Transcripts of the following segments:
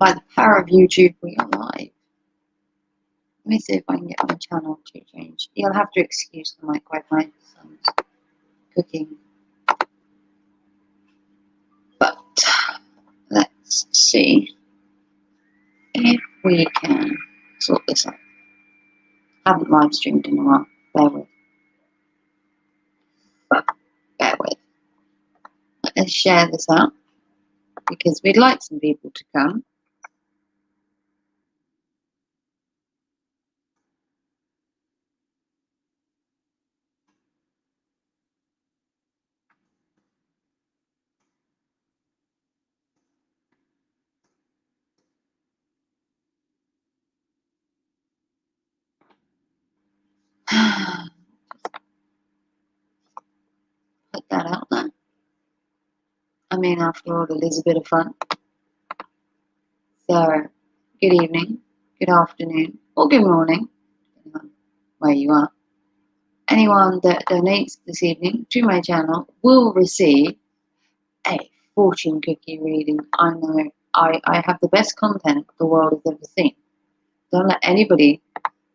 By the power of YouTube, we are live. Let me see if I can get my channel to change. You'll have to excuse the microwave, my son's cooking. But let's see if we can sort this out. I haven't live streamed in a while. Bear with. Bear with. Let's share this out because we'd like some people to come. Put that out there. I mean, after all, it is a bit of fun. So, good evening, good afternoon, or good morning, depending on where you are. Anyone that donates this evening to my channel will receive a fortune cookie reading. I know I have the best content the world has ever seen. Don't let anybody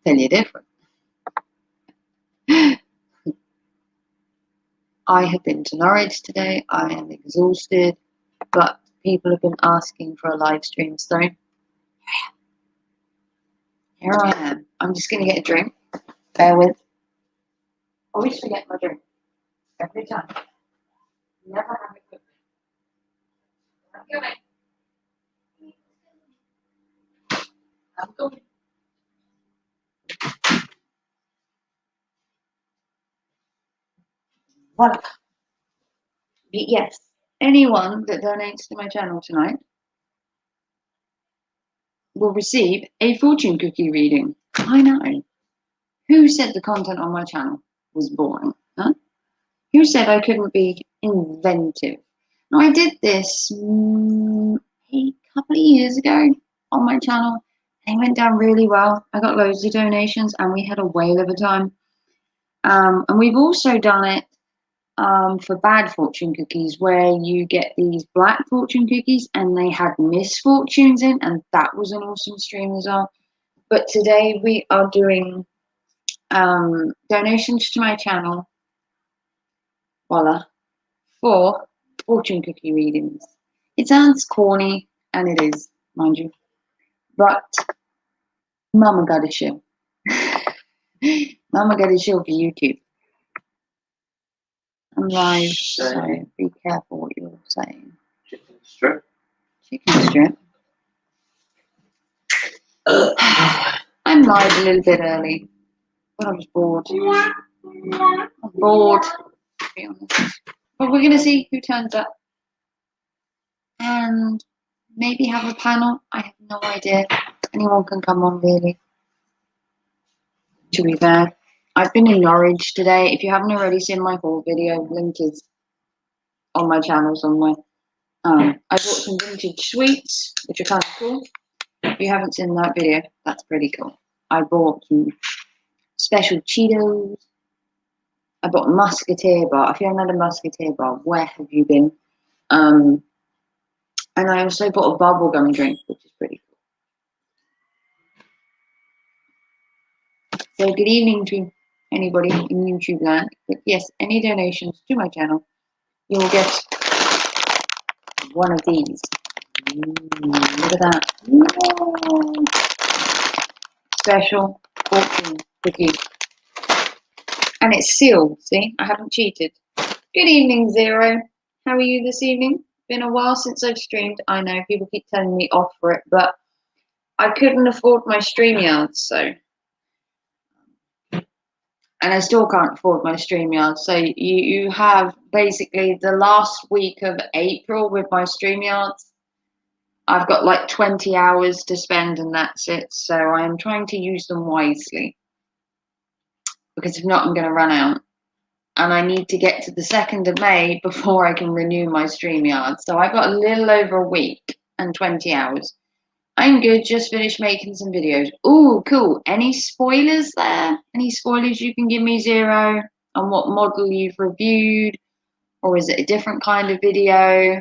tell you different. I have been to Norwich today. I am exhausted, but people have been asking for a live stream, so here I am. I'm just going to get a drink. Bear with. I always forget my drink. Every time. Never have it with me. I'm going. I'm going. Voila. But yes, anyone that donates to my channel tonight will receive a fortune cookie reading. I know. Who said the content on my channel was boring? Huh? Who said I couldn't be inventive? Now, I did this a couple of years ago on my channel. It went down really well. I got loads of donations and we had a whale of a time. And we've also done it for bad fortune cookies, where you get these black fortune cookies and they had misfortunes in, and that was an awesome stream as well. But today we are doing donations to my channel, voila, for fortune cookie readings. It sounds corny, and it is, mind you, but Mama got a show. Mama got a show for YouTube. I'm live, so be careful what you're saying. Chicken strip. Chicken strip. I'm live a little bit early, but I was bored. I'm bored, to be honest. But we're going to see who turns up. And maybe have a panel. I have no idea. Anyone can come on, really. To be fair. I've been in Norwich today. If you haven't already seen my haul video, link is on my channel somewhere. I bought some vintage sweets, which are kind of cool. If you haven't seen that video, that's pretty cool. I bought some special Cheetos. I bought a Musketeer bar. If you haven't had a Musketeer bar, where have you been? And I also bought a bubblegum drink, which is pretty cool. So good evening to anybody in YouTube land. But yes, any donations to my channel, you will get one of these. Look at that. Whoa. Special fortune cookie. And it's sealed, see? I haven't cheated. Good evening, Zero. How are you this evening? Been a while since I've streamed. I know people keep telling me off for it, but I couldn't afford my StreamYard, so. And I still can't afford my StreamYard. So you have basically the last week of April with my StreamYards. I've got like 20 hours to spend and that's it. So I am trying to use them wisely. Because if not, I'm going to run out. And I need to get to the 2nd of May before I can renew my StreamYard. So I've got a little over a week and 20 hours. I'm good, just finished making some videos. Ooh, cool. Any spoilers there? Any spoilers you can give me, Zero, on what model you've reviewed? Or is it a different kind of video?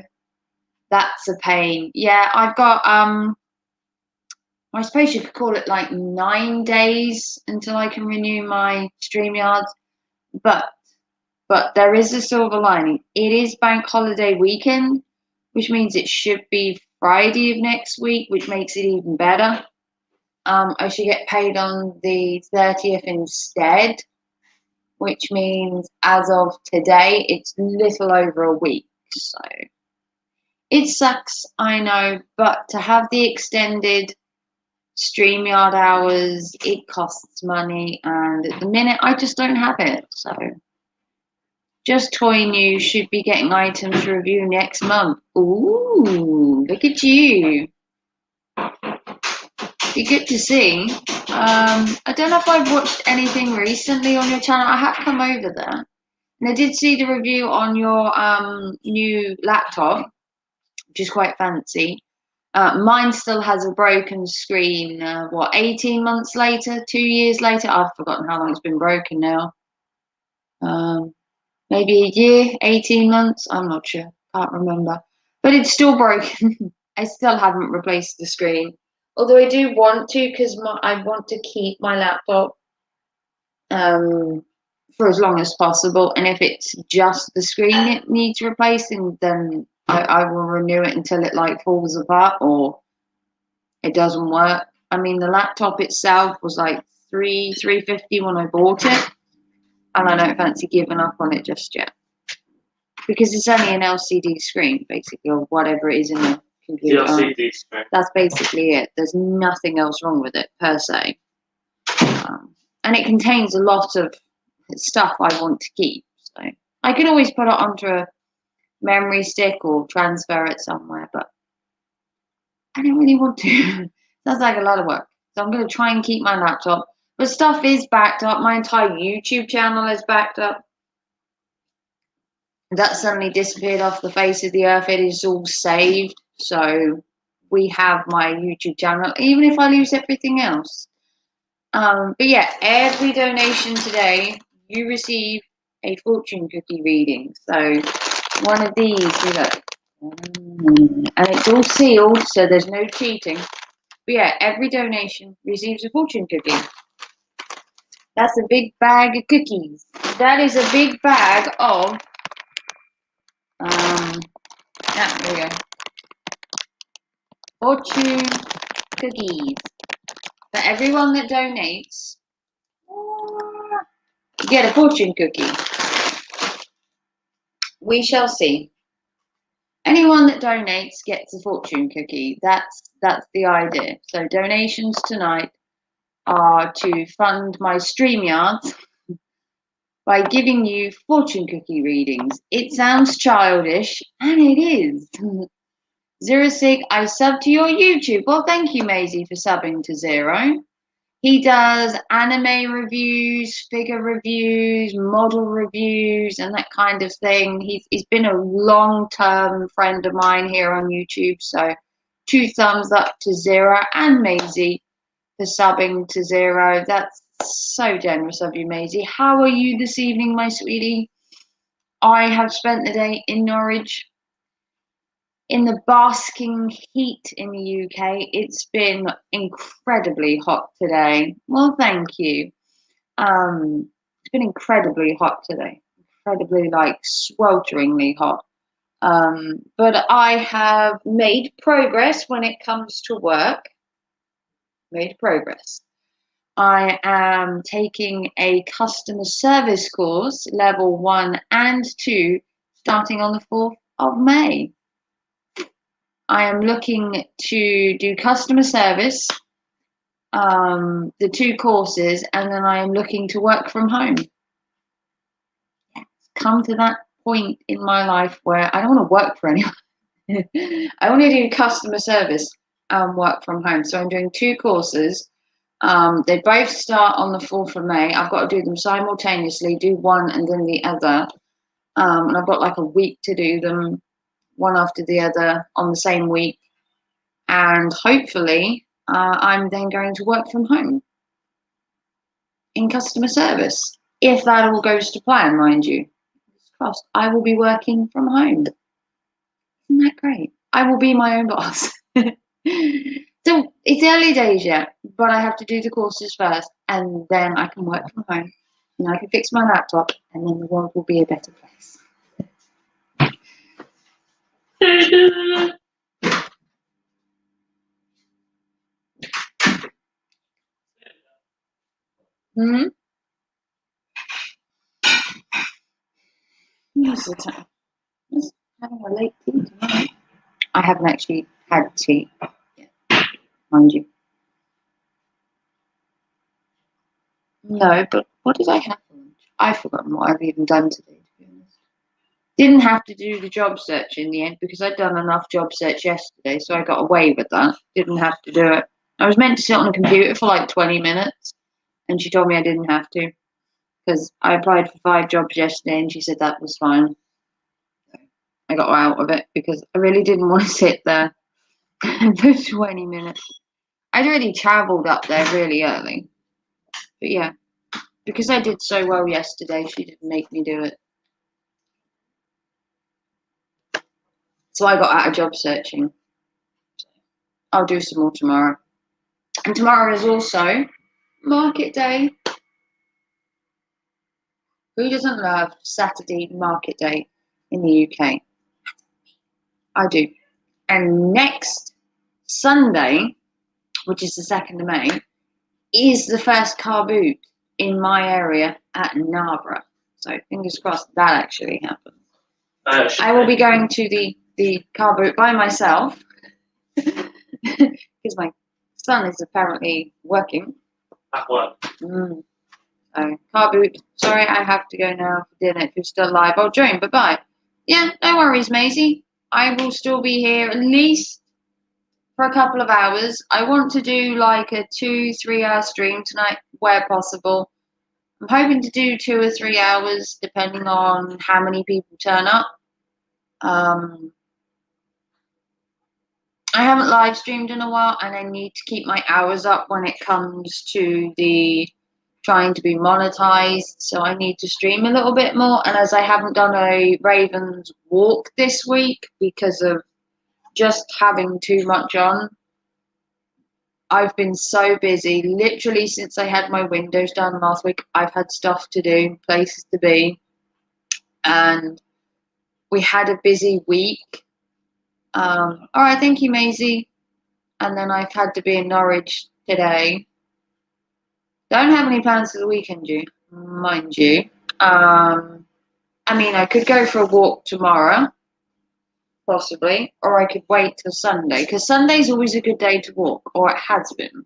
That's a pain. Yeah, I've got I suppose you could call it like 9 days until I can renew my StreamYard. But there is a silver lining. It is bank holiday weekend, which means it should be Friday of next week, which makes it even better. I should get paid on the 30th instead, which means as of today, it's little over a week. So it sucks, I know, but to have the extended StreamYard hours, it costs money, and at the minute, I just don't have it. So just Toy News should be getting items to review next month. Ooh, look at you. Be good to see. I don't know if I've watched anything recently on your channel. I have come over there. And I did see the review on your new laptop, which is quite fancy. Mine still has a broken screen, 18 months later, 2 years later? I've forgotten how long it's been broken now. Maybe a year, 18 months? I'm not sure. Can't remember. But it's still broken. I still haven't replaced the screen. Although I do want to, because I want to keep my laptop for as long as possible. And if it's just the screen it needs replacing, then I will renew it until it like falls apart or it doesn't work. I mean, the laptop itself was like $350 when I bought it, and I don't fancy giving up on it just yet because it's only an LCD screen, basically, or whatever it is in the computer. The LCD screen. That's basically it. There's nothing else wrong with it per se, and it contains a lot of stuff I want to keep. So I can always put it onto a memory stick or transfer it somewhere, but I don't really want to. That's like a lot of work. So I'm going to try and keep my laptop. But stuff is backed up. My entire YouTube channel is backed up. That suddenly disappeared off the face of the earth. It is all saved. So we have my YouTube channel, even if I lose everything else. But yeah, every donation today, you receive a fortune cookie reading. So one of these, look. And it's all sealed, so there's no cheating. But yeah, every donation receives a fortune cookie. That's a big bag of cookies. That is a big bag of here we go. Fortune cookies. For everyone that donates, you get a fortune cookie. We shall see. Anyone that donates gets a fortune cookie. That's the idea. So donations tonight are to fund my StreamYard by giving you fortune cookie readings. It sounds childish, and it is. Zero Sig, I sub to your YouTube. Well, thank you, Maisie, for subbing to Zero. He does anime reviews, figure reviews, model reviews, and that kind of thing. He's been a long-term friend of mine here on YouTube, so 2 thumbs up to Zero and Maisie for subbing to Zero. That's so generous of you, Maisie. How are you this evening, my sweetie? I have spent the day in Norwich in the basking heat in the UK. It's been incredibly hot today. Well, thank you. It's been incredibly hot today. Incredibly, like, swelteringly hot. But I have made progress when it comes to work. Made progress. I am taking a customer service course, level 1 and 2, starting on the 4th of May. I am looking to do customer service, the 2 courses, and then I am looking to work from home. Yes, come to that point in my life where I don't want to work for anyone. I want to do customer service and work from home. So I'm doing 2 courses. They both start on the 4th of May. I've got to do them simultaneously, do one and then the other. And I've got like a week to do them, one after the other on the same week. And hopefully, I'm then going to work from home in customer service. If that all goes to plan, mind you. I will be working from home. Isn't that great? I will be my own boss. So It's early days yet, but I have to do the courses first, and then I can work from home, and I can fix my laptop, and then the world will be a better place. Hmm? Who's the time? Who's having a late tea tonight? I haven't actually had tea yet, mind you. No, but what did I have for lunch? I've forgotten what I've even done today, to be honest. Didn't have to do the job search in the end because I'd done enough job search yesterday, so I got away with that. Didn't have to do it. I was meant to sit on a computer for like 20 minutes, and she told me I didn't have to because I applied for 5 jobs yesterday, and she said that was fine. I got out of it because I really didn't want to sit there for 20 minutes. I'd already travelled up there really early, but yeah, because I did so well yesterday, she didn't make me do it. So I got out of job searching. I'll do some more tomorrow. And tomorrow is also market day. Who doesn't love Saturday market day in the UK? I do. And next Sunday, which is the 2nd of May, is the first car boot in my area at Narborough. So fingers crossed that actually happens. I will be going to the car boot by myself because my son is apparently working. At work. So, car boot. Sorry, I have to go now for dinner. If you're still alive, I'll join. Bye-bye. Yeah, no worries, Maisie. I will still be here at least for a couple of hours. I want to do like a 2-3 hour stream tonight where possible. I'm hoping to do 2 or 3 hours depending on how many people turn up. I haven't live streamed in a while, and I need to keep my hours up when it comes to the trying to be monetized. So I need to stream a little bit more. And as I haven't done a Ravens walk this week because of just having too much on, I've been so busy. Literally since I had my windows done last week, I've had stuff to do, places to be, and we had a busy week. All right, thank you, Maisie. And then I've had to be in Norwich today. Don't have any plans for the weekend, mind you. I mean, I could go for a walk tomorrow, possibly, or I could wait till Sunday, because Sunday's always a good day to walk, or it has been,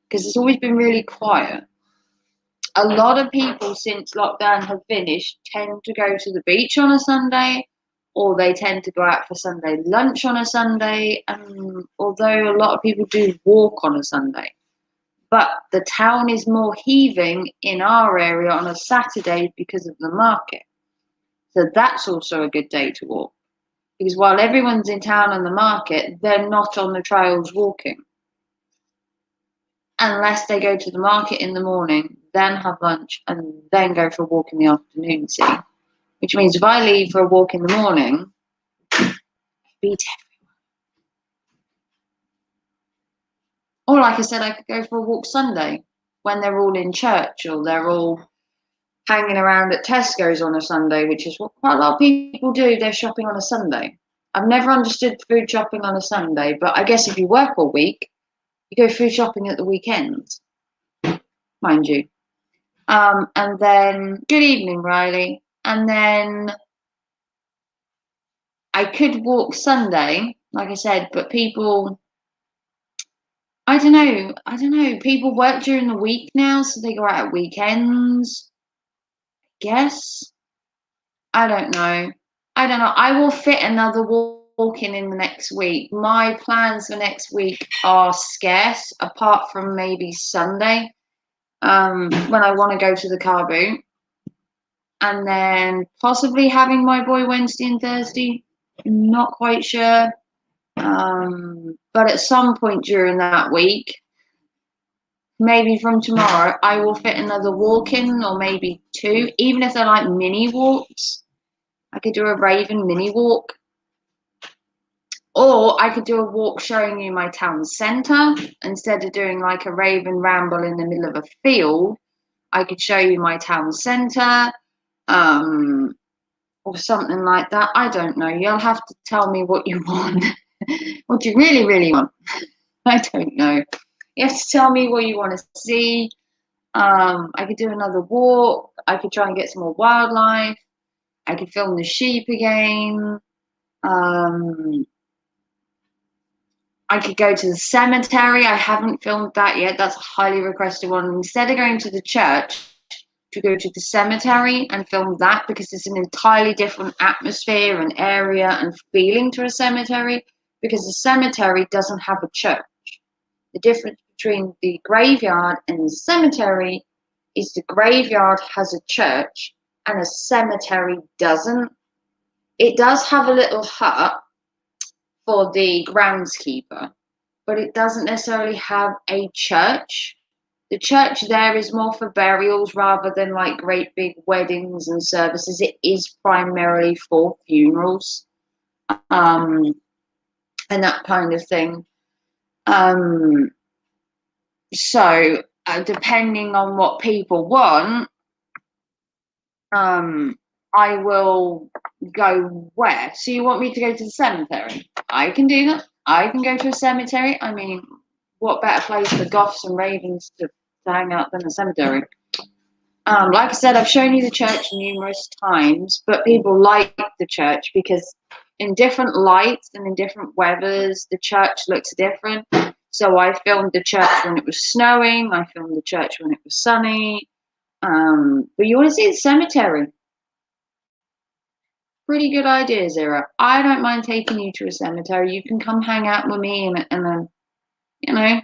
because it's always been really quiet. A lot of people since lockdown have finished tend to go to the beach on a Sunday, or they tend to go out for Sunday lunch on a Sunday, and although a lot of people do walk on a Sunday. But the town is more heaving in our area on a Saturday because of the market. So that's also a good day to walk. Because while everyone's in town on the market, they're not on the trails walking. Unless they go to the market in the morning, then have lunch, and then go for a walk in the afternoon, see? Which means if I leave for a walk in the morning, beat everyone. Or like I said, I could go for a walk Sunday when they're all in church or they're all hanging around at Tesco's on a Sunday, which is what quite a lot of people do. They're shopping on a Sunday. I've never understood food shopping on a Sunday, but I guess if you work all week, you go food shopping at the weekends, mind you. And then, good evening, Riley. And then I could walk Sunday, like I said, but people, I don't know. People work during the week now, so they go out at weekends. Guess. I don't know. I will fit another walk in the next week. My plans for next week are scarce, apart from maybe Sunday, when I want to go to the car boot. And then possibly having my boy Wednesday and Thursday. Not quite sure. But at some point during that week, maybe from tomorrow, I will fit another walk in, or maybe 2, even if they're like mini walks. I could do a Raven mini walk. Or I could do a walk showing you my town centre. Instead of doing like a rave and ramble in the middle of a field, I could show you my town centre, or something like that. I don't know. You'll have to tell me what you want. What you really, really want. I don't know. You have to tell me what you want to see. I could do another walk. I could try and get some more wildlife. I could film the sheep again. I could go to the cemetery. I haven't filmed that yet. That's a highly requested one. Instead of going to the church, to go to the cemetery and film that, because it's an entirely different atmosphere and area and feeling to a cemetery, because the cemetery doesn't have a church. The difference between the graveyard and the cemetery is the graveyard has a church and a cemetery doesn't. It does have a little hut for the groundskeeper, but it doesn't necessarily have a church. The church there is more for burials rather than like great big weddings and services. It is primarily for funerals, and that kind of thing. So depending on what people want, I will go where. So you want me to go to the cemetery? I can do that. I can go to a cemetery. I mean, what better place for goths and ravens to hang out than a cemetery? Like I said, I've shown you the church numerous times, but people like the church because in different lights and in different weathers, the church looks different. So I filmed the church when it was snowing. I filmed the church when it was sunny. But you want to see the cemetery? Pretty good idea, Zero. I don't mind taking you to a cemetery. You can come hang out with me and then, you know,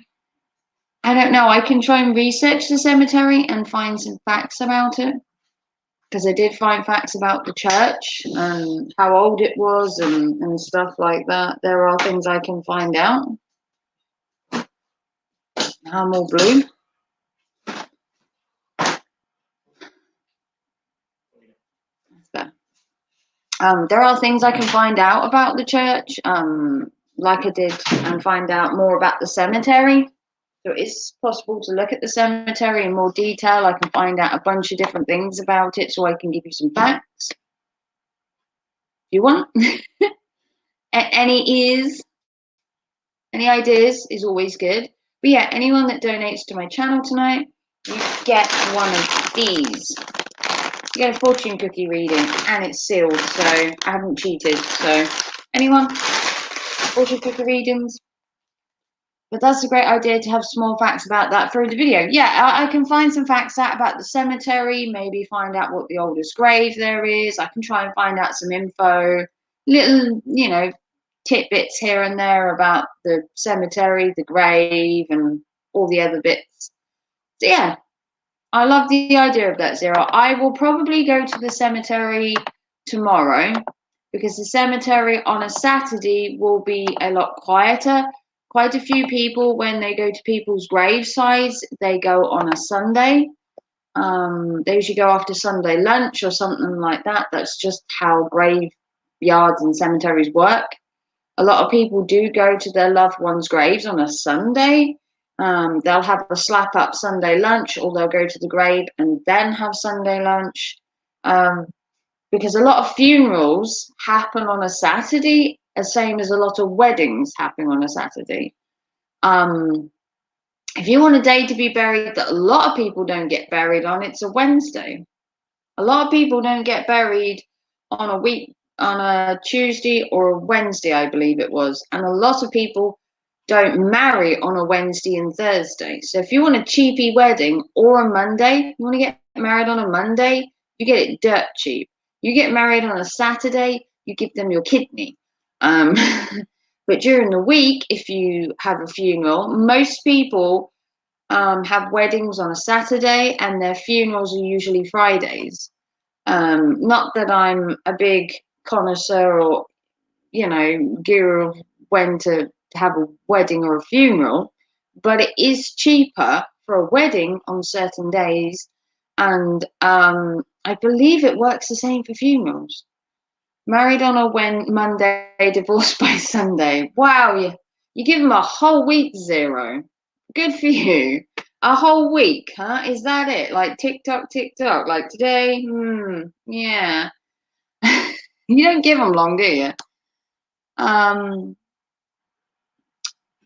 I don't know. I can try and research the cemetery and find some facts about it. Because I did find facts about the church and how old it was and stuff like that. There are things I can find out. I'm all blue. There are things I can find out about the church, like I did, and find out more about the cemetery. So it's possible to look at the cemetery in more detail. I can find out a bunch of different things about it so I can give you some facts. You want? Any ears? Any ideas is always good. But yeah, anyone that donates to my channel tonight, you get one of these. You get a fortune cookie reading, and it's sealed, so I haven't cheated. So anyone, fortune cookie readings? But that's a great idea to have small facts about that through the video. Yeah, I can find some facts out about the cemetery, maybe find out what the oldest grave there is. I can try and find out some info, little, tidbits here and there about the cemetery, the grave, and all the other bits. So yeah, I love the idea of that, Zero. I will probably go to the cemetery tomorrow because the cemetery on a Saturday will be a lot quieter. Quite a few people, when they go to people's gravesides, they go on a Sunday. They usually go after Sunday lunch or something like that. That's just how graveyards and cemeteries work. A lot of people do go to their loved ones' graves on a Sunday. They'll have a slap up Sunday lunch, or they'll go to the grave and then have Sunday lunch. Because a lot of funerals happen on a Saturday, the same as a lot of weddings happen on a Saturday. If you want a day to be buried that a lot of people don't get buried on, it's a Wednesday. A lot of people don't get buried on a Tuesday or a Wednesday, I believe it was. And a lot of people don't marry on a Wednesday and Thursday. So if you want a cheapy wedding or a Monday, you want to get married on a Monday, you get it dirt cheap. You get married on a Saturday, you give them your kidney. But during the week, if you have a funeral, most people have weddings on a Saturday and their funerals are usually Fridays. Not that I'm a big connoisseur or, guru of when to have a wedding or a funeral, but it is cheaper for a wedding on certain days. And I believe it works the same for funerals. Married on a Monday, divorced by Sunday. Wow, you give them a whole week, zero. Good for you. A whole week, huh? Is that it? Like TikTok, TikTok. Like today, yeah. You don't give them long, do you?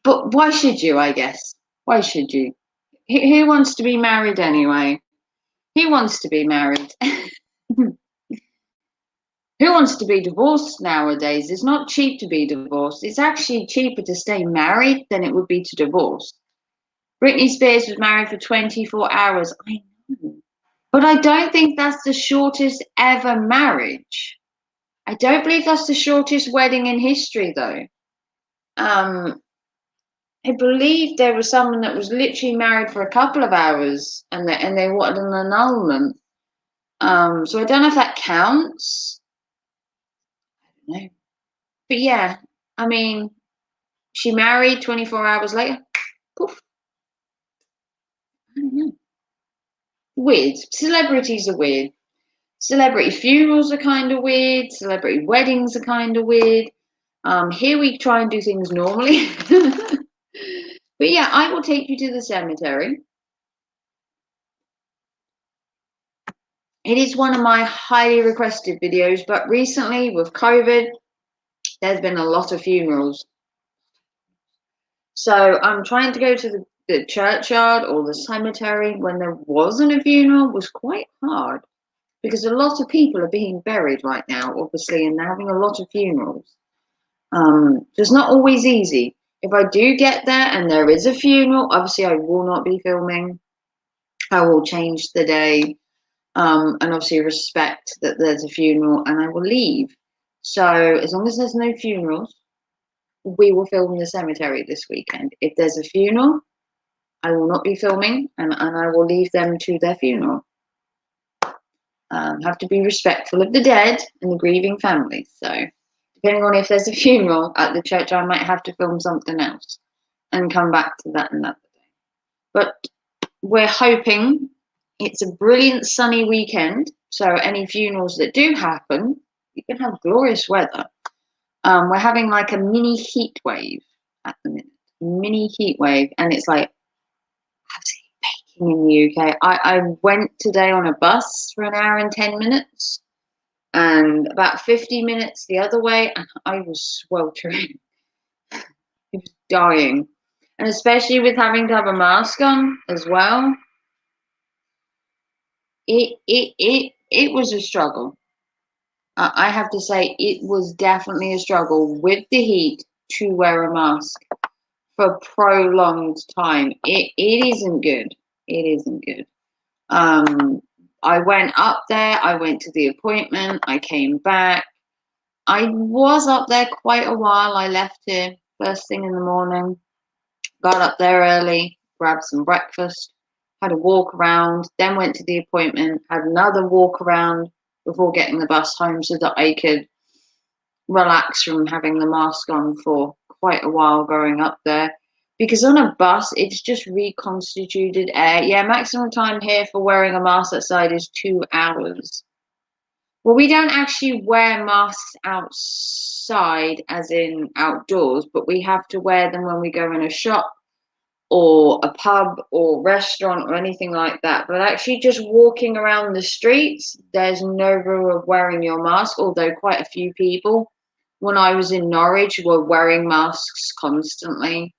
But why should you? I guess. Why should you? Who wants to be married anyway? Who wants to be married? Who wants to be divorced nowadays? It's not cheap to be divorced. It's actually cheaper to stay married than it would be to divorce. Britney Spears was married for 24 hours. I know. But I don't think that's the shortest ever marriage. I don't believe that's the shortest wedding in history, though. Um, I believe there was someone that was literally married for a couple of hours and they wanted an annulment. So I don't know if that counts. I don't know. But yeah, I mean, she married 24 hours later. Poof. I don't know. Weird. Celebrities are weird. Celebrity funerals are kind of weird. Celebrity weddings are kind of weird. Here we try and do things normally. But yeah, I will take you to the cemetery. It is one of my highly requested videos, but recently with COVID, there's been a lot of funerals. So I'm trying to go to the churchyard or the cemetery when there wasn't a funeral was quite hard because a lot of people are being buried right now, obviously, and they're having a lot of funerals. So it's not always easy. If I do get there and there is a funeral, obviously I will not be filming. I will change the day, and obviously respect that there's a funeral, and I will leave. So as long as there's no funerals, we will film the cemetery this weekend. If there's a funeral, I will not be filming, and I will leave them to their funeral. Have to be respectful of the dead and the grieving families. So depending on if there's a funeral at the church, I might have to film something else and come back to that another day. But we're hoping it's a brilliant sunny weekend. So any funerals that do happen, you can have glorious weather. We're having like a mini heat wave at the minute. Mini heat wave, and it's like absolutely baking in the UK. I went today on a bus for an hour and 10 minutes and about 50 minutes the other way, and I was sweltering. I was dying. And especially with having to have a mask on as well, it was a struggle. I have to say it was definitely a struggle with the heat to wear a mask for prolonged time. It isn't good. It isn't good. I went up there, I went to the appointment, I came back. I was up there quite a while. I left here first thing in the morning, got up there early, grabbed some breakfast, had a walk around, then went to the appointment, had another walk around before getting the bus home so that I could relax from having the mask on for quite a while going up there. Because on a bus, it's just reconstituted air. Yeah, maximum time here for wearing a mask outside is 2 hours. Well, we don't actually wear masks outside, as in outdoors, but we have to wear them when we go in a shop or a pub or restaurant or anything like that. But actually, just walking around the streets, there's no rule of wearing your mask, although quite a few people, when I was in Norwich, were wearing masks constantly.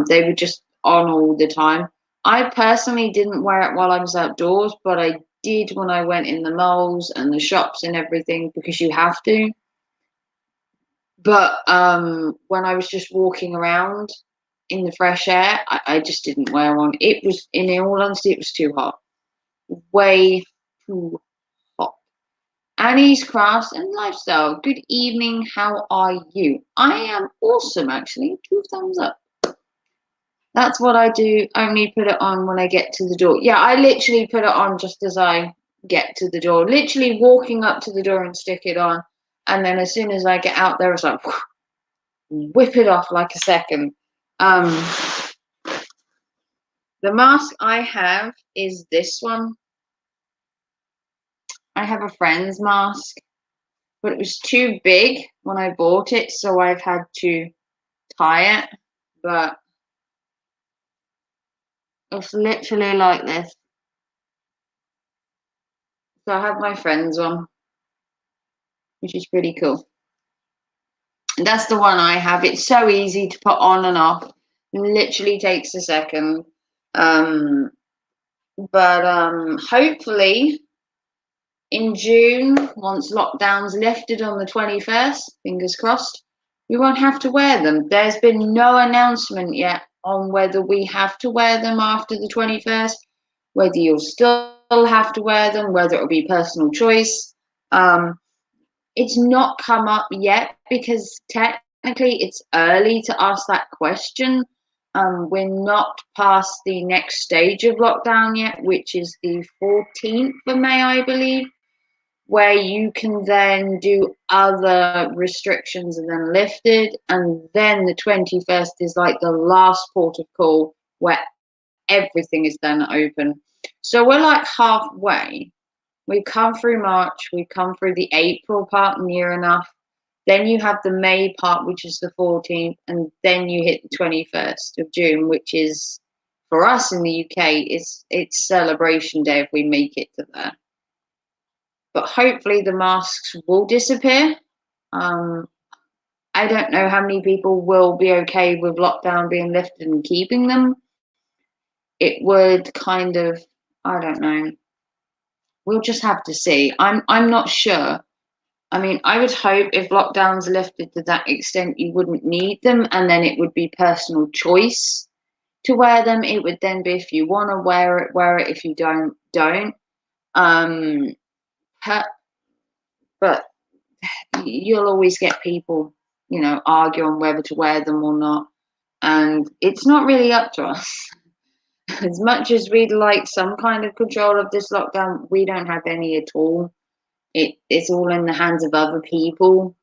They were just on all the time. I personally didn't wear it while I was outdoors, but I did when I went in the malls and the shops and everything because you have to. But when I was just walking around in the fresh air, I just didn't wear one. It was, in all honesty, it was too hot. Way too hot. Annie's Crafts and Lifestyle. Good evening. How are you? I am awesome, actually. 2 thumbs up. That's what I do. Only put it on when I get to the door. Yeah, I literally put it on just as I get to the door. Literally walking up to the door and stick it on. And then as soon as I get out there, it's like, whip it off like a second. The mask I have is this one. I have a friend's mask. but it was too big when I bought it, so I've had to tie it. But it's literally like this. So I have my friends on, which is pretty cool. And that's the one I have. It's so easy to put on and off. Literally takes a second. Um, but hopefully in June, once lockdown's lifted on the 21st, fingers crossed, we won't have to wear them. There's been no announcement yet on whether we have to wear them after the 21st, whether you'll still have to wear them, whether it'll be personal choice. It's not come up yet because technically it's early to ask that question. We're not past the next stage of lockdown yet, which is the 14th of May, I believe, where you can then do other restrictions and then lifted. And then the 21st is like the last port of call where everything is then open. So we're like halfway. We've come through March, we've come through the April part near enough. Then you have the May part, which is the 14th, and then you hit the 21st of June, which is for us in the UK, it's celebration day if we make it to there. But hopefully the masks will disappear. Um, I don't know how many people will be okay with lockdown being lifted and keeping them. It would kind of, I don't know. We'll just have to see. I'm not sure. I mean, I would hope if lockdowns lifted to that extent, you wouldn't need them, and then it would be personal choice to wear them. It would then be if you want to wear it, wear it. If you don't, don't. Um, but you'll always get people, argue on whether to wear them or not, and it's not really up to us. As much as we'd like some kind of control of this lockdown, we don't have any at all. It's all in the hands of other people.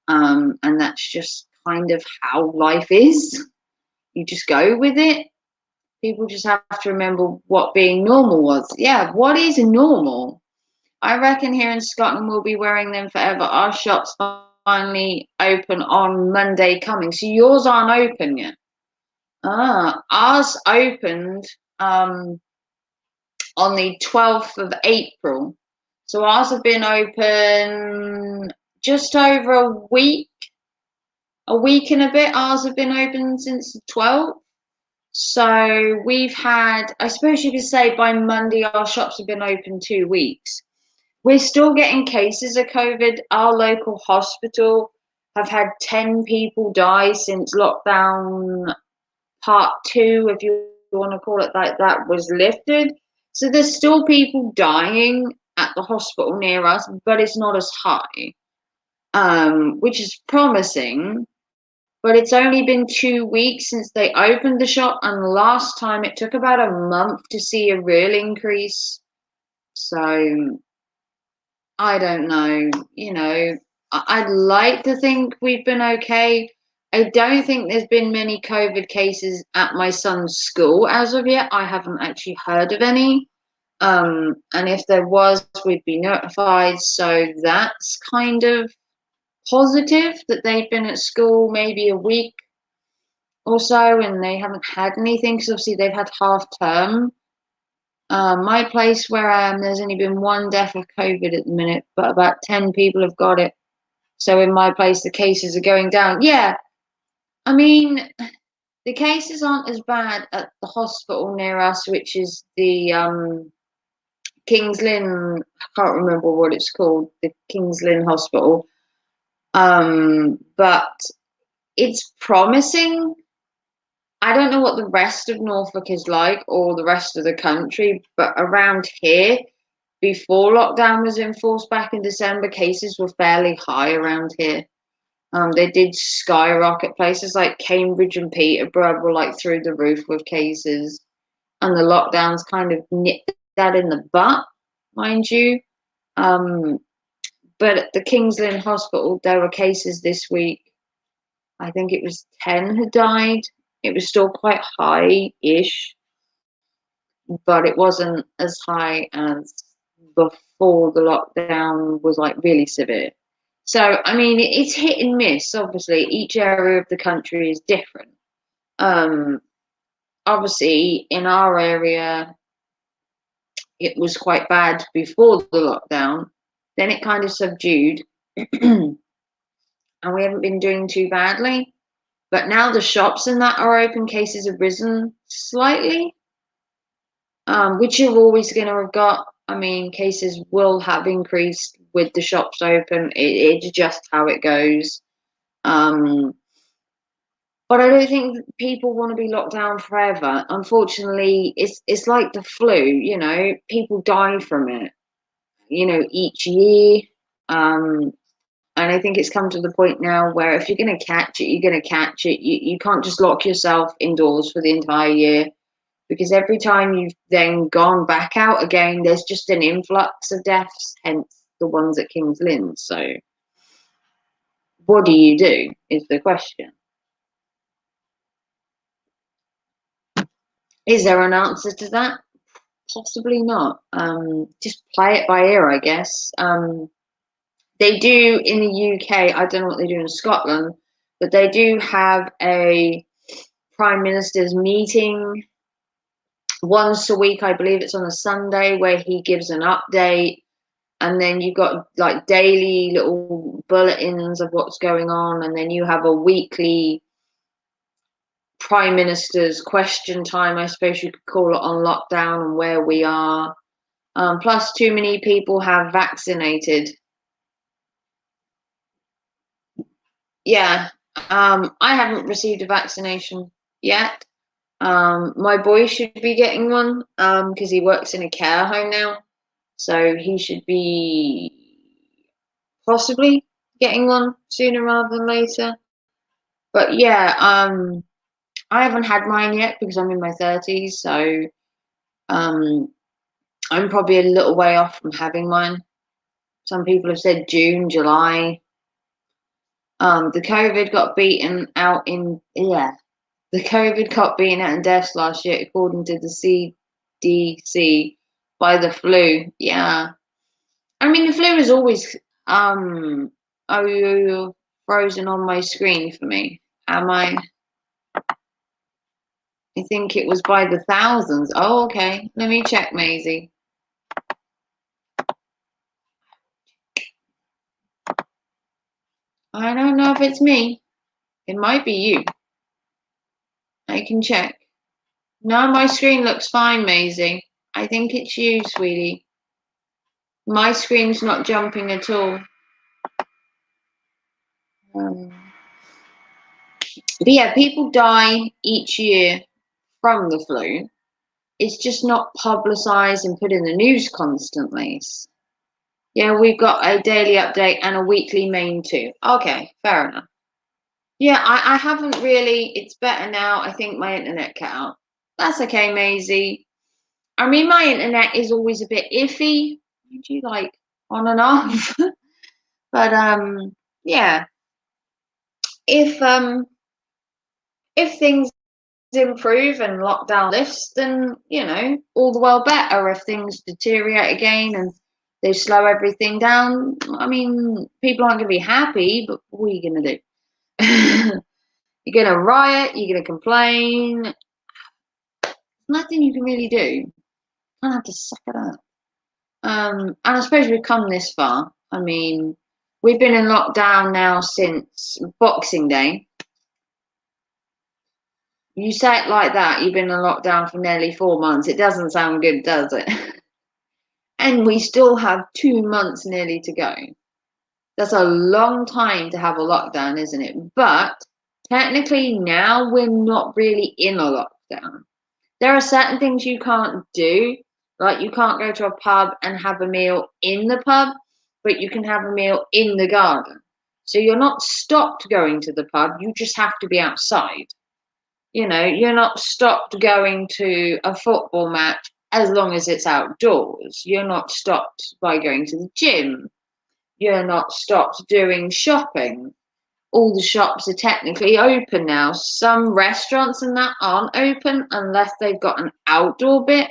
And that's just kind of how life is. You just go with it. People just have to remember what being normal was. Yeah, what is normal? I reckon here in Scotland we'll be wearing them forever. Our shop's finally open on Monday coming. So yours aren't open yet. Ours opened on the 12th of April. So ours have been open just over a week and a bit. Ours have been open since the 12th. So we've had, I suppose you could say by Monday, our shops have been open 2 weeks. We're still getting cases of COVID. Our local hospital have had 10 people die since lockdown part 2, if you want to call it like that, was lifted. So there's still people dying at the hospital near us, but it's not as high, which is promising. But it's only been 2 weeks since they opened the shop, and last time it took about a month to see a real increase. So I don't know. I'd like to think we've been okay. I don't think there's been many COVID cases at my son's school as of yet. I haven't actually heard of any. And if there was, we'd be notified. So that's kind of positive that they've been at school maybe a week or so and they haven't had anything because obviously they've had half term. My place where I am, there's only been one death of COVID at the minute, but about 10 people have got it. So in my place, the cases are going down. Yeah, I mean, the cases aren't as bad at the hospital near us, which is the King's Lynn. I can't remember what it's called, the King's Lynn Hospital. But it's promising. I don't know what the rest of Norfolk is like or the rest of the country, but around here, before lockdown was enforced back in December, cases were fairly high around here. They did skyrocket. Places like Cambridge and Peterborough were like through the roof with cases, and the lockdowns kind of nipped that in the butt, mind you. But at the King's Lynn Hospital, there were cases this week. I think it was 10 had died. It was still quite high-ish, but it wasn't as high as before the lockdown was like really severe. So, I mean, it's hit and miss. Obviously, each area of the country is different. Um, Obviously, in our area, it was quite bad before the lockdown. Then it kind of subdued, and we haven't been doing too badly. But now the shops and that are open, cases have risen slightly, which you're always going to have got. I mean, cases will have increased with the shops open. It's just how it goes. Um, but I don't think people want to be locked down forever. Unfortunately, it's like the flu. You know, people die from it. You know, each year. Um, and I think it's come to the point now where if you're going to catch it, you're going to catch it. You can't just lock yourself indoors for the entire year, because every time you've then gone back out again, there's just an influx of deaths, hence the ones at King's Lynn. So, what do you do is the question. Is there an answer to that? Possibly not. Just play it by ear, I guess. They do in the UK, I don't know what they do in Scotland, but they do have a Prime Minister's meeting once a week. I believe it's on a Sunday, where he gives an update. And then you've got like daily little bulletins of what's going on. And then you have a weekly Prime Minister's question time, I suppose you could call it, on lockdown and where we are. Plus, too many people have vaccinated. Yeah, I haven't received a vaccination yet. My boy should be getting one because he works in a care home now. So he should be possibly getting one sooner rather than later. But yeah, I haven't had mine yet because I'm in my 30s. So um, I'm probably a little way off from having mine. Some people have said June, July. The COVID got beaten out in, yeah, the COVID got beaten out in deaths last year, according to the CDC, by the flu. Yeah. I mean, the flu is always, oh, you're frozen on my screen for me. Am I? I think it was by the thousands. Oh, okay. Let me check, Maisie. I don't know if it's me. It might be you. I can check. No, my screen looks fine, Maisie. I think it's you, sweetie. My screen's not jumping at all. But yeah, people die each year from the flu. It's just not publicised and put in the news constantly. Yeah, we've got a daily update and a weekly main too. Okay, fair enough. Yeah, I haven't really. It's better now. I think my internet cut out. That's okay, Maisie. I mean, my internet is always a bit iffy. Do you like on and off? But yeah. If if things improve and lockdown lifts, then all the well better. If things deteriorate again and they slow everything down, I mean, people aren't going to be happy. But what are you going to do? You're going to riot. You're going to complain. Nothing you can really do. You kind of have to suck it up. And I suppose we've come this far. I mean, we've been in lockdown now since Boxing Day. You say it like that, you've been in lockdown for nearly 4 months. It doesn't sound good, does it? And we still have 2 months nearly to go. That's a long time to have a lockdown, isn't it? But technically now we're not really in a lockdown. There are certain things you can't do, like you can't go to a pub and have a meal in the pub, but you can have a meal in the garden. So you're not stopped going to the pub, you just have to be outside. You're not stopped going to a football match as long as it's outdoors. You're not stopped by going to the gym. You're not stopped doing shopping. All the shops are technically open now. Some restaurants and that aren't open unless they've got an outdoor bit,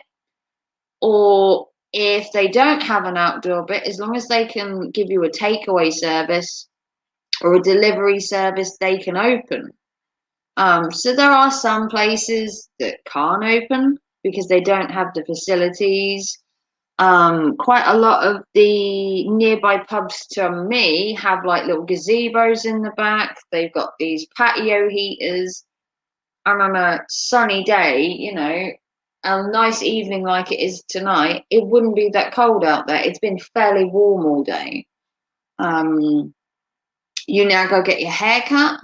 or If they don't have an outdoor bit, as long as they can give you a takeaway service or a delivery service, they can open. So there are some places that can't open because they don't have the facilities. Quite a lot of the nearby pubs to me have like little gazebos in the back. They've got these patio heaters. And on a sunny day, a nice evening like it is tonight, it wouldn't be that cold out there. It's been fairly warm all day. You now go get your hair cut.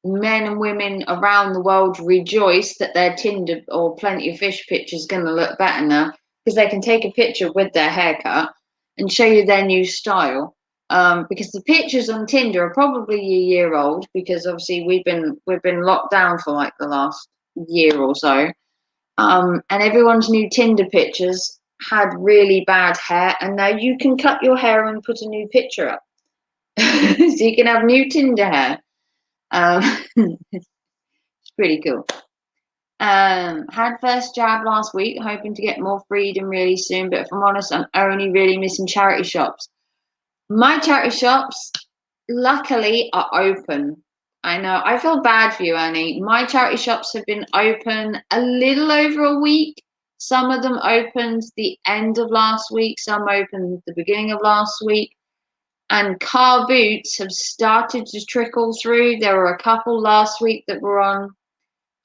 Men and women around the world rejoice that their Tinder or Plenty of Fish picture is going to look better now because they can take a picture with their haircut and show you their new style. Because the pictures on Tinder are probably a year old because obviously we've been locked down for like the last year or so. And everyone's new Tinder pictures had really bad hair, and now you can cut your hair and put a new picture up, so you can have new Tinder hair. It's pretty cool. Had first jab last week, hoping to get more freedom really soon, but if I'm honest, I'm only really missing charity shops. My charity shops, luckily, are open. I know, I feel bad for you, Annie. My charity shops have been open a little over a week. Some of them opened the end of last week, some opened the beginning of last week. And car boots have started to trickle through. There were a couple last week that were on.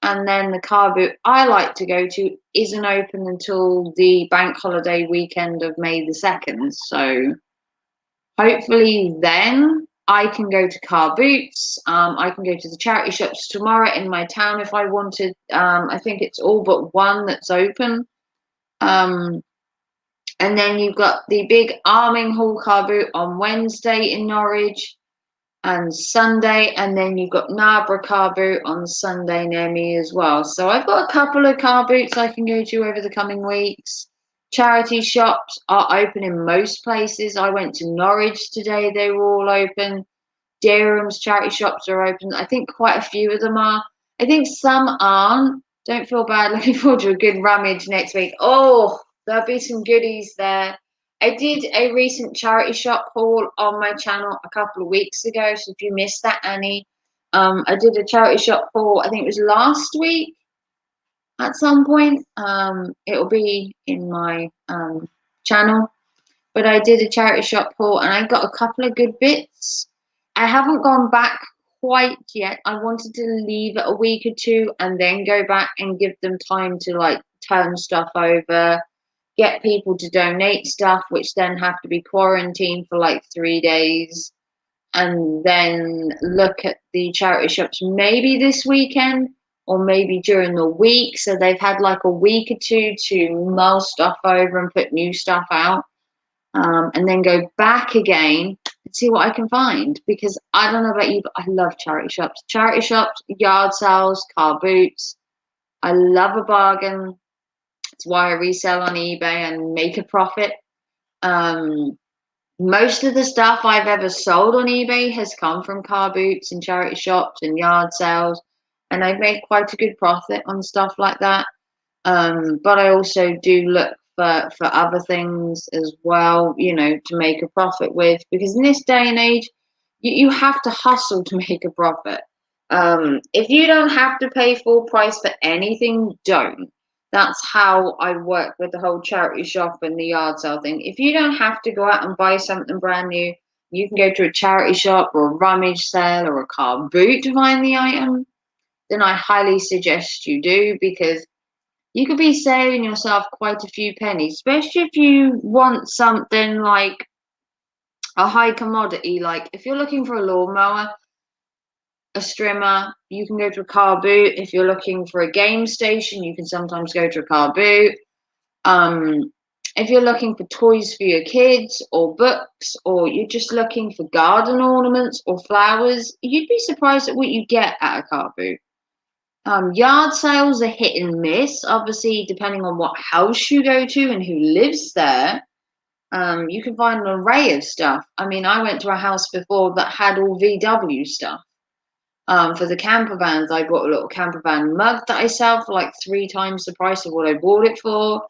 And then the car boot I like to go to isn't open until the bank holiday weekend of May the 2nd. So hopefully then I can go to car boots. I can go to the charity shops tomorrow in my town if I wanted. I think it's all but one that's open. And then you've got the big Arming Hall car boot on Wednesday in Norwich and Sunday, and then you've got Narborough car boot on Sunday near me as well. So I've got a couple of car boots I can go to over the coming weeks. Charity shops are open in most places. I went to Norwich today, they were all open. Derham's charity shops are open. I think quite a few of them are. I think some aren't. Don't feel bad. Looking forward to a good rummage next week. Oh, there'll be some goodies there. I did a recent charity shop haul on my channel a couple of weeks ago. So if you missed that, Annie, I did a charity shop haul. I think it was last week at some point. It'll be in my channel. But I did a charity shop haul and I got a couple of good bits. I haven't gone back quite yet. I wanted to leave it a week or two and then go back and give them time to like turn stuff over, get people to donate stuff, which then have to be quarantined for like 3 days, and then look at the charity shops maybe this weekend or maybe during the week. So they've had like a week or two to mull stuff over and put new stuff out. And then go back again and see what I can find. Because I don't know about you, but I love charity shops. Charity shops, yard sales, car boots. I love a bargain. It's why I resell on eBay and make a profit. Most of the stuff I've ever sold on eBay has come from car boots and charity shops and yard sales. And I've made quite a good profit on stuff like that. But I also do look for other things as well, to make a profit with, because in this day and age, you have to hustle to make a profit. If you don't have to pay full price for anything, don't. That's how I work with the whole charity shop and the yard sale thing. If you don't have to go out and buy something brand new, you can go to a charity shop or a rummage sale or a car boot to find the item, then I highly suggest you do, because you could be saving yourself quite a few pennies, especially if you want something like a high commodity. Like if you're looking for a lawnmower, a strimmer, you can go to a car boot. If you're looking for a game station, you can sometimes go to a car boot. If you're looking for toys for your kids or books, or you're just looking for garden ornaments or flowers, you'd be surprised at what you get at a car boot. Yard sales are hit and miss, obviously, depending on what house you go to and who lives there. You can find an array of stuff. I mean, I went to a house before that had all VW stuff. For the camper vans, I bought a little camper van mug that I sell for like 3 times the price of what I bought it for.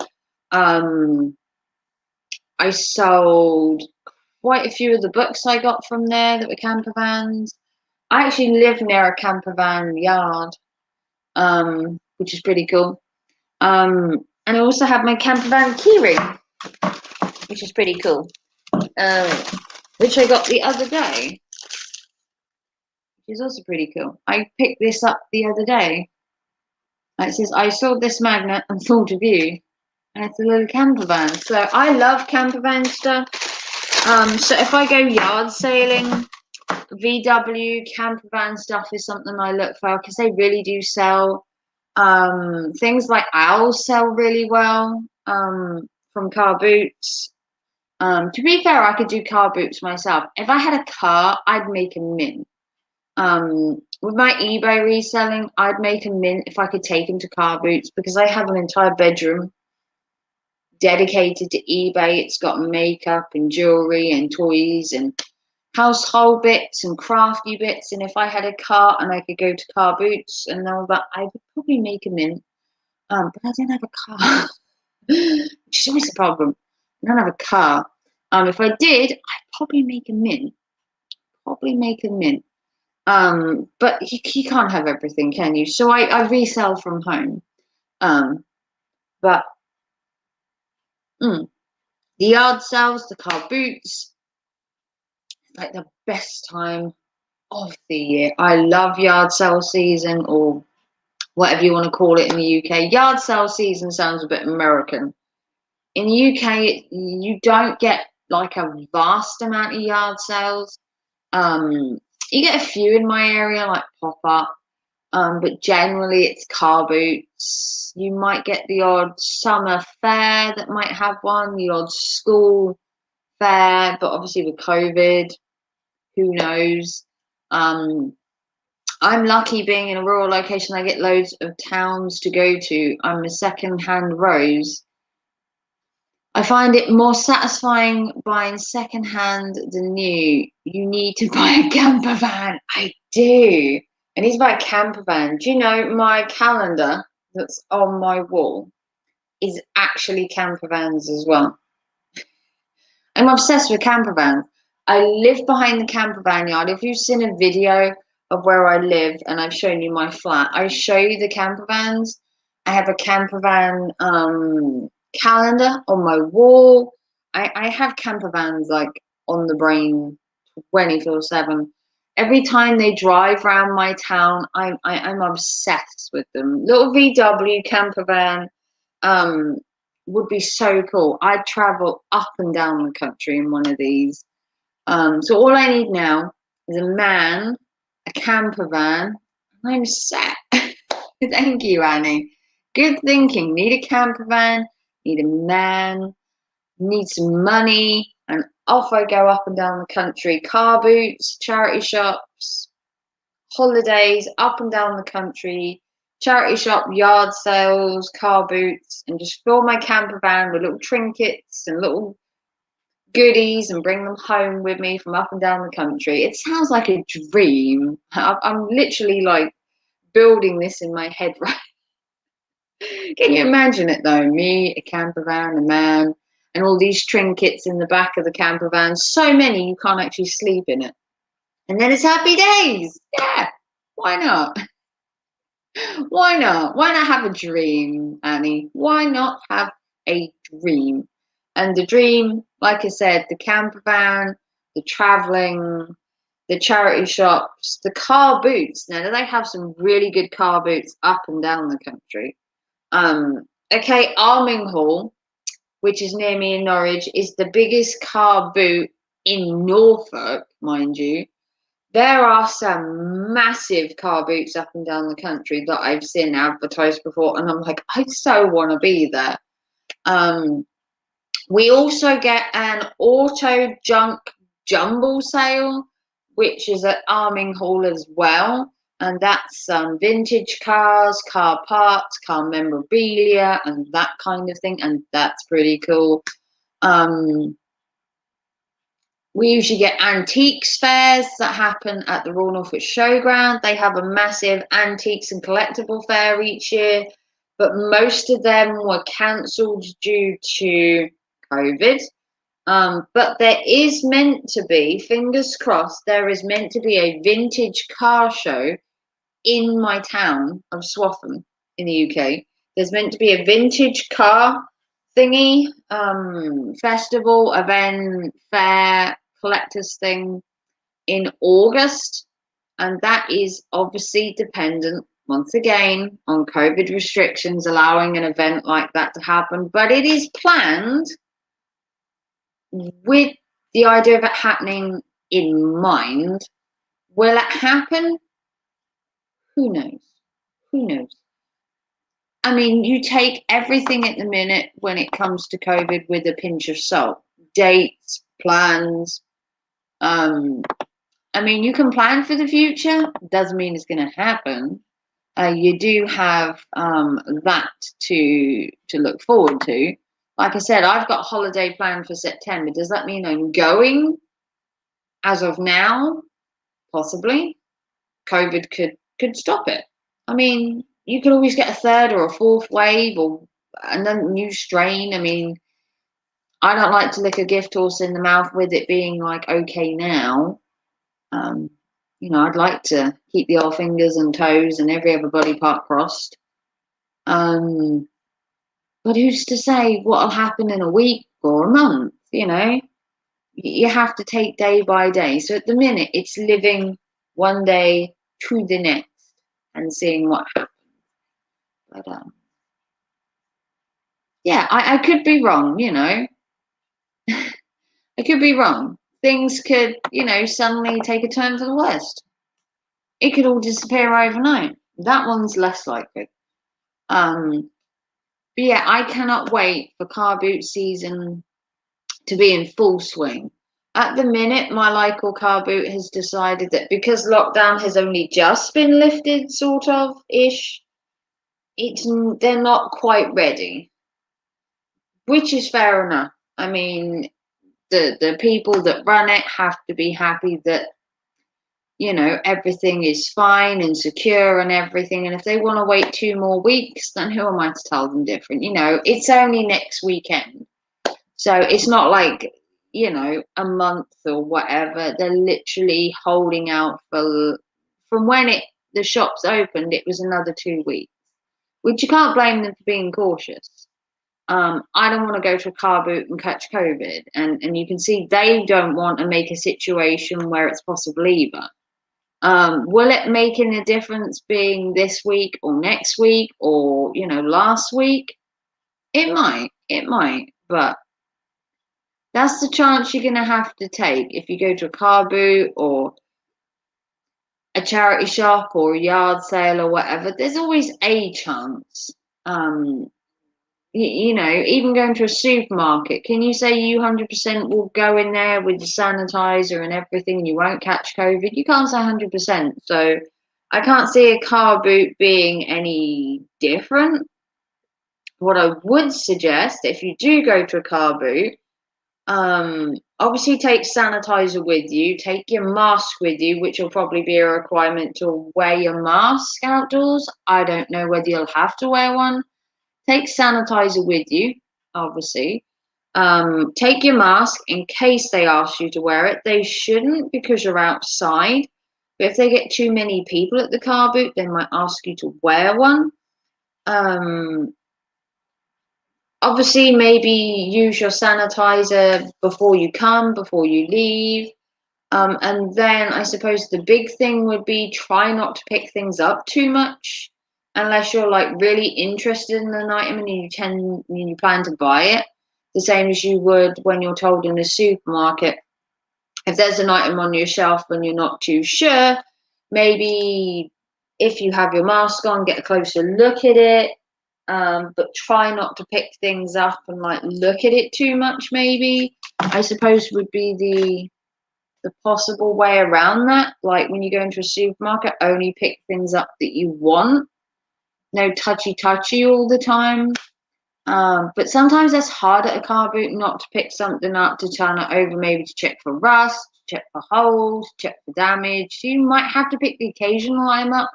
I sold quite a few of the books I got from there that were camper vans. I actually live near a camper van yard, which is pretty cool. And I also have my camper van keyring, which is pretty cool, which I got the other day, which is also pretty cool. I picked this up the other day. It says, I saw this magnet and thought of you. And it's a little camper van. So I love camper van stuff. So if I go yard sailing, VW camper van stuff is something I look for because they really do sell. Things like owls sell really well from car boots. To be fair, I could do car boots myself. If I had a car, I'd make a mint. With my eBay reselling, I'd make a mint if I could take them to car boots because I have an entire bedroom dedicated to eBay. It's got makeup and jewelry and toys and household bits and crafty bits. And if I had a car and I could go to car boots and all that, I would probably make a mint. But I don't have a car, which is always a problem. I don't have a car. If I did, I'd probably make a mint. Probably make a mint. But you can't have everything, can you? So I resell from home. But the yard sales, the car boots, like the best time of the year. I love yard sale season, or whatever you want to call it in the UK. Yard sale season sounds a bit American. In the UK, you don't get like a vast amount of yard sales. You get a few in my area, like pop up, but generally it's car boots. You might get the odd summer fair that might have one, the odd school fair, but obviously with COVID, who knows? I'm lucky being in a rural location. I get loads of towns to go to. I'm a second-hand rose. I find it more satisfying buying second-hand than new. You need to buy a camper van. I do. I need to buy a camper van. Do you know my calendar that's on my wall is actually camper vans as well? I'm obsessed with camper vans. I live behind the camper van yard. If you've seen a video of where I live and I've shown you my flat, I show you the camper vans. I have a camper van calendar on my wall. I have camper vans like on the brain 24/7. Every time they drive around my town, I'm obsessed with them. Little VW camper van would be so cool. I'd travel up and down the country in one of these. So all I need now is a man, a camper van, and I'm set. Thank you, Annie. Good thinking. Need a camper van, need a man, need some money, and off I go up and down the country. Car boots, charity shops, holidays, up and down the country, charity shop, yard sales, car boots, and just fill my camper van with little trinkets and little goodies and bring them home with me from up and down the country. It sounds like a dream. I'm literally like building this in my head right. Can you imagine it though? Me, a camper van, a man, and all these trinkets in the back of the camper van. So many you can't actually sleep in it. And then it's happy days. Yeah, why not? Why not? Why not have a dream, Annie? Why not have a dream? And the dream, like I said, the camper van, the traveling, the charity shops, the car boots. Now, they have some really good car boots up and down the country. Okay, Arminghall, which is near me in Norwich, is the biggest car boot in Norfolk, mind you. There are some massive car boots up and down the country that I've seen advertised before, and I'm like, I so want to be there. We also get an auto junk jumble sale, which is at Arminghall as well, and that's vintage cars, car parts, car memorabilia, and that kind of thing, and that's pretty cool. We usually get antiques fairs that happen at the Royal Norfolk Showground. They have a massive antiques and collectible fair each year, but most of them were cancelled due to COVID. But there is meant to be, fingers crossed, there is meant to be a vintage car show in my town of Swaffham in the UK. There's meant to be a vintage car thingy, festival, event, fair, collector's thing in August. And that is obviously dependent, once again, on COVID restrictions allowing an event like that to happen. But it is planned with the idea of it happening in mind. Will it happen? Who knows? Who knows? I mean, you take everything at the minute when it comes to COVID with a pinch of salt. Dates, plans. I mean, you can plan for the future. Doesn't mean it's going to happen. You do have that to look forward to. Like I said, I've got a holiday planned for September. Does that mean I'm going as of now? Possibly. COVID could stop it. I mean, you could always get a third or a fourth wave or another new strain. I mean, I don't like to lick a gift horse in the mouth with it being like okay now. Um, I'd like to keep the old fingers and toes and every other body part crossed. But who's to say what'll happen in a week or a month? You have to take day by day. So at the minute, it's living one day to the next and seeing what happens. But yeah, I could be wrong. I could be wrong. Things could, suddenly take a turn for the worst. It could all disappear overnight. That one's less likely. But yeah, I cannot wait for car boot season to be in full swing. At the minute, my local car boot has decided that because lockdown has only just been lifted, sort of ish, they're not quite ready, which is fair enough. I mean, the people that run it have to be happy that everything is fine and secure and everything. And if they want to wait 2 more weeks, then who am I to tell them different? It's only next weekend. So it's not like, a month or whatever. They're literally holding out from when the shops opened, it was another 2 weeks, which you can't blame them for being cautious. I don't want to go to a car boot and catch COVID. And you can see they don't want to make a situation where it's possible either. Will it make any difference being this week or next week or, last week? It might, but that's the chance you're going to have to take if you go to a car boot or a charity shop or a yard sale or whatever. There's always a chance. Even going to a supermarket, can you say you 100% will go in there with the sanitizer and everything and you won't catch COVID? You can't say 100%. So I can't see a car boot being any different. What I would suggest, if you do go to a car boot, obviously take sanitizer with you, take your mask with you, which will probably be a requirement to wear your mask outdoors. I don't know whether you'll have to wear one. Take sanitizer with you, obviously. Take your mask in case they ask you to wear it. They shouldn't because you're outside. But if they get too many people at the car boot, they might ask you to wear one. Obviously, maybe use your sanitizer before you come, before you leave. And then I suppose the big thing would be try not to pick things up too much unless you're like really interested in an item and you plan to buy it. The same as you would when you're told in a supermarket. If there's an item on your shelf and you're not too sure, maybe if you have your mask on, get a closer look at it. But try not to pick things up and like look at it too much, maybe. I suppose would be the possible way around that. Like when you go into a supermarket, only pick things up that you want. No touchy all the time. But sometimes that's hard at a car boot not to pick something up, to turn it over, maybe to check for rust, check for holes, check for damage. So you might have to pick the occasional item up,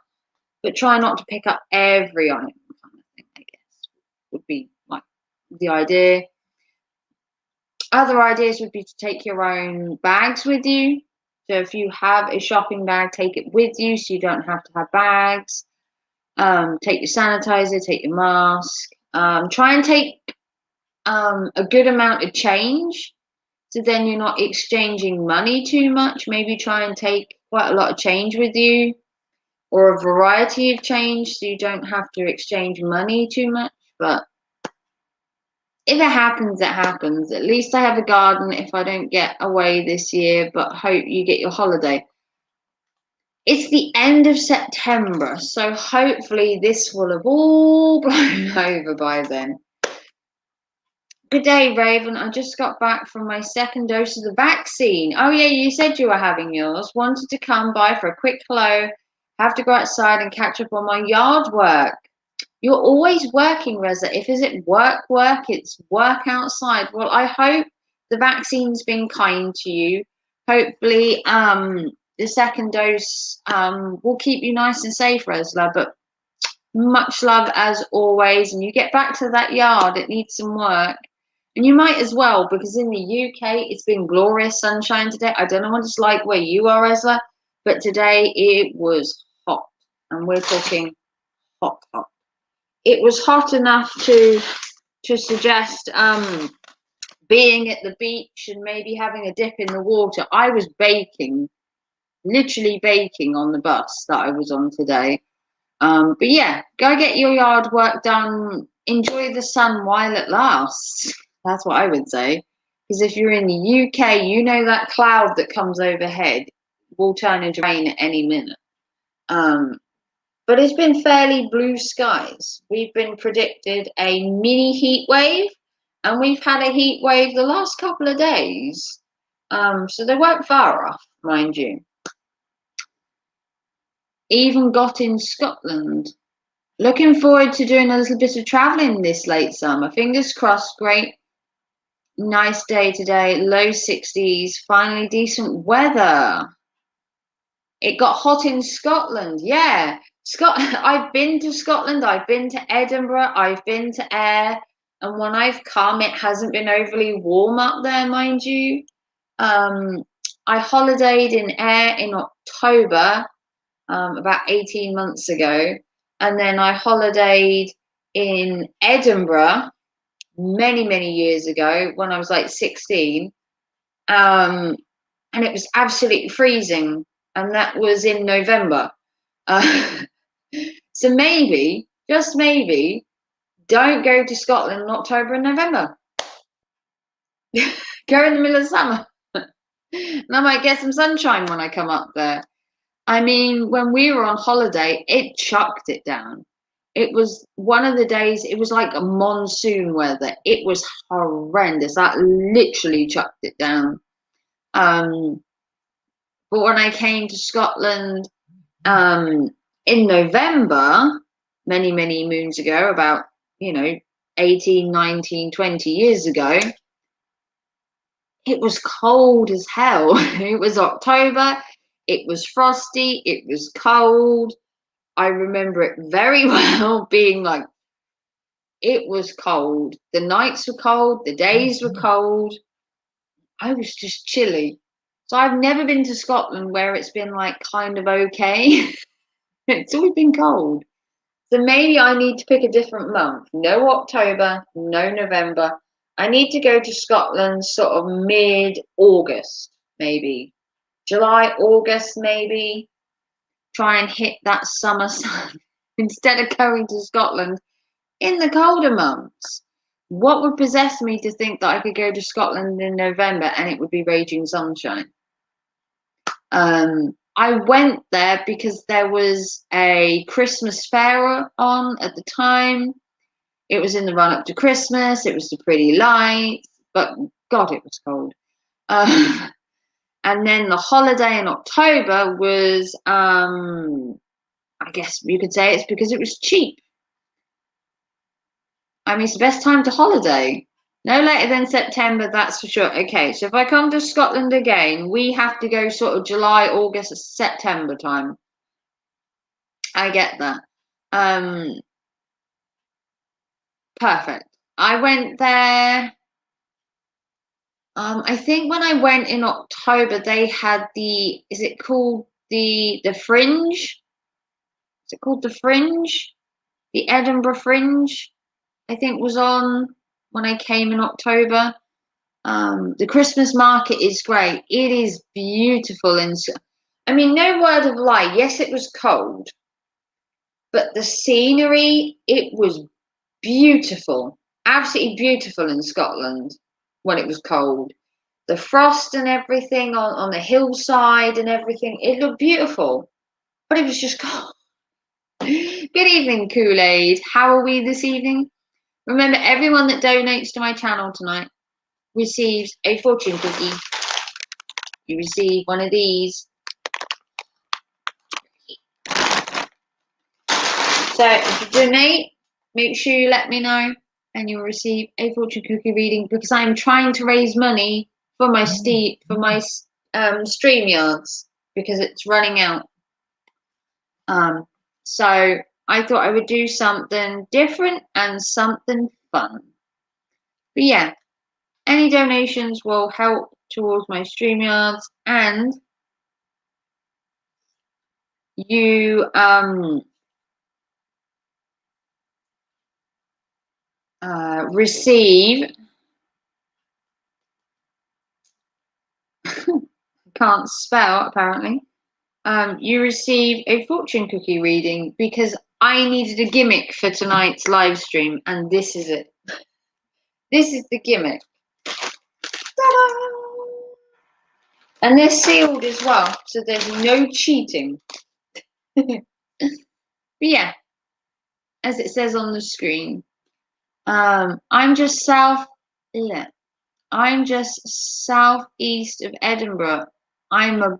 but try not to pick up every item, kind of thing, I guess, would be like the idea. Other ideas would be to take your own bags with you. So if you have a shopping bag, take it with you so you don't have to have bags. Take your sanitizer, take your mask. Try and take a good amount of change, so then you're not exchanging money too much. Maybe try and take quite a lot of change with you, or a variety of change, so you don't have to exchange money too much. But if it happens, it happens. At least I have a garden if I don't get away this year, but hope you get your holiday. It's the end of September, so hopefully this will have all blown over by then. Good day, Raven. I just got back from my second dose of the vaccine. Oh, yeah, you said you were having yours. Wanted to come by for a quick hello. Have to go outside and catch up on my yard work. You're always working, Reza. If is it work, it's work outside. Well, I hope the vaccine's been kind to you. Hopefully, the second dose will keep you nice and safe, Reza. But much love as always. And you get back to that yard. It needs some work. And you might as well, because in the UK, it's been glorious sunshine today. I don't know what it's like where you are, Reza, but today it was hot. And we're talking hot, hot. It was hot enough to suggest being at the beach and maybe having a dip in the water. I was baking, literally baking on the bus that I was on today. But yeah, go get your yard work done. Enjoy the sun while it lasts. That's what I would say. Because if you're in the UK, you know that cloud that comes overhead will turn into rain at any minute. But it's been fairly blue skies. We've been predicted a mini heat wave, and we've had a heat wave the last couple of days. So they weren't far off, mind you. Even got in Scotland. Looking forward to doing a little bit of travelling this late summer. Fingers crossed. Great. Nice day today. Low 60s. Finally decent weather. It got hot in Scotland. Yeah. I've been to Scotland. I've been to Edinburgh. I've been to Ayr. And when I've come, it hasn't been overly warm up there, mind you. I holidayed in Ayr in October, about 18 months ago. And then I holidayed in Edinburgh many, many years ago when I was like 16. And it was absolutely freezing. And that was in November. So maybe, just maybe, don't go to Scotland in October and November. Go in the middle of summer. And I might get some sunshine when I come up there. I mean, when we were on holiday, it chucked it down. It was one of the days, it was like a monsoon weather. It was horrendous. That literally chucked it down. But when I came to Scotland in November, many, many moons ago, about, 18, 19, 20 years ago, it was cold as hell. It was October. It was frosty. It was cold. I remember it very well being like, it was cold. The nights were cold. The days were cold. I was just chilly. So I've never been to Scotland where it's been like kind of okay. It's always been cold. So maybe I need to pick a different month. No October, no November. I need to go to Scotland sort of mid-August, maybe. July, August, maybe. Try and hit that summer sun instead of going to Scotland in the colder months. What would possess me to think that I could go to Scotland in November and it would be raging sunshine? I went there because there was a Christmas fair on at the time. It was in the run up to Christmas. It was the pretty lights, but God, it was cold. And then the holiday in October was, I guess you could say it's because it was cheap. I mean, it's the best time to holiday. No later than September, that's for sure. Okay, so if I come to Scotland again, we have to go sort of July, August, September time. I get that. Perfect. I went there. I think when I went in October, they had is it called the Fringe? Is it called the Fringe? The Edinburgh Fringe, I think, was on when I came in October. The Christmas market is great. It is beautiful. And I mean, no word of lie. Yes, it was cold, but the scenery, it was beautiful. Absolutely beautiful in Scotland when it was cold. The frost and everything on the hillside and everything, it looked beautiful, but it was just cold. Good evening, Kool-Aid. How are we this evening? Remember, everyone that donates to my channel tonight receives a fortune cookie. You receive one of these. So if you donate, make sure you let me know and you'll receive a fortune cookie reading, because I'm trying to raise money for my StreamYards because it's running out. So I thought I would do something different and something fun. But yeah, any donations will help towards my StreamYards, and you receive, can't spell apparently, you receive a fortune cookie reading because I needed a gimmick for tonight's live stream, and this is it. This is the gimmick. Ta-da! And they're sealed as well, so there's no cheating. But yeah, as it says on the screen, I'm just southeast of Edinburgh. I'm a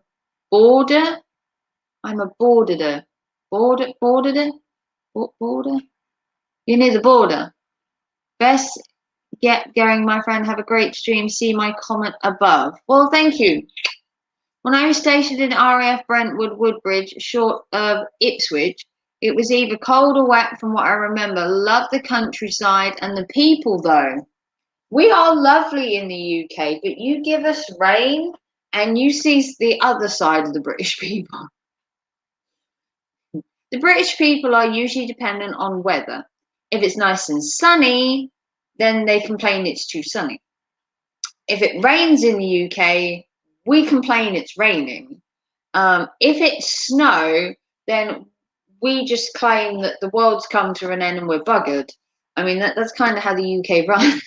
border. I'm a borderer. Borderer? Border? You're near the border. Best get going, my friend. Have a great stream. See my comment above. Well, thank you. When I was stationed in RAF Brentwood Woodbridge, short of Ipswich, it was either cold or wet from what I remember. Loved the countryside and the people, though. We are lovely in the UK, but you give us rain and you see the other side of the British people. The British people are usually dependent on weather. If it's nice and sunny, then they complain it's too sunny. If it rains in the UK, we complain it's raining. If it's snow, then we just claim that the world's come to an end and we're buggered. I mean, that's kind of how the UK runs.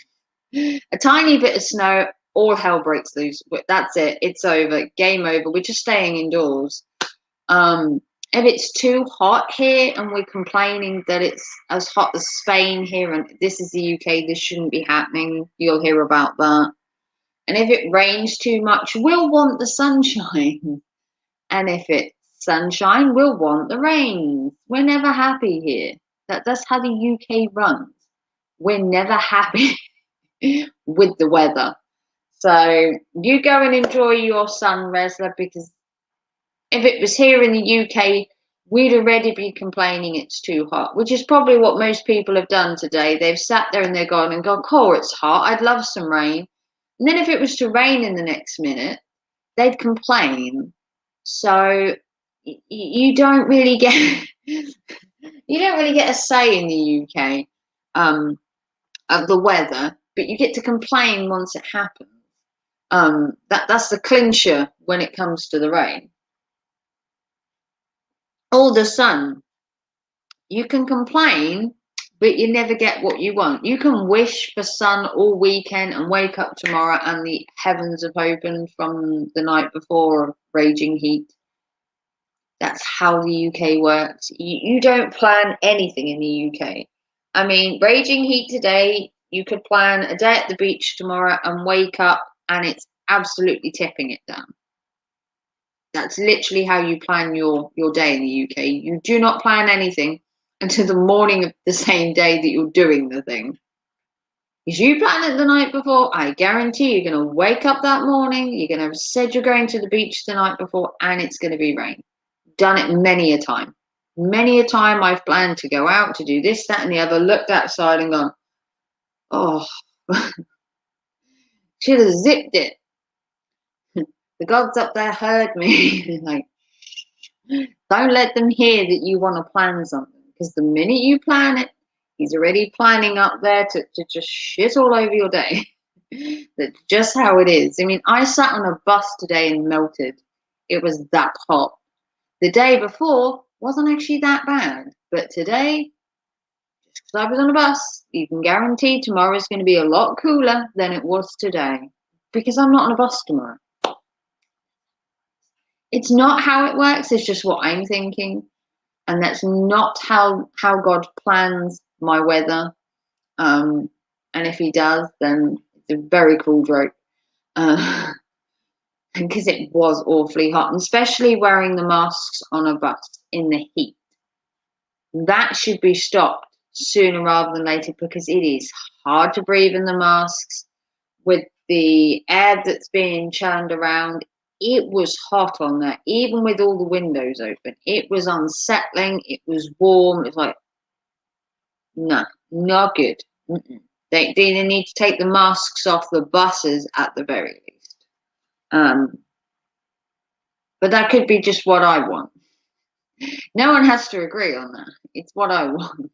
A tiny bit of snow, all hell breaks loose. That's it. It's over. Game over. We're just staying indoors. If it's too hot here and we're complaining that it's as hot as Spain here and this is the UK, this shouldn't be happening, you'll hear about that. And if it rains too much, we'll want the sunshine. And if it's sunshine, we'll want the rain. We're never happy here. That's how the UK runs. We're never happy with the weather. So you go and enjoy your sun, Resla, because if it was here in the UK, we'd already be complaining it's too hot, which is probably what most people have done today. They've sat there in their garden and gone, oh, it's hot. I'd love some rain. And then if it was to rain in the next minute, they'd complain. So you don't really get a say in the UK of the weather, but you get to complain once it happens. That's the clincher when it comes to the rain. Or the sun. You can complain, but you never get what you want. You can wish for sun all weekend and wake up tomorrow and the heavens have opened from the night before of raging heat. That's how the UK works. You don't plan anything in the UK. I mean, raging heat today, you could plan a day at the beach tomorrow and wake up and it's absolutely tipping it down. That's literally how you plan your day in the UK. You do not plan anything until the morning of the same day that you're doing the thing. If you plan it the night before, I guarantee you're going to wake up that morning, you're going to have said you're going to the beach the night before, and it's going to be rain. Done it many a time. Many a time I've planned to go out to do this, that, and the other, looked outside and gone, oh. Should have zipped it. The gods up there heard me. Like, don't let them hear that you want to plan something, because the minute you plan it, he's already planning up there to just shit all over your day. That's just how it is. I mean, I sat on a bus today and melted. It was that hot. The day before wasn't actually that bad, but today, just because I was on a bus, you can guarantee tomorrow is going to be a lot cooler than it was today, because I'm not on a bus tomorrow. It's not how it works, it's just what I'm thinking. And that's not how God plans my weather. And if he does, then it's a very cool joke. Because it was awfully hot, and especially wearing the masks on a bus in the heat. That should be stopped sooner rather than later, because it is hard to breathe in the masks with the air that's being churned around. It was hot on there, even with all the windows open. It was unsettling. It was warm. It was like, no, not good. They need to take the masks off the buses at the very least. But that could be just what I want. No one has to agree on that. It's what I want.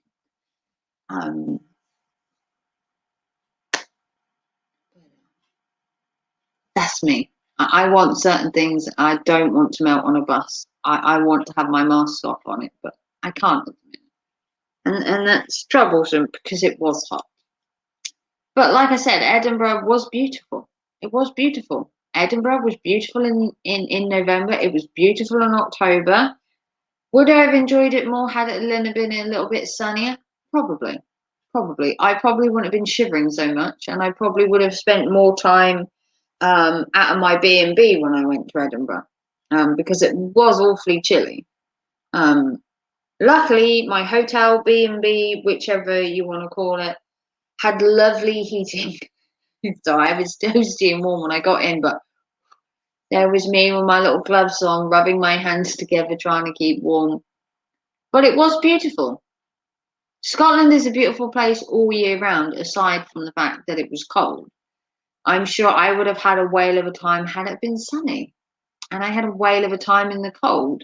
That's me. I want certain things. I don't want to melt on a bus. I want to have my mask off on it, but I can't. And that's troublesome because it was hot. But like I said, Edinburgh was beautiful. It was beautiful. Edinburgh was beautiful in November. It was beautiful in October. Would I have enjoyed it more had it been a little bit sunnier? Probably. Probably. I probably wouldn't have been shivering so much, and I probably would have spent more time out of my B&B when I went to Edinburgh, because it was awfully chilly. Luckily, my hotel, B&B, whichever you want to call it, had lovely heating. So I was toasty and warm when I got in, but there was me with my little gloves on, rubbing my hands together, trying to keep warm. But it was beautiful. Scotland is a beautiful place all year round, aside from the fact that it was cold. I'm sure I would have had a whale of a time had it been sunny. And I had a whale of a time in the cold.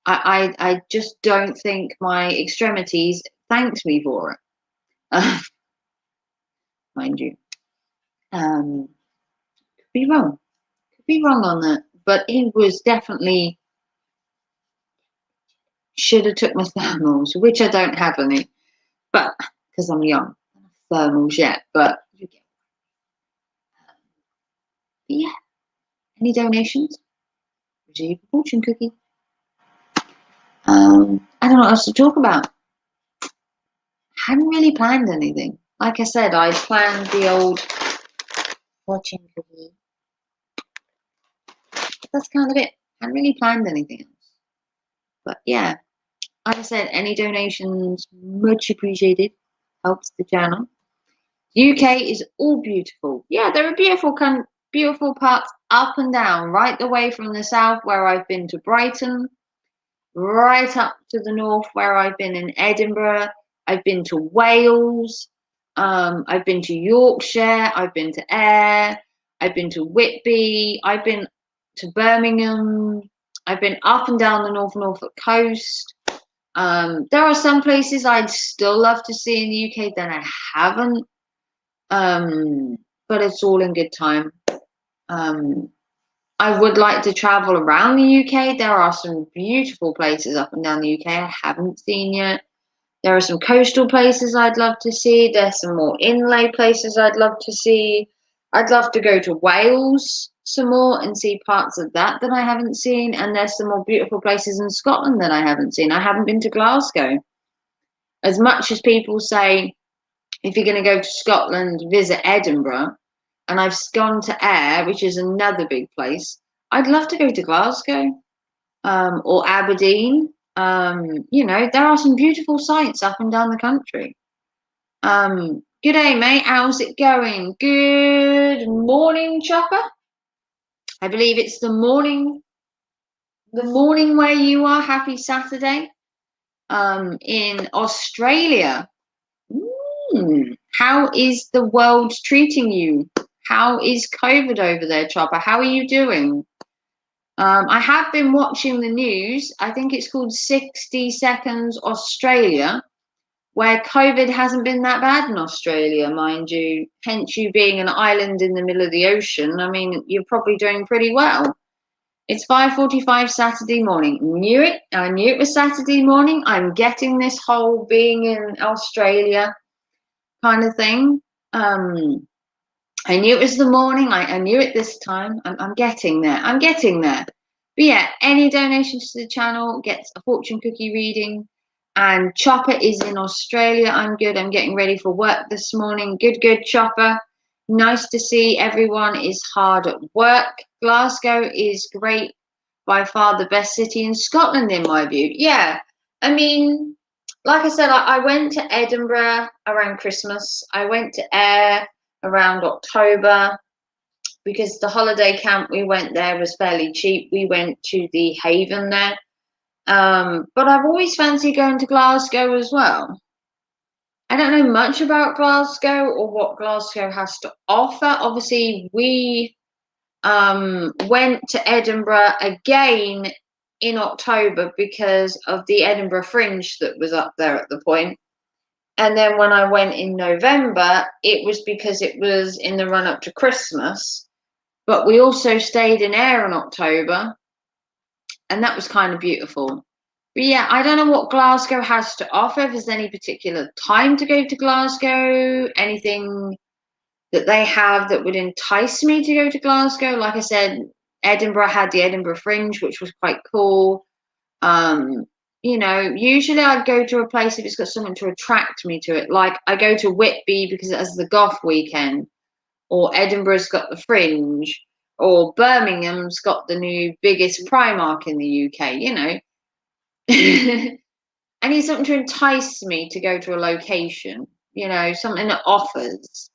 I just don't think my extremities thanked me for it. Mind you. Could be wrong. Could be wrong on that. But it was definitely, should have took my thermals, which I don't have any. But because I'm young, I don't have thermals yet. But yeah. Any donations? Receive a fortune cookie. I don't know what else to talk about. Hadn't really planned anything. Like I said, I planned the old fortune cookie. That's kind of it. Hadn't really planned anything else. But yeah, like I said, any donations much appreciated. Helps the channel. UK is all beautiful. Yeah, there are beautiful parts up and down, right the way from the south where I've been to Brighton, right up to the north where I've been in Edinburgh. I've been to Wales. I've been to Yorkshire. I've been to Ayr. I've been to Whitby. I've been to Birmingham. I've been up and down the Norfolk coast. There are some places I'd still love to see in the UK that I haven't. But it's all in good time. I would like to travel around the UK. There are some beautiful places up and down the UK I haven't seen yet. There are some coastal places I'd love to see. There's some more inland places I'd love to see. I'd love to go to Wales some more and see parts of that I haven't seen. And there's some more beautiful places in Scotland that I haven't seen. I haven't been to Glasgow. As much as people say, if you're going to go to Scotland, visit Edinburgh, and I've gone to Ayr, which is another big place, I'd love to go to Glasgow, or Aberdeen. There are some beautiful sights up and down the country. Good day, mate. How's it going? Good morning, Chopper. I believe it's the morning where you are. Happy Saturday. In Australia. How is the world treating you? How is COVID over there, Chopper? How are you doing? I have been watching the news. I think it's called 60 Seconds Australia, where COVID hasn't been that bad in Australia, mind you. Hence, you being an island in the middle of the ocean. I mean, you're probably doing pretty well. It's 5:45 Saturday morning. Knew it. I knew it was Saturday morning. I'm getting this whole being in Australia kind of thing. I knew it was the morning. I knew it this time. I'm getting there. I'm getting there. But yeah, any donations to the channel gets a fortune cookie reading. And Chopper is in Australia. I'm good. I'm getting ready for work this morning. Good, good, Chopper. Nice to see everyone is hard at work. Glasgow is great. By far the best city in Scotland, in my view. Yeah. I mean, like I said, I went to Edinburgh around Christmas. I went to Ayr around October because the holiday camp we went there was fairly cheap. We went to the Haven there. But I've always fancied going to Glasgow as well. I don't know much about Glasgow or what Glasgow has to offer. Obviously, we went to Edinburgh again in October because of the Edinburgh Fringe that was up there at the point. And then when I went in November, it was because it was in the run up to Christmas. But we also stayed in Ayr in October, and that was kind of beautiful. But yeah, I don't know what Glasgow has to offer. If there's any particular time to go to Glasgow, anything that they have that would entice me to go to Glasgow. Like I said, Edinburgh had the Edinburgh Fringe, which was quite cool. You know, usually I'd go to a place if it's got something to attract me to it. Like I go to Whitby because it has the goth weekend, or Edinburgh's got the Fringe, or Birmingham's got the new biggest Primark in the UK, you know. I need something to entice me to go to a location, you know, something that offers.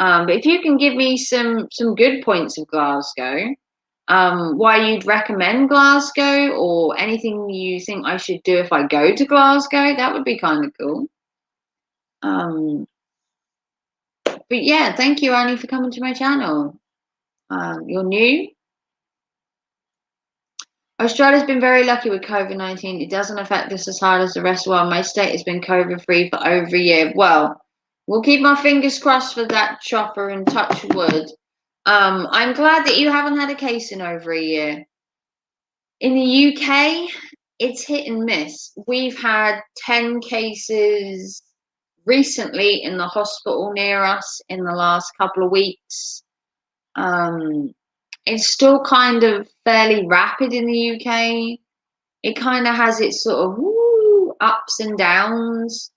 But if you can give me some good points of Glasgow, why you'd recommend Glasgow or anything you think I should do if I go to Glasgow, that would be kind of cool. But yeah, thank you, Annie, for coming to my channel. You're new. Australia's been very lucky with COVID-19. It doesn't affect us as hard as the rest of the world. My state has been COVID-free for over a year. Well, we'll keep our fingers crossed for that, Chopper, and touch wood. I'm glad that you haven't had a case in over a year. In the UK, it's hit and miss. We've had 10 cases recently in the hospital near us in the last couple of weeks. It's still kind of fairly rapid in the UK. It kind of has its sort of ups and downs.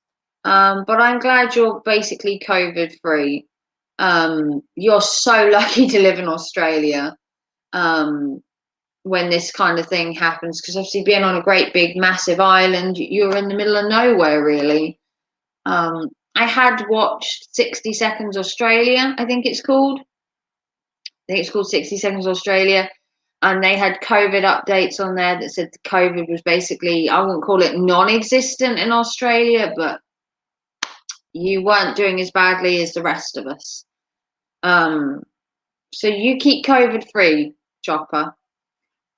But I'm glad you're basically COVID free. You're so lucky to live in Australia when this kind of thing happens, because obviously being on a great big massive island, you're in the middle of nowhere really. I had watched 60 Seconds Australia, I think it's called. I think it's called 60 Seconds Australia. And they had COVID updates on there that said the COVID was basically, I wouldn't call it non-existent in Australia, but you weren't doing as badly as the rest of us. So you keep COVID free, Chopper.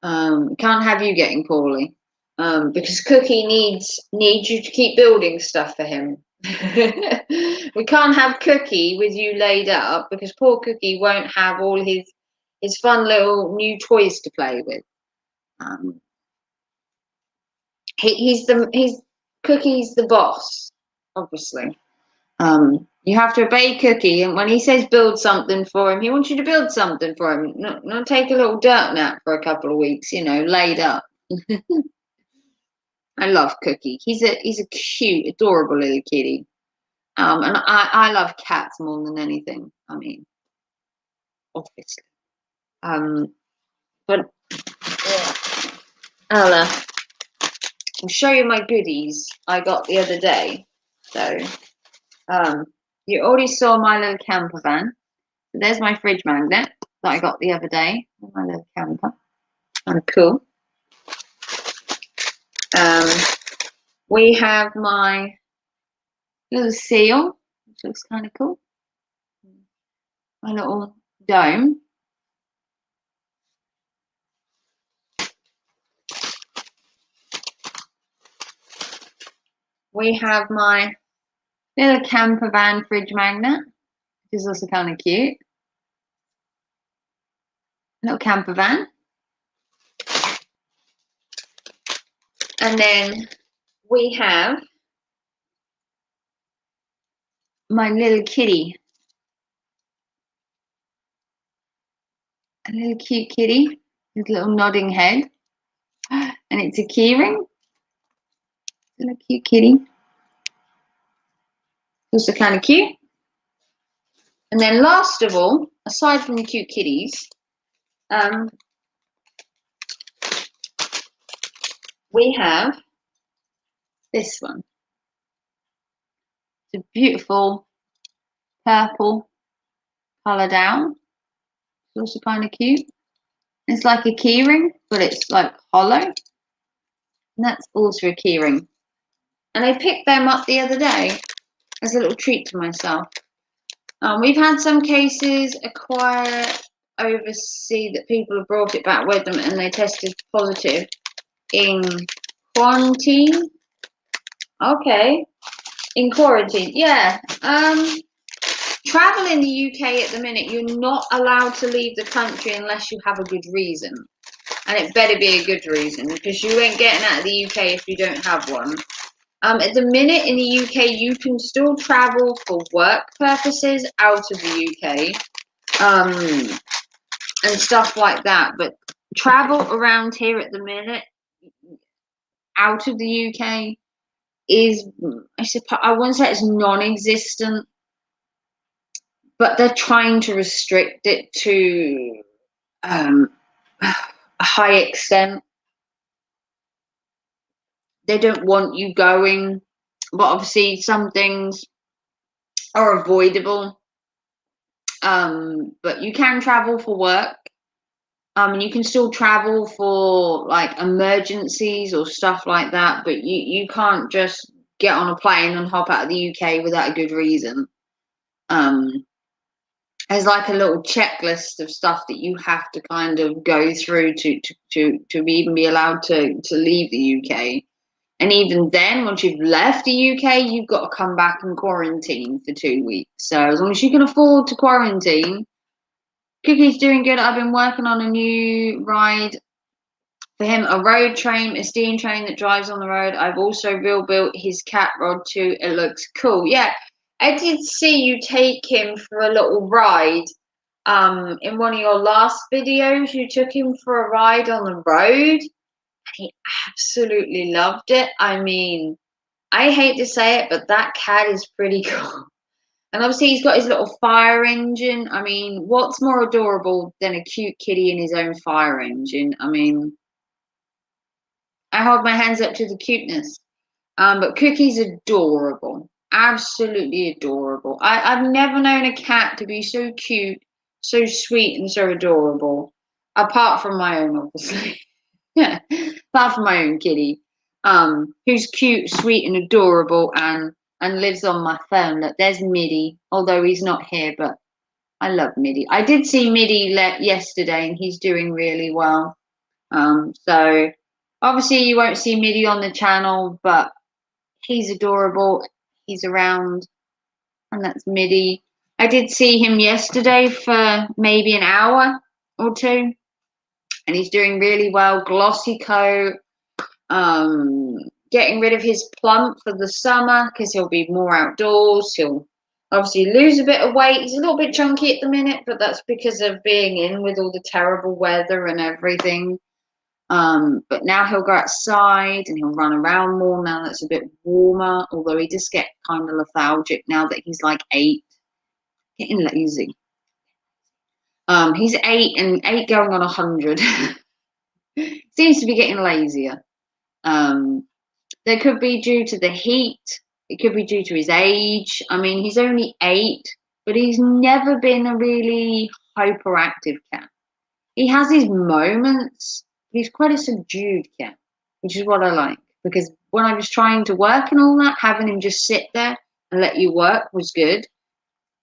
Can't have you getting poorly. Because Cookie needs you to keep building stuff for him. We can't have Cookie with you laid up because poor Cookie won't have all his fun little new toys to play with. He's Cookie's the boss, obviously. You have to obey Cookie, and when he says build something for him, he wants you to build something for him. Not take a little dirt nap for a couple of weeks, you know, laid up. I love Cookie. He's a cute, adorable little kitty. And I love cats more than anything. I mean, obviously. But yeah. I'll show you my goodies I got the other day. So, you already saw my little camper van. So there's my fridge magnet that I got the other day. My little camper. Kind of cool. We have my little seal, which looks kind of cool. My little dome. We have my little camper van fridge magnet, which is also kind of cute. Little camper van. And then we have my little kitty. A little cute kitty with a little nodding head. And it's a keyring. A little cute kitty. Also kind of cute. And then last of all, aside from the cute kitties, we have this one. It's a beautiful purple colour down. It's also kind of cute. It's like a keyring, but it's like hollow. And that's also a keyring. And I picked them up the other day as a little treat to myself. We've had some cases acquire overseas that people have brought it back with them and they tested positive in quarantine. Okay, in quarantine, yeah. Travel in the UK at the minute, you're not allowed to leave the country unless you have a good reason. And it better be a good reason, because you ain't getting out of the UK if you don't have one. At the minute in the UK, you can still travel for work purposes out of the UK, and stuff like that. But travel around here at the minute, out of the UK, is, I wouldn't say it's non-existent, but they're trying to restrict it to a high extent. They don't want you going, but obviously some things are avoidable. But you can travel for work. And you can still travel for like emergencies or stuff like that, but you can't just get on a plane and hop out of the UK without a good reason. There's like a little checklist of stuff that you have to kind of go through to even be allowed to leave the UK. And even then, once you've left the UK, you've got to come back and quarantine for 2 weeks. So as long as you can afford to quarantine, Cookie's doing good. I've been working on a new ride for him, a road train, a steam train that drives on the road. I've also rebuilt his cat rod too. It looks cool. Yeah, I did see you take him for a little ride. In one of your last videos, you took him for a ride on the road. He absolutely loved it. I mean, I hate to say it, but that cat is pretty cool. And obviously he's got his little fire engine. I mean, what's more adorable than a cute kitty in his own fire engine? I mean, I hold my hands up to the cuteness. But Cookie's adorable. Absolutely adorable. I've never known a cat to be so cute, so sweet, and so adorable. Apart from my own, obviously. Yeah, apart from my own kitty, who's cute, sweet, and adorable, and lives on my phone. Look, there's Middy, although he's not here, but I love Middy. I did see Middy yesterday, and he's doing really well. So obviously you won't see Middy on the channel, but he's adorable. He's around, and that's Middy. I did see him yesterday for maybe an hour or two. And he's doing really well. Glossy coat, getting rid of his plump for the summer because he'll be more outdoors. He'll obviously lose a bit of weight. He's a little bit chunky at the minute, but that's because of being in with all the terrible weather and everything. But now he'll go outside and he'll run around more now that it's a bit warmer, although he does get kind of lethargic now that he's like 8, getting lazy. He's 8 and 8 going on 100. Seems to be getting lazier. That could be due to the heat. It could be due to his age. I mean, he's only 8, but he's never been a really hyperactive cat. He has his moments. He's quite a subdued cat, which is what I like. Because when I was trying to work and all that, having him just sit there and let you work was good.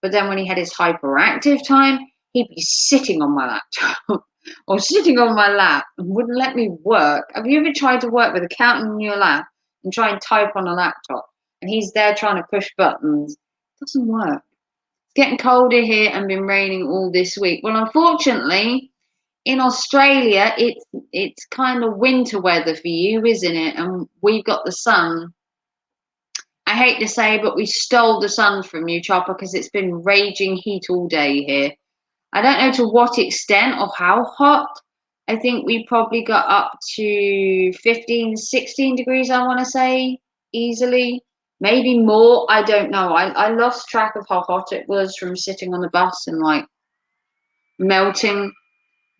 But then when he had his hyperactive time, he'd be sitting on my laptop or sitting on my lap and wouldn't let me work. Have you ever tried to work with a cat on your lap and try and type on a laptop? And he's there trying to push buttons. It doesn't work. It's getting colder here and been raining all this week. Well, unfortunately, in Australia, it's kind of winter weather for you, isn't it? And we've got the sun. I hate to say, but we stole the sun from you, Chopper, because it's been raging heat all day here. I don't know to what extent or how hot. I think we probably got up to 15, 16 degrees, I want to say, easily. Maybe more. I don't know. I lost track of how hot it was from sitting on the bus and like melting.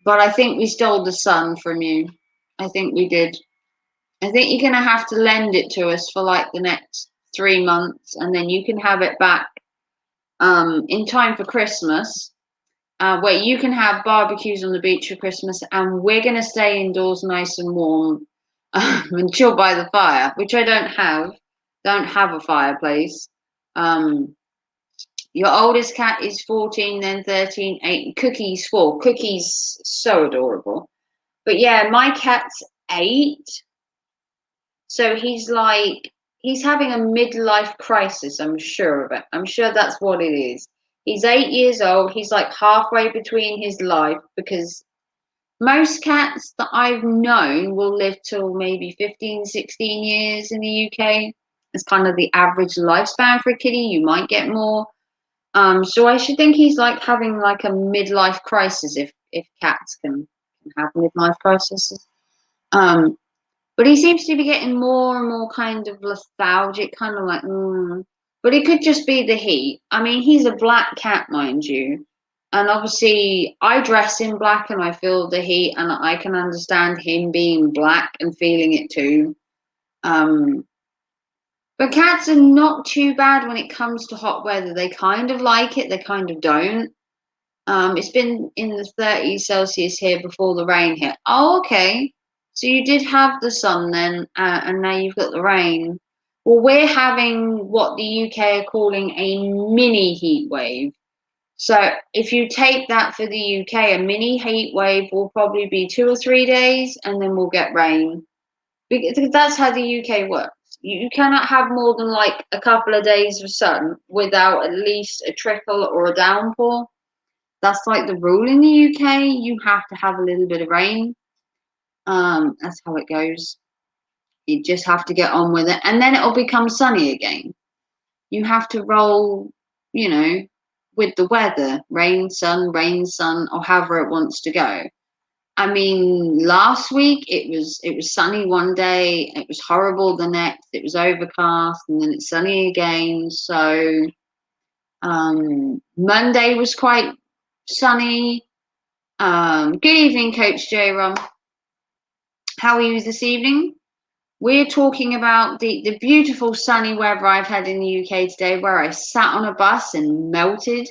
But I think we stole the sun from you. I think we did. I think you're going to have to lend it to us for like the next 3 months, and then you can have it back in time for Christmas, where you can have barbecues on the beach for Christmas, and we're going to stay indoors nice and warm and chill by the fire, which I don't have. Don't have a fireplace. Your oldest cat is 14, then 13, 8. Cookie's 4. Cookie's so adorable. But yeah, my cat's 8. So he's having a midlife crisis, I'm sure of it. I'm sure that's what it is. He's 8 years old. He's like halfway between his life, because most cats that I've known will live till maybe 15, 16 years in the UK. It's kind of the average lifespan for a kitty. You might get more. So I should think he's like having like a midlife crisis, if cats can have midlife crises. But he seems to be getting more and more kind of lethargic, kind of like, But it could just be the heat. I mean, he's a black cat, mind you. And obviously, I dress in black and I feel the heat, and I can understand him being black and feeling it too. But cats are not too bad when it comes to hot weather. They kind of like it, they kind of don't. It's been in the 30s Celsius here before the rain hit. Oh, okay. So you did have the sun then, and now you've got the rain. Well, we're having what the UK are calling a mini heat wave. So if you take that for the UK, a mini heat wave will probably be 2 or 3 days, and then we'll get rain. Because that's how the UK works. You cannot have more than like a couple of days of sun without at least a trickle or a downpour. That's like the rule in the UK. You have to have a little bit of rain. That's how it goes. You just have to get on with it, and then it'll become sunny again. You have to roll, with the weather, rain, sun, or however it wants to go. I mean, last week it was sunny one day, it was horrible the next, it was overcast, and then it's sunny again. So Monday was quite sunny. Good evening, Coach J. Rom. How are you this evening? We're talking about the beautiful sunny weather I've had in the UK today, where I sat on a bus and melted.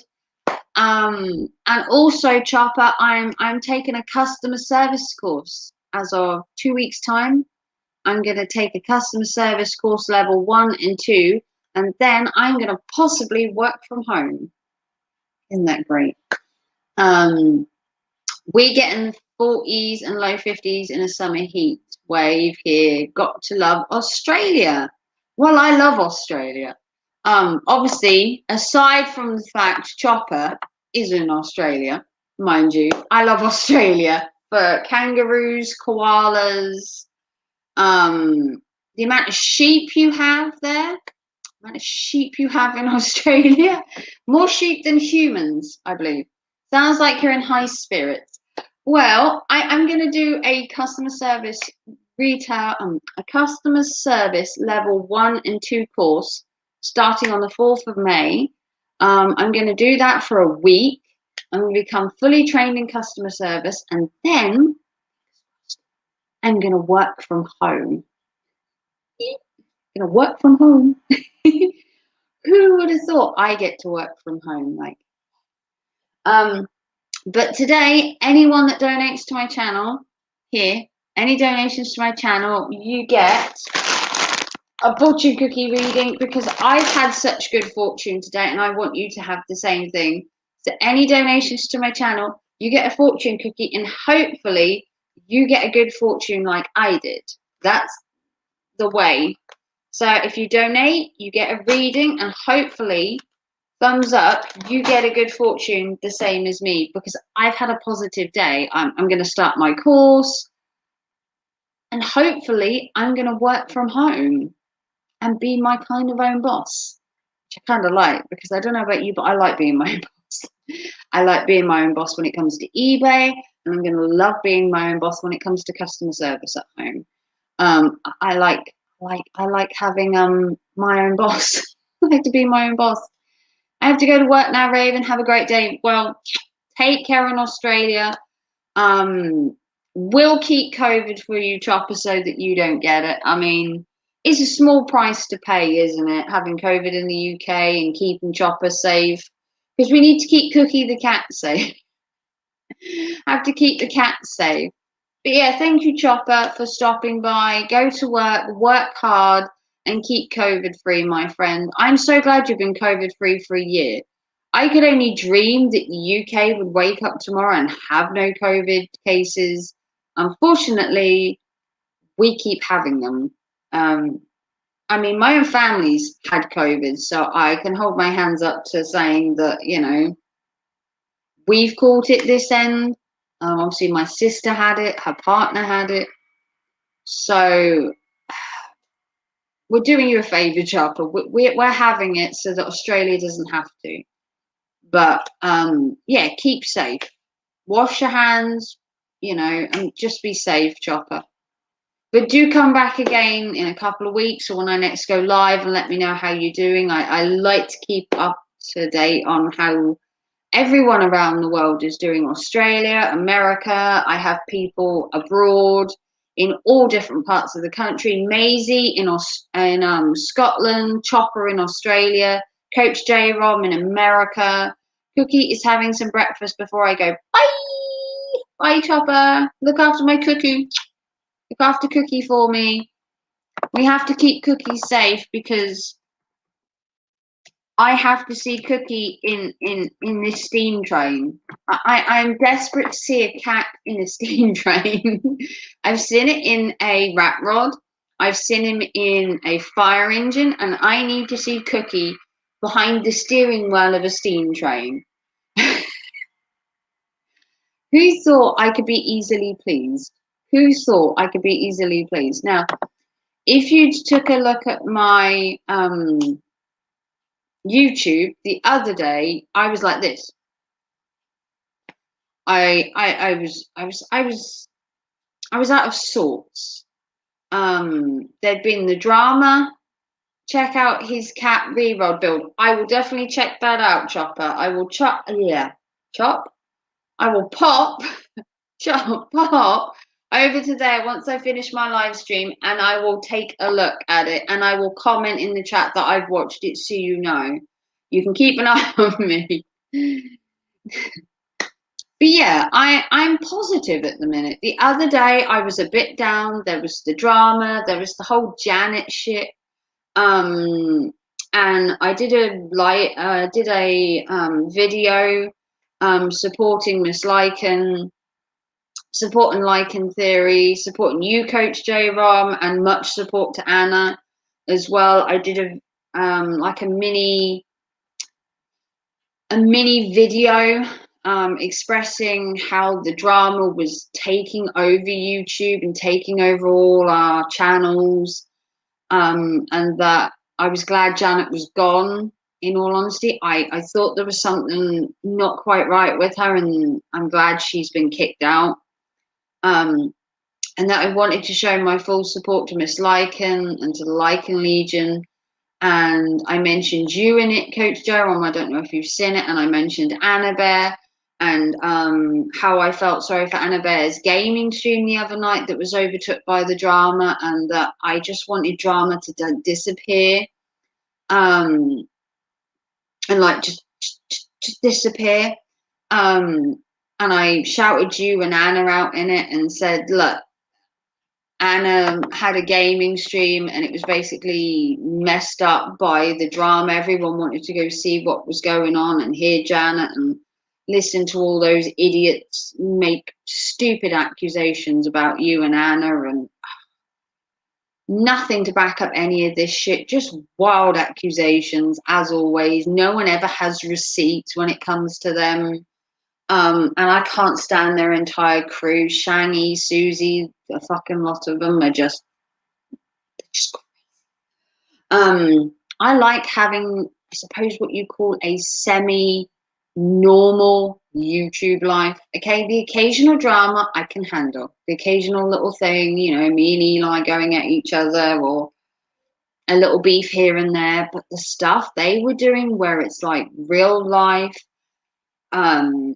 And also, Chopper, I'm taking a customer service course as of 2 weeks' time. I'm going to take a customer service course level 1 and 2, and then I'm going to possibly work from home. Isn't that great? We're getting 40s and low 50s in a summer heat wave here. Got to love Australia. Well, I love Australia. Obviously, aside from the fact Chopper is in Australia, mind you, I love Australia for kangaroos, koalas, the amount of sheep you have there, the amount of sheep you have in Australia, more sheep than humans, I believe. Sounds like you're in high spirits. Well, I'm going to do a customer service a customer service level 1 and 2 course starting on the 4th of May. I'm going to do that for a week. I'm going to become fully trained in customer service, and then I'm going to work from home. I'm going to work from home. Who would have thought I get to work from home? But today, anyone that donates to my channel here, any donations to my channel, you get a fortune cookie reading, because I've had such good fortune today and I want you to have the same thing. So any donations to my channel, you get a fortune cookie, and hopefully you get a good fortune like I did. That's the way. So if you donate, you get a reading, and hopefully, thumbs up, you get a good fortune the same as me, because I've had a positive day. I'm going to start my course, and hopefully I'm going to work from home and be my kind of own boss, which I kind of like, because I don't know about you, but I like being my own boss. I like being my own boss when it comes to eBay, and I'm going to love being my own boss when it comes to customer service at home. I like having my own boss. I like to be my own boss. I have to go to work now, Raven. Have a great day. Well, take care in Australia. We'll keep COVID for you, Chopper, so that you don't get it. I mean, it's a small price to pay, isn't it? Having COVID in the UK and keeping Chopper safe. Because we need to keep Cookie the cat safe. I have to keep the cat safe. But yeah, thank you, Chopper, for stopping by. Go to work hard, and keep COVID free, my friend. I'm so glad you've been COVID free for a year. I could only dream that the UK would wake up tomorrow and have no COVID cases. Unfortunately, we keep having them. I mean, my own family's had COVID, so I can hold my hands up to saying that, you know, we've caught it this end. Obviously, my sister had it, her partner had it. So we're doing you a favour, Chopper. We're having it so that Australia doesn't have to. But yeah, keep safe. Wash your hands, you know, and just be safe, Chopper. But do come back again in a couple of weeks or when I next go live and let me know how you're doing. I like to keep up to date on how everyone around the world is doing. Australia, America. I have people abroad in all different parts of the country. Maisie in Scotland, Chopper in Australia, Coach J Rom in America. Cookie is having some breakfast before I go. Bye. Bye, Chopper. Look after my Cookie. Look after Cookie for me. We have to keep Cookie safe because I have to see Cookie in this steam train. I'm desperate to see a cat in a steam train. I've seen it in a rat rod. I've seen him in a fire engine, and I need to see Cookie behind the steering wheel of a steam train. Who thought I could be easily pleased? Who thought I could be easily pleased? Now, if you took a look at my YouTube the other day, I was like this. I was out of sorts. There'd been the drama. Check out his cat reroll build. I will definitely check that out, Chopper. I will chop. Yeah, chop. I will pop. Pop over to there once I finish my live stream, and I will take a look at it, and I will comment in the chat that I've watched it, so you know. You can keep an eye on me. But yeah, I'm positive at the minute. The other day I was a bit down. There was the drama. There was the whole Janet shit. And I did a video supporting Miss Lycan, supporting Lycan theory, supporting you, Coach J Rom, and much support to Anna as well. I did a mini video expressing how the drama was taking over YouTube and taking over all our channels, and that I was glad Janet was gone. In all honesty, I thought there was something not quite right with her, and I'm glad she's been kicked out. And that I wanted to show my full support to Miss Lycan and to the Lycan Legion. And I mentioned you in it, Coach Jerome. I don't know if you've seen it. And I mentioned Anna Bear and how I felt sorry for Anna Bear's gaming stream the other night that was overtook by the drama, and that I just wanted drama to disappear, and like just disappear. And I shouted you and Anna out in it and said, look, Anna had a gaming stream and it was basically messed up by the drama. Everyone wanted to go see what was going on and hear Janet, and listen to all those idiots make stupid accusations about you and Anna, and nothing to back up any of this shit, just wild accusations as always. No one ever has receipts when it comes to them. And I can't stand their entire crew. Shangy, Susie, a fucking lot of them are just I like having, I suppose, what you call a semi-normal YouTube life. Okay, the occasional drama I can handle. The occasional little thing, you know, me and Eli going at each other, or a little beef here and there. But the stuff they were doing where it's like real life, um,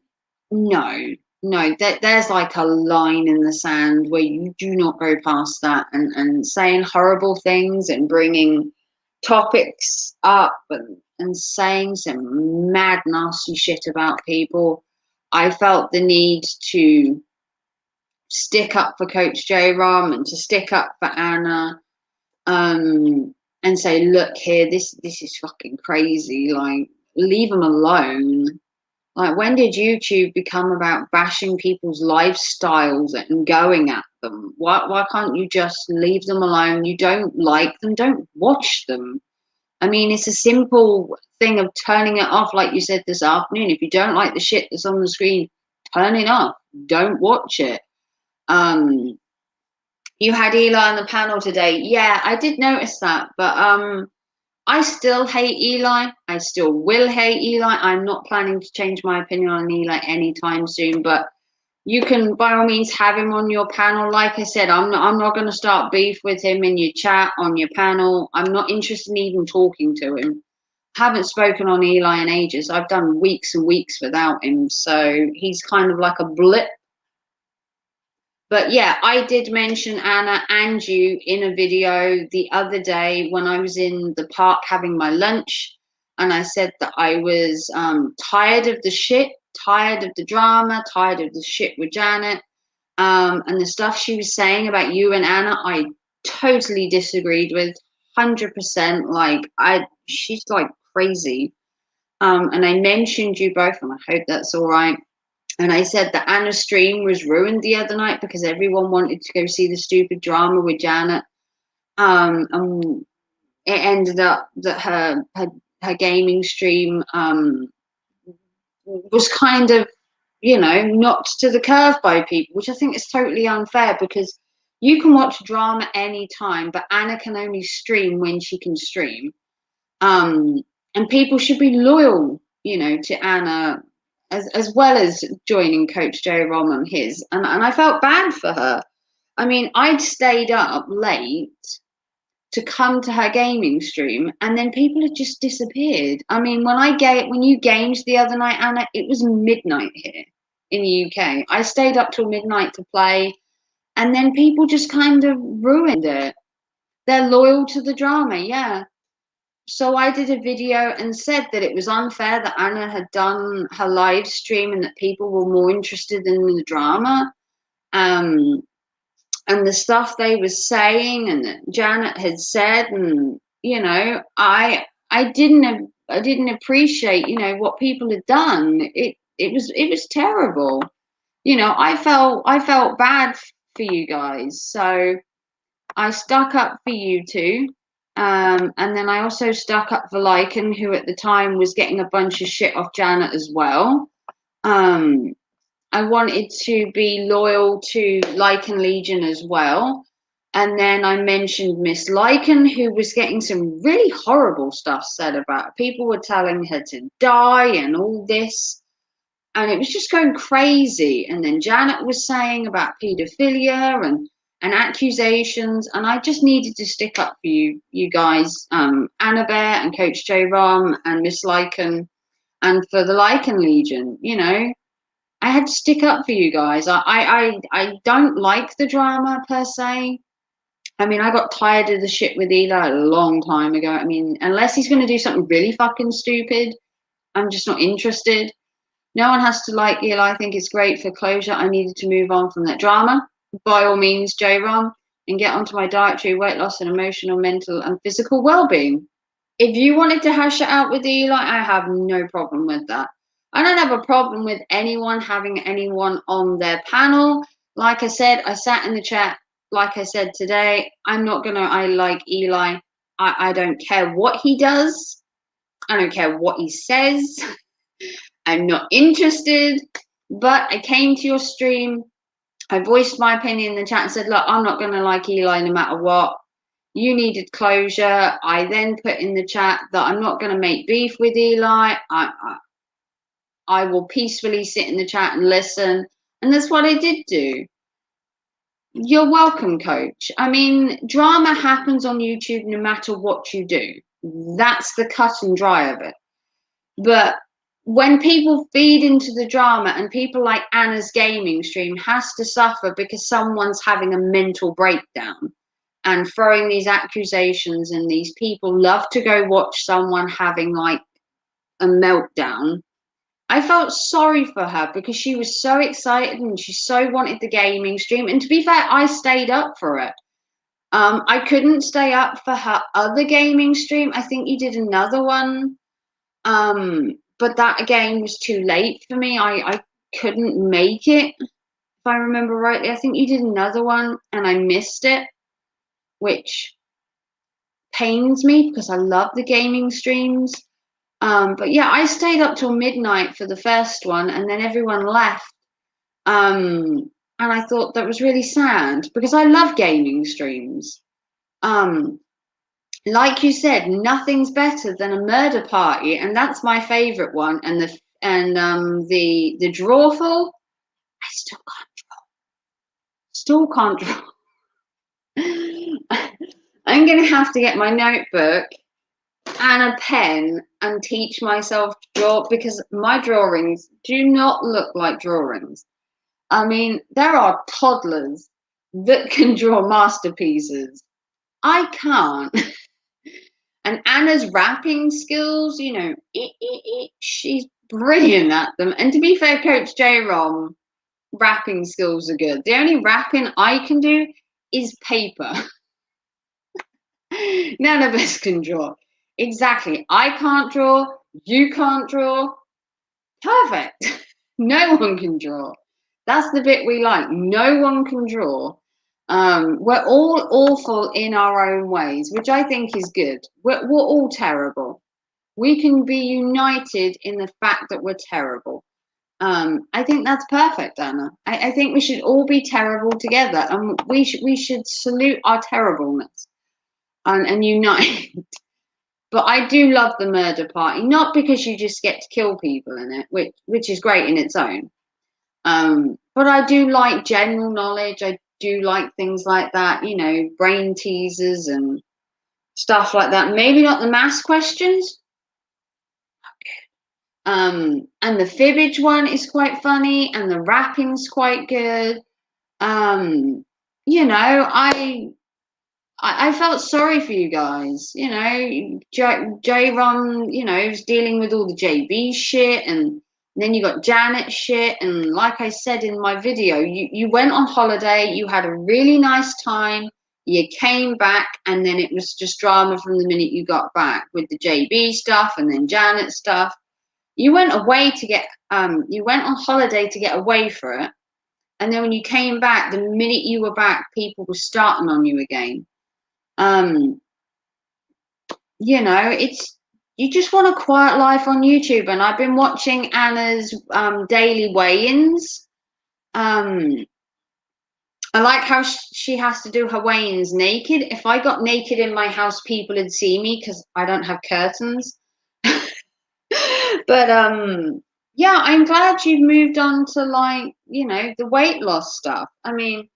no, no, there's like a line in the sand where you do not go past that, and saying horrible things and bringing topics up, and saying some mad nasty shit about people. I felt the need to stick up for Coach J Ram and to stick up for Anna, and say, look here, this is fucking crazy. Like, leave them alone. Like, when did YouTube become about bashing people's lifestyles and going at them? Why can't you just leave them alone? You don't like them, don't watch them. I mean, it's a simple thing of turning it off, like you said this afternoon. If you don't like the shit that's on the screen, turn it off. Don't watch it. You had Eli on the panel today. Yeah, I did notice that, but I still hate Eli. I still will hate Eli. I'm not planning to change my opinion on Eli anytime soon, but you can by all means have him on your panel. Like I said, I'm not going to start beef with him in your chat on your panel. I'm not interested in even talking to him. Haven't spoken on Eli in ages. I've done weeks and weeks without him, so he's kind of like a blip. But yeah, I did mention Anna and you in a video the other day when I was in the park having my lunch, and I said that I was tired of the shit, tired of the drama, tired of the shit with Janet, and the stuff she was saying about you and Anna. I totally disagreed with, 100%. Like, she's like crazy. And I mentioned you both, and I hope that's all right. And I said that Anna's stream was ruined the other night because everyone wanted to go see the stupid drama with Janet. And it ended up that her gaming stream was kind of, you know, knocked to the curve by people, which I think is totally unfair, because you can watch drama anytime, but Anna can only stream when she can stream. And people should be loyal, you know, to Anna, as well as joining Coach J Rom and his. And I felt bad for her. I mean, I'd stayed up late to come to her gaming stream, and then people had just disappeared. I mean, when you gamed the other night, Anna, it was midnight here in the UK. I stayed up till midnight to play, and then people just kind of ruined it. They're loyal to the drama, yeah. So I did a video and said that it was unfair that Anna had done her live stream and that people were more interested in the drama, and the stuff they were saying and that Janet had said. And you know, I didn't appreciate, you know, what people had done. It was terrible. You know, I felt bad for you guys, so I stuck up for you two. And then I also stuck up for Lycan, who at the time was getting a bunch of shit off Janet as well. I wanted to be loyal to Lycan Legion as well. And then I mentioned Miss Lycan, who was getting some really horrible stuff said about her. People were telling her to die and all this. And it was just going crazy. And then Janet was saying about paedophilia and accusations, and I just needed to stick up for you guys, Anna Bear and Coach J Rom and Miss Lycan, and for the Lycan Legion. You know, I had to stick up for you guys. I don't like the drama per se. I mean, I got tired of the shit with Eli a long time ago. I mean, unless he's going to do something really fucking stupid, I'm just not interested. No one has to like Eli. I think it's great for closure. I needed to move on from that drama. By all means, J-Rom, and get onto my dietary, weight loss, and emotional, mental, and physical well-being. If you wanted to hash it out with Eli, I have no problem with that. I don't have a problem with anyone having anyone on their panel. Like I said, I sat in the chat. Like I said today, I like Eli. I don't care what he does. I don't care what he says. I'm not interested. But I came to your stream. I voiced my opinion in the chat and said, look, I'm not going to like Eli no matter what. You needed closure. I then put in the chat that I'm not going to make beef with Eli. I will peacefully sit in the chat and listen. And that's what I did do. You're welcome, coach. I mean, drama happens on YouTube no matter what you do. That's the cut and dry of it. But when people feed into the drama and people like Anna's gaming stream has to suffer because someone's having a mental breakdown and throwing these accusations, and these people love to go watch someone having like a meltdown. I felt sorry for her because she was so excited and she so wanted the gaming stream. And to be fair, I stayed up for it. I couldn't stay up for her other gaming stream. I think you did another one. But that again was too late for me. I couldn't make it, if I remember rightly. I think you did another one and I missed it, which pains me because I love the gaming streams. But yeah, I stayed up till midnight for the first one and then everyone left. And I thought that was really sad because I love gaming streams. Like you said, nothing's better than a murder party, and that's my favorite one. And the drawful, I still can't draw. I'm gonna have to get my notebook and a pen and teach myself to draw because my drawings do not look like drawings. I mean, there are toddlers that can draw masterpieces. I can't. And Anna's rapping skills, you know, she's brilliant at them. And to be fair, Coach J. Rom, rapping skills are good. The only rapping I can do is paper. None of us can draw. Exactly. I can't draw. You can't draw. Perfect. No one can draw. That's the bit we like. No one can draw. We're all awful in our own ways, which I think is good. We're all terrible. We can be united in the fact that we're terrible. I think that's perfect, Anna. I think we should all be terrible together, and we should salute our terribleness and unite. But I do love the murder party, not because you just get to kill people in it, which is great in its own. But I do like general knowledge. I do like things like that, you know, brain teasers and stuff like that. Maybe not the mass questions. And the fibbage one is quite funny, and the rapping's quite good. You know, I felt sorry for you guys. You know, J-Ron, you know, is dealing with all the JB shit, and then you got Janet shit. And like I said in my video, you went on holiday, you had a really nice time, you came back, and then it was just drama from the minute you got back with the JB stuff and then Janet stuff. You went away to get, you went on holiday to get away for it. And then when you came back, the minute you were back, people were starting on you again. You know, you just want a quiet life on YouTube. And I've been watching Anna's daily weigh-ins. I like how she has to do her weigh-ins naked. If I got naked in my house, people would see me because I don't have curtains. But yeah, I'm glad you've moved on to, like, you know, the weight loss stuff. I mean,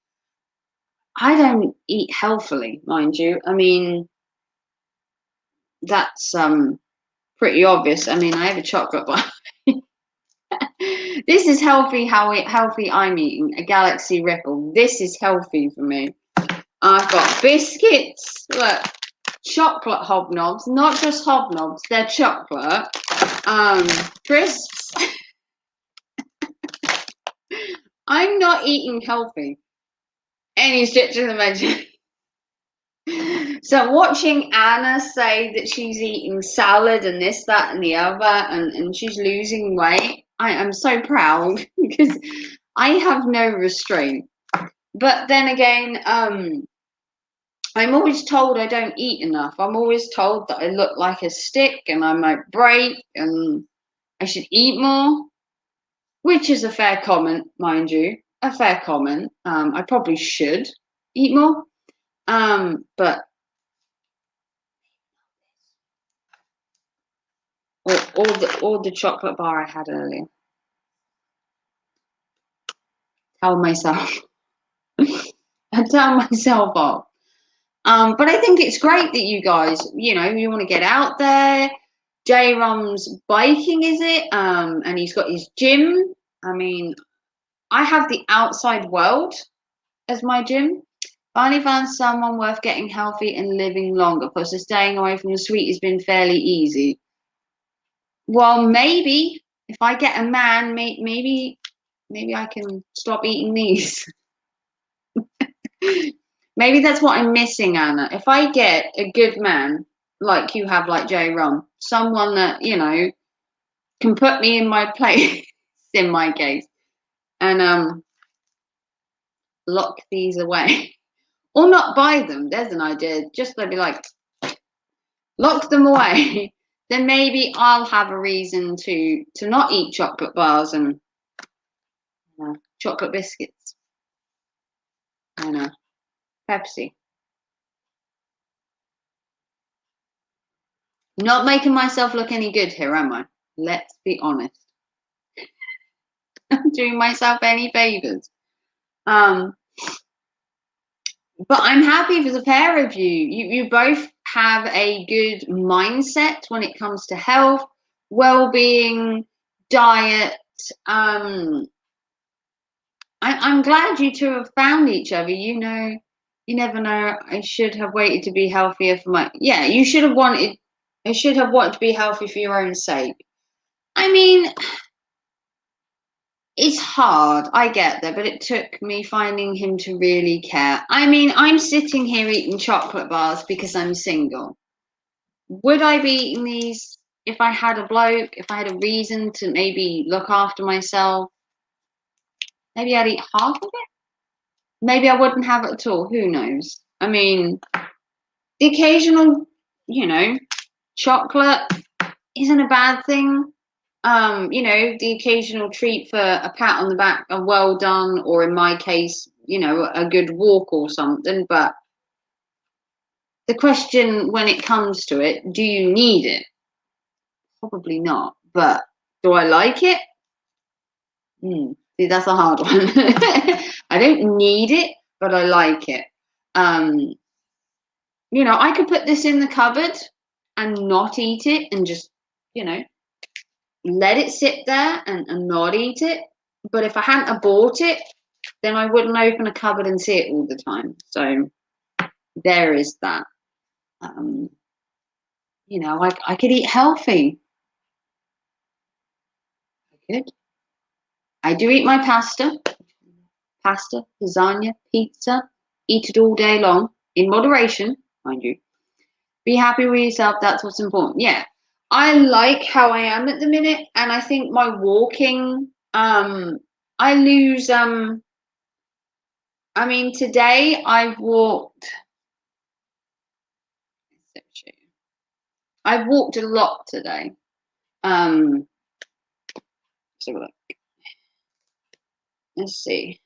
I don't eat healthily, mind you. I mean, that's pretty obvious. I mean, I have a chocolate bar. This is healthy. Healthy I'm eating a Galaxy Ripple. This is healthy for me. I've got biscuits. Look, chocolate hobnobs, not just hobnobs. They're chocolate. Crisps. I'm not eating healthy. Any stretch of the imagination. So watching Anna say that she's eating salad and this, that, and the other, and she's losing weight, I am so proud because I have no restraint. But then again, I'm always told I don't eat enough. I'm always told that I look like a stick and I might break and I should eat more, which is a fair comment, mind you. A fair comment. I probably should eat more. But or the chocolate bar I had earlier. Tell myself. I tell myself off. But I think it's great that you guys, you want to get out there. J Rum's biking, is it? And he's got his gym. I mean, I have the outside world as my gym. Finally found someone worth getting healthy and living longer. Plus, staying away from the sweet has been fairly easy. Well, maybe if I get a man, maybe I can stop eating these. Maybe that's what I'm missing, Anna. If I get a good man like you have, like J Rum, someone that can put me in my place, in my case, and lock these away, or not buy them. There's an idea. Just maybe like lock them away. Then maybe I'll have a reason to not eat chocolate bars and chocolate biscuits. I know. Pepsi. Not making myself look any good here, am I? Let's be honest. I'm doing myself any favors. But I'm happy for the pair of you. You both have a good mindset when it comes to health, well-being, diet. I'm glad you two have found each other. You never know. I should have waited to be healthier for my. Yeah, you should have wanted. I should have wanted to be healthy for your own sake. I mean, it's hard. I get that, but it took me finding him to really care. I mean, I'm sitting here eating chocolate bars because I'm single. Would I be eating these if I had a bloke? If I had a reason to maybe look after myself? Maybe I'd eat half of it. Maybe I wouldn't have it at all. Who knows? I mean, the occasional, chocolate isn't a bad thing. The occasional treat for a pat on the back, a well done, or in my case, a good walk or something. But the question when it comes to it, do you need it? Probably not. But do I like it? See, that's a hard one. I don't need it, but I like it. I could put this in the cupboard and not eat it and just, let it sit there and not eat it. But if I hadn't have bought it, then I wouldn't open a cupboard and see it all the time. So there is that. I could eat healthy. I could. I do eat my pasta, lasagna, pizza, eat it all day long in moderation, mind you. Be happy with yourself. That's what's important. Yeah. I like how I am at the minute. And I think my walking, I lose, today I've walked a lot today. So let's see.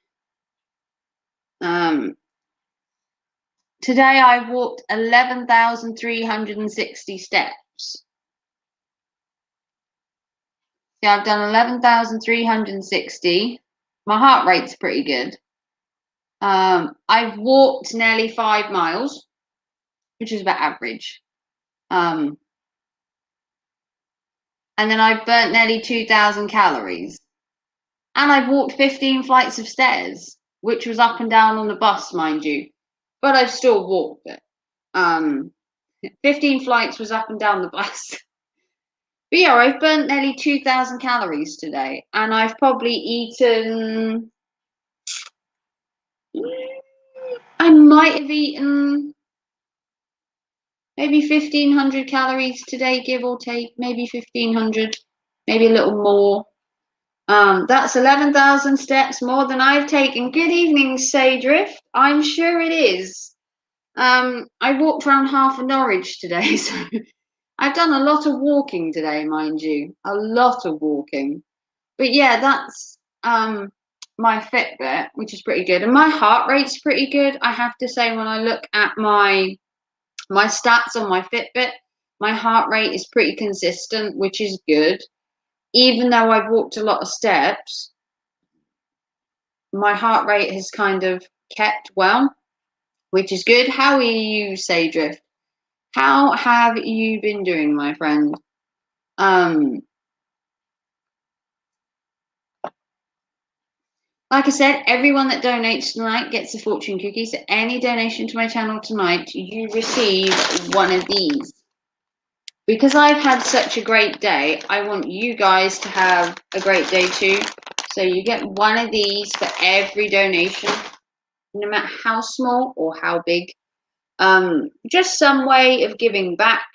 Today I walked 11,360 steps. Yeah, I've done 11,360. My heart rate's pretty good. I've walked nearly 5 miles, which is about average. And then I've burnt nearly 2,000 calories. And I've walked 15 flights of stairs, which was up and down on the bus, mind you. But I've still walked it. 15 flights was up and down the bus. But yeah, I've burnt nearly 2,000 calories today. And I've probably eaten. I might have eaten maybe 1,500 calories today, give or take, maybe 1,500, maybe a little more. That's 11,000 steps more than I've taken. Good evening, Saydrift. I'm sure it is. I walked around half of Norwich today, so I've done a lot of walking today, mind you. A lot of walking. But yeah, that's my Fitbit, which is pretty good. And my heart rate's pretty good. I have to say, when I look at my stats on my Fitbit, my heart rate is pretty consistent, which is good. Even though I've walked a lot of steps, my heart rate has kind of kept well, which is good. How are you, Saydrift? How have you been doing, my friend? Like I said, everyone that donates tonight gets a fortune cookie. So any donation to my channel tonight, you receive one of these. Because I've had such a great day, I want you guys to have a great day too. So you get one of these for every donation, no matter how small or how big. Just some way of giving back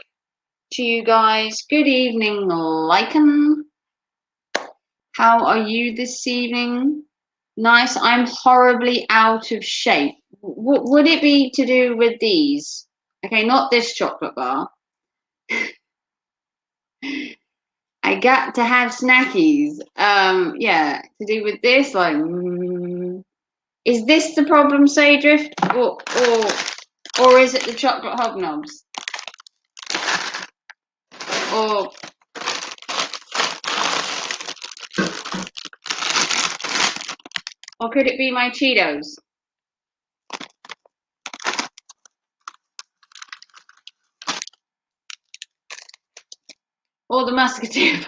to you guys. Good evening, Lycan. How are you this evening? Nice. I'm horribly out of shape. Would it be to do with these? Okay, not this chocolate bar. I got to have snackies. Yeah, to do with this. Like, is this the problem, Saydrift, or is it the chocolate hobnobs? Or could it be my Cheetos? Or the Musketeer?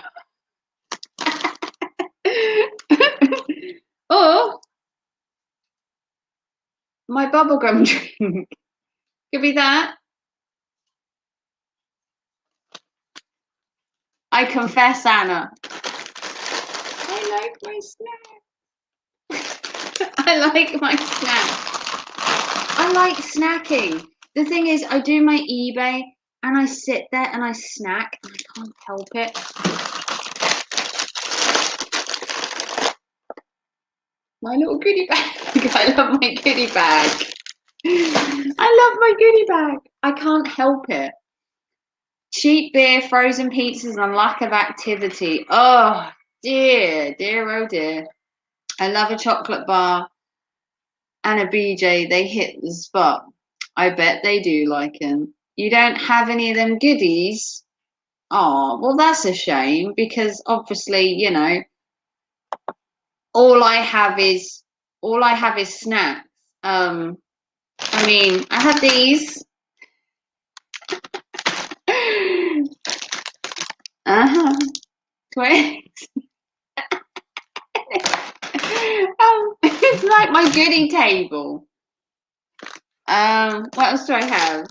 Or my bubblegum drink? Could be that. I confess, Anna. I like my snack. I like my snack. I like snacking. The thing is, I do my eBay and I sit there and I snack and I can't help it. My little goodie bag. I love my goodie bag. I love my goodie bag. I can't help it. Cheap beer, frozen pizzas, and lack of activity. Oh dear, dear, oh dear. I love a chocolate bar and a BJ. They hit the spot. I bet they do, like him. You don't have any of them goodies? Oh, well, that's a shame because obviously, you know, all I have is snacks. I mean, I have these. Twix. It's like my goodie table. What else do I have?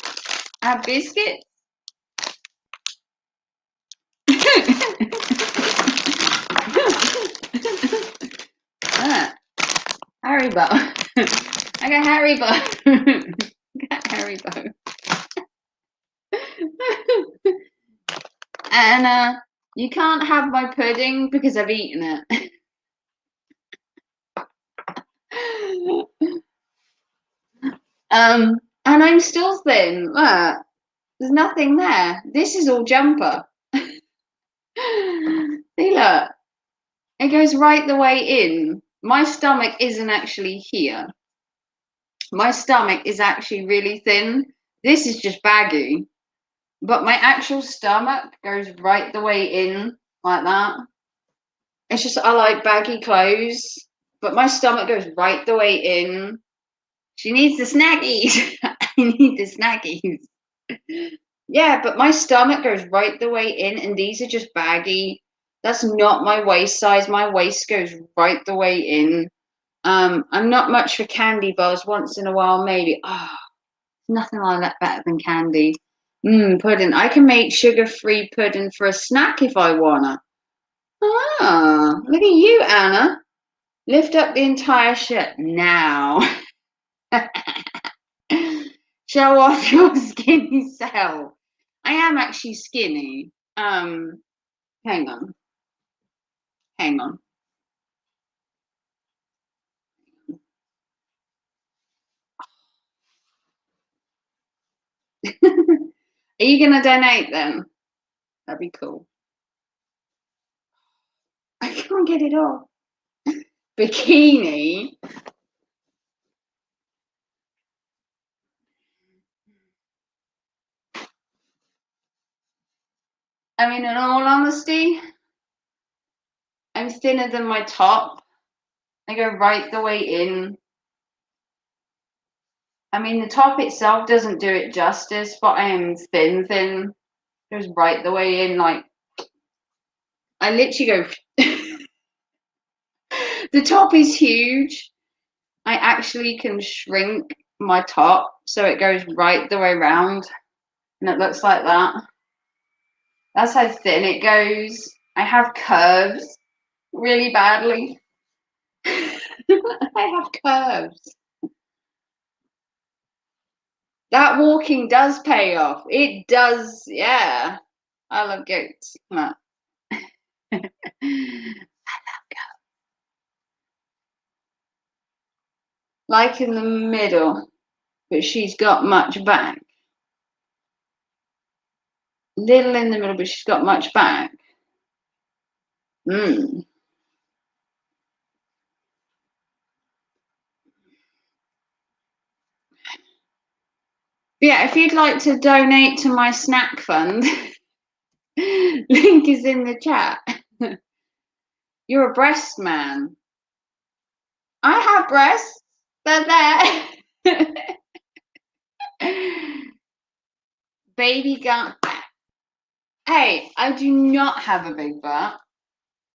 I have biscuits. Haribo. I got Haribo. Got Haribo. And you can't have my pudding because I've eaten it. And I'm still thin. Look, there's nothing there. This is all jumper. See, look. It goes right the way in. My stomach isn't actually here. My stomach is actually really thin. This is just baggy. But my actual stomach goes right the way in, like that. It's just I like baggy clothes. But my stomach goes right the way in. She needs the snackies. I need the snackies. Yeah, but my stomach goes right the way in, and these are just baggy. That's not my waist size. My waist goes right the way in. I'm not much for candy bars. Once in a while, maybe. Ah, nothing I like better than candy. Pudding. I can make sugar-free pudding for a snack if I wanna. Ah, look at you, Anna. Lift up the entire shit now. Show off your skinny self. I am actually skinny. Hang on. Hang on. Are you gonna donate then? That'd be cool. I can't get it off. Bikini. I mean, in all honesty, I'm thinner than my top. I go right the way in. I mean, the top itself doesn't do it justice, but I am thin. Goes right the way in. Like, I literally go. The top is huge. I actually can shrink my top so it goes right the way around, and it looks like that. That's how thin it goes. I have curves really badly. I have curves. That walking does pay off. It does, yeah. I love goats. No. I love goats. Like in the middle, but she's got much back. Little in the middle, but she's got much back. Mm. Yeah, if you'd like to donate to my snack fund, link is in the chat. You're a breast man. I have breasts. They're there. Baby gun. Hey, I do not have a big butt.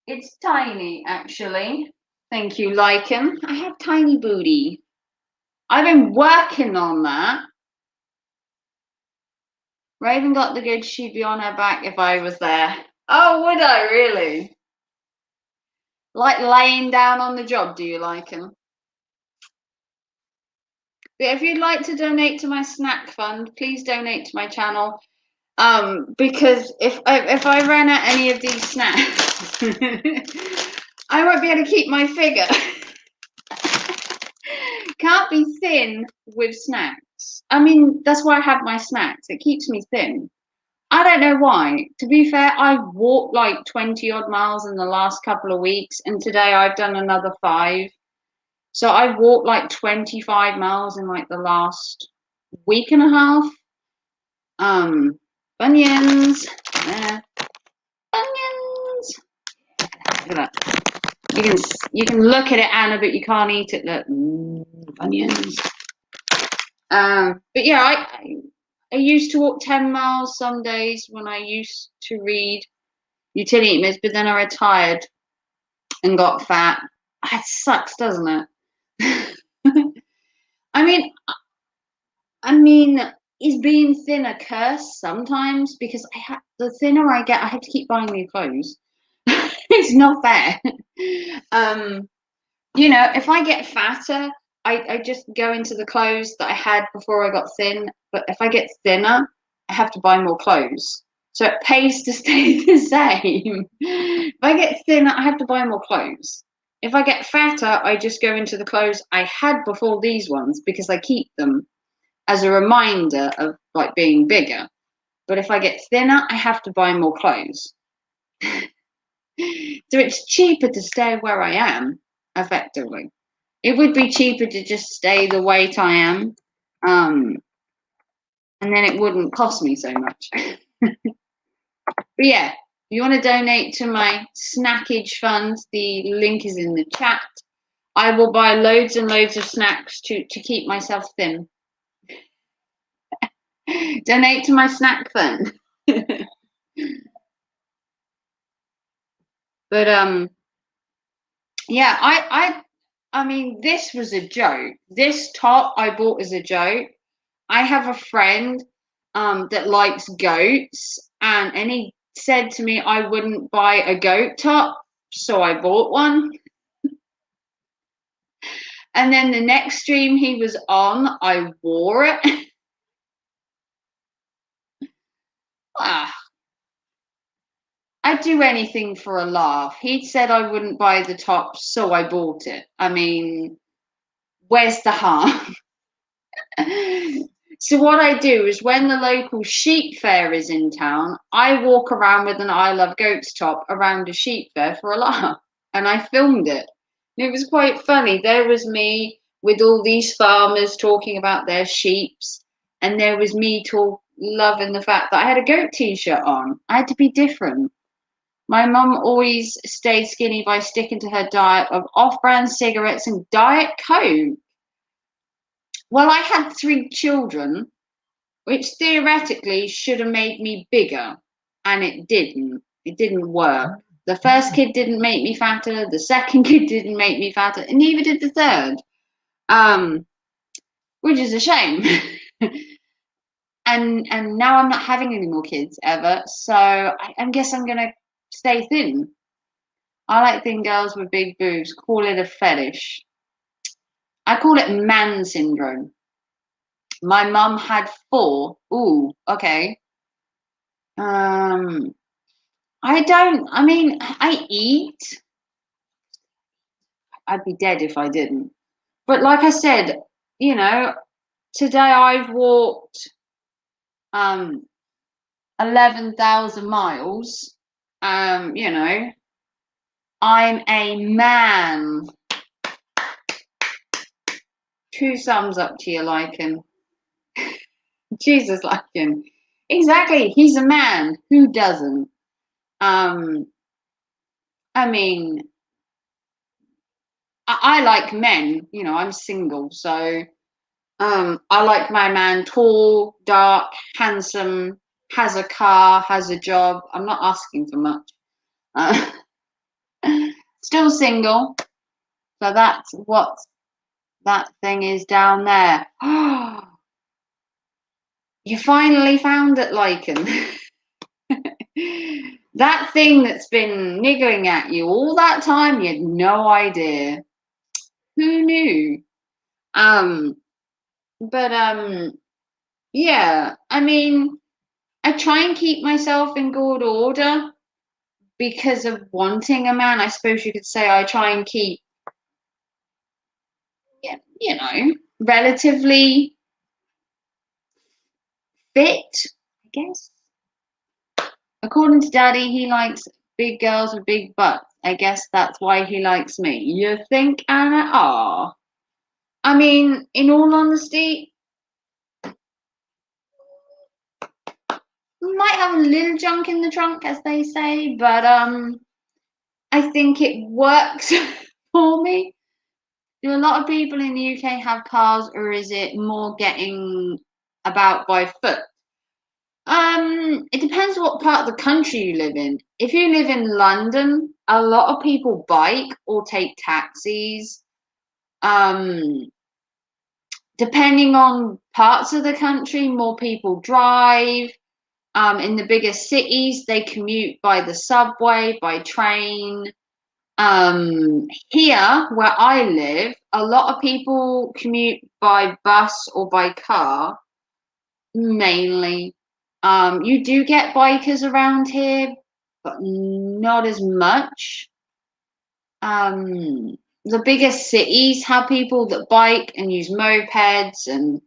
It's tiny, actually. Thank you, Lycan. I have tiny booty. I've been working on that. Raven got the good, she'd be on her back if I was there. Oh, would I really? Like laying down on the job, do you like him? But if you'd like to donate to my snack fund, please donate to my channel. Because if I ran out any of these snacks, I won't be able to keep my figure. Can't be thin with snacks. I mean, that's why I have my snacks. It keeps me thin. I don't know why. To be fair, I've walked like 20 odd miles in the last couple of weeks, and today I've done another 5. So I've walked like 25 miles in like the last week and a half. Bunions. Yeah. Bunions. Look at that. You can look at it, Anna, but you can't eat it. Look, bunions. But yeah, I used to walk 10 miles some days when I used to read utility myths, but then I retired and got fat. It sucks, doesn't it? I mean, is being thin a curse sometimes? Because the thinner I get, I have to keep buying new clothes. It's not fair. You know, if I get fatter, I just go into the clothes that I had before I got thin. But if I get thinner, I have to buy more clothes. So it pays to stay the same. If I get thinner, I have to buy more clothes. If I get fatter, I just go into the clothes I had before these ones because I keep them as a reminder of like being bigger. But if I get thinner, I have to buy more clothes. So it's cheaper to stay where I am, effectively. It would be cheaper to just stay the weight I am, and then it wouldn't cost me so much. But yeah, if you want to donate to my snackage fund, the link is in the chat. I will buy loads and loads of snacks to keep myself thin. Donate to my snack fund. But yeah, I mean, this was a joke. This top I bought as a joke. I have a friend that likes goats, and he said to me I wouldn't buy a goat top, so I bought one. And then the next stream he was on, I wore it. Ah, I'd do anything for a laugh. He'd said I wouldn't buy the top, so I bought it. I mean, where's the harm? So what I do is when the local sheep fair is in town, I walk around with an I Love Goats top around a sheep fair for a laugh. And I filmed it. And it was quite funny. There was me with all these farmers talking about their sheeps, and there was me loving the fact that I had a goat t-shirt on. I had to be different. My mum always stayed skinny by sticking to her diet of off-brand cigarettes and Diet Coke. Well, I had 3 children, which theoretically should have made me bigger, and it didn't. It didn't work. The first kid didn't make me fatter. The second kid didn't make me fatter, and neither did the third. Which is a shame. and now I'm not having any more kids ever, so I guess I'm gonna stay thin. I like thin girls with big boobs. Call it a fetish. I call it man syndrome. My mum had 4. Ooh, okay. Um, I mean, I eat. I'd be dead if I didn't. But like I said, you know, today I've walked 11,000 miles. You know, I'm a man. 2 thumbs up to you, Lycan. Jesus, Lycan. Exactly. He's a man. Who doesn't? Um, I mean, I like men. You know, I'm single, so I like my man tall, dark, handsome, has a car, has a job. I'm not asking for much. Uh, still single, so that's what that thing is down there. You finally found it, Lycan. That thing that's been niggling at you all that time, you had no idea. Who knew? Um, but yeah, I mean, I try and keep myself in good order because of wanting a man. I suppose you could say I try and keep, you know, relatively fit, I guess. According to Daddy, he likes big girls with big butts. I guess that's why he likes me. You think, Anna? Ah. I mean, in all honesty, might have a little junk in the trunk, as they say, but I think it works for me. Do a lot of people in the UK have cars, or is it more getting about by foot? It depends what part of the country you live in. If you live in London, a lot of people bike or take taxis. Um, Depending on parts of the country, more people drive. In the bigger cities, they commute by the subway, by train. Here, where I live, a lot of people commute by bus or by car, mainly. You do get bikers around here, but not as much. The biggest cities have people that bike and use mopeds and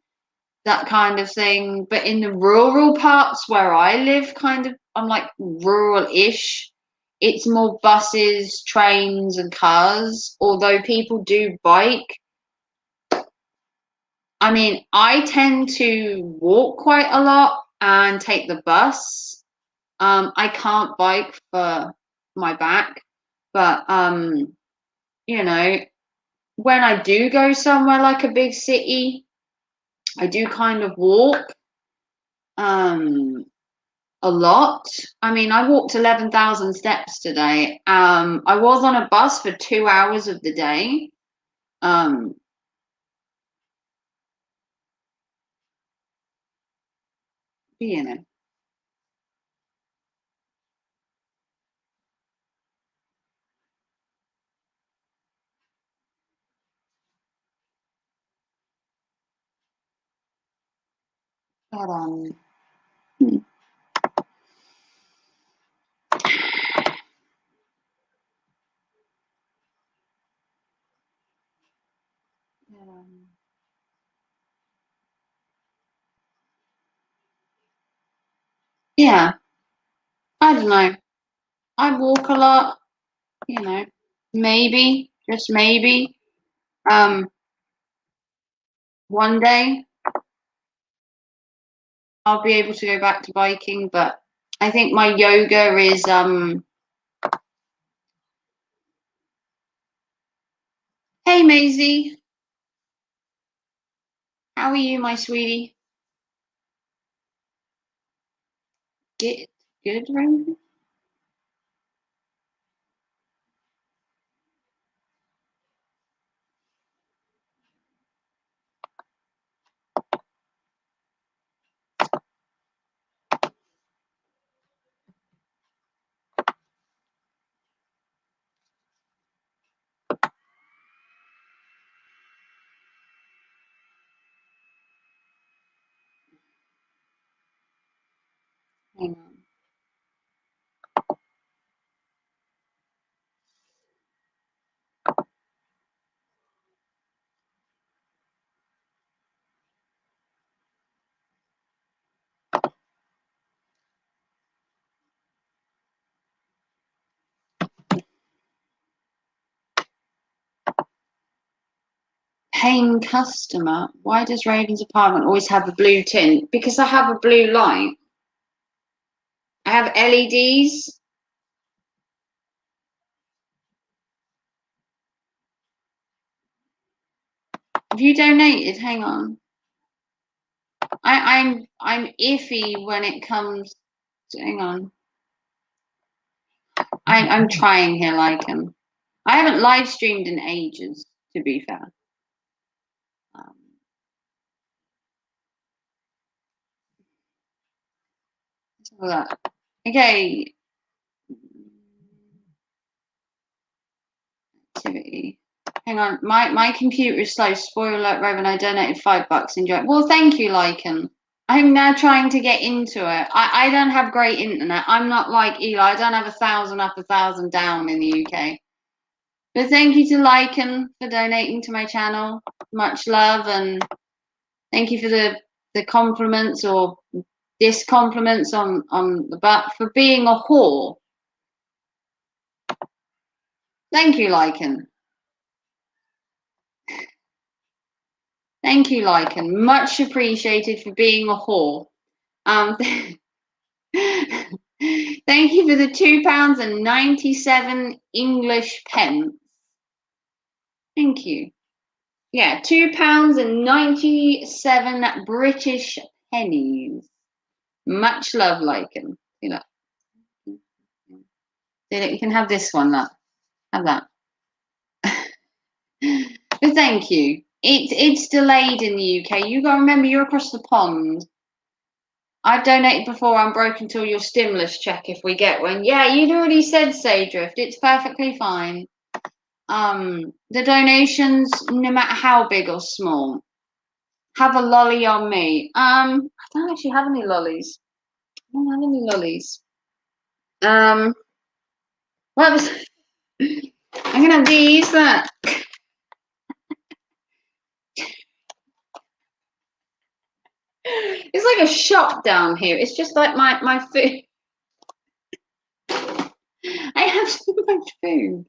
that kind of thing. But in the rural parts where I live, kind of, I'm like rural-ish. It's more buses, trains, and cars. Although people do bike, I mean, I tend to walk quite a lot and take the bus. I can't bike for my back, but you know, when I do go somewhere like a big city, I do kind of walk a lot. I mean, I walked 11,000 steps today. I was on a bus for 2 hours of the day. Um, you know, but Yeah, I don't know. I walk a lot, you know. Maybe, just maybe, um, one day I'll be able to go back to biking, but I think my yoga is hey Maisie, how are you, my sweetie? Get good, Raven? Hang on. Paying customer. Why does Raven's apartment always have a blue tint? Because I have a blue light. I have LEDs. Have you donated? Hang on. I'm iffy when it comes to, hang on. I'm trying here, Lycan. I haven't live streamed in ages, to be fair. Um, let's have a look. Okay. Activity. Hang on. My computer is slow. Spoiler alert, Raven. I donated $5. Enjoy. Well, thank you, Lycan. I'm now trying to get into it. I don't have great internet. I'm not like Eli. I don't have 1,000 up, 1,000 down in the UK. But thank you to Lycan for donating to my channel. Much love, and thank you for the compliments or discompliments on the butt for being a whore. Thank you, Lycan. Thank you, Lycan. Much appreciated for being a whore. Thank you for the £2.97 English pence. Thank you. Yeah, £2.97 British pennies. Much love, Lycan. You know, you can have this one. Look, have that. But thank you. It's delayed in the UK. You got to remember, you're across the pond. I've donated before. I'm broke until your stimulus check if we get one. Yeah, you'd already said Saydrift. It's perfectly fine. The donations, no matter how big or small, have a lolly on me. I don't actually have any lollies. I don't have any lollies. What was? I'm gonna have these. That it's like a shop down here. It's just like my food. I have so much food.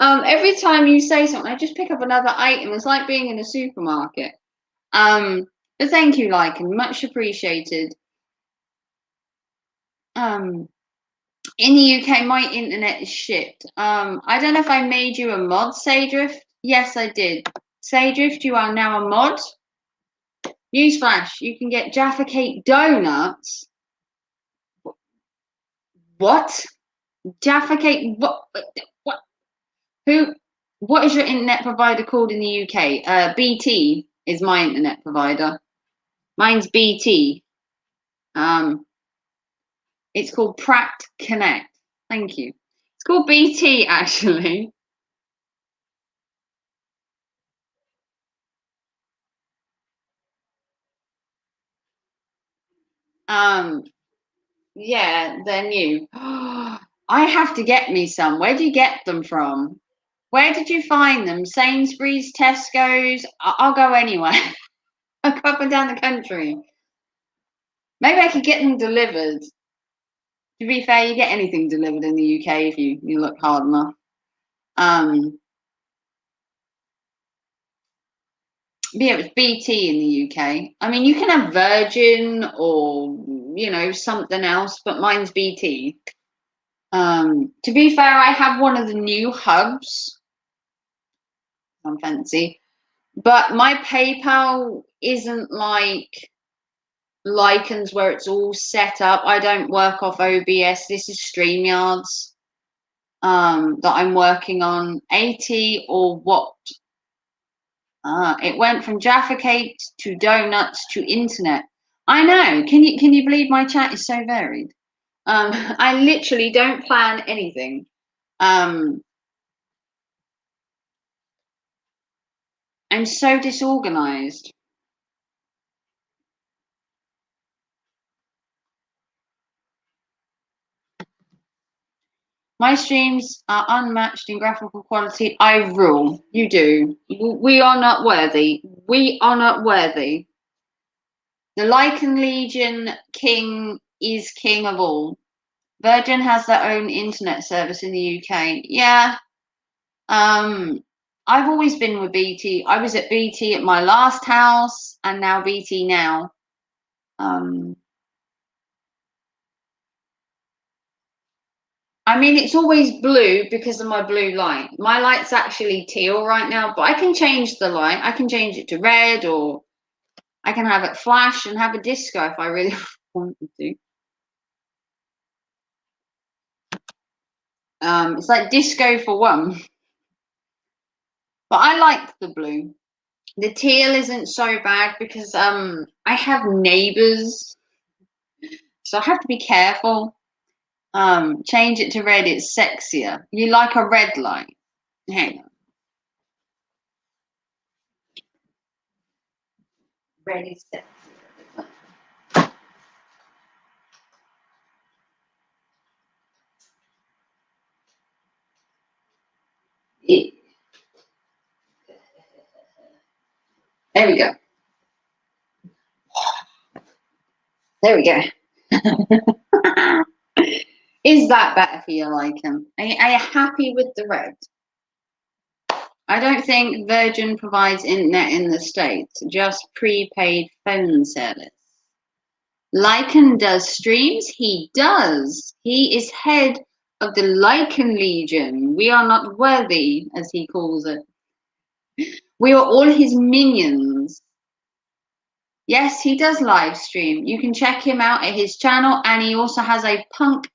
Every time you say something, I just pick up another item. It's like being in a supermarket. But thank you, Lycan, much appreciated. In the UK, my internet is shit. I don't know if I made you a mod, Saydrift. Yes, I did. Saydrift, you are now a mod. Newsflash, you can get Jaffa Cake donuts. What? Jaffa Cake? What? What? Who? What is your internet provider called in the UK? BT is my internet provider. Mine's BT. It's called Pratt Connect. Thank you. It's called BT actually. Yeah, they're new. I have to get me some. Where do you get them from? Where did you find them? Sainsbury's, Tesco's? I'll go anywhere. I'll go up and down the country. Maybe I could get them delivered. To be fair, you get anything delivered in the UK if you look hard enough. Yeah, it was BT in the UK. I mean, you can have Virgin or, you know, something else, but mine's BT. To be fair, I have one of the new hubs. I'm fancy. But my PayPal isn't like Lycan's where it's all set up. I don't work off OBS. This is StreamYards that I'm working on. 80 or what? It went from Jaffa cakes to donuts to internet. I know. Can you believe my chat is so varied? I literally don't plan anything. I'm so disorganized. My streams are unmatched in graphical quality. I rule. You do. We are not worthy. We are not worthy. The Lycan Legion king is king of all. Virgin has their own internet service in the UK. Yeah. I've always been with BT. I was at BT at my last house and now BT now. I mean, it's always blue because of my blue light. My light's actually teal right now, but I can change the light. I can change it to red, or I can have it flash and have a disco if I really wanted to. It's like disco for one. But I like the blue. The teal isn't so bad because I have neighbors, so I have to be careful. Change it to red, it's sexier. You like a red light. Hang on. Red is sexier. There we go. There we go. Is that better for your liking? Are you happy with the red? I don't think Virgin provides internet in the States, just prepaid phone service. Lycan does streams? He does. He is head of the Lycan Legion. We are not worthy, as he calls it. We are all his minions. Yes, he does live stream. You can check him out at his channel, and he also has a punk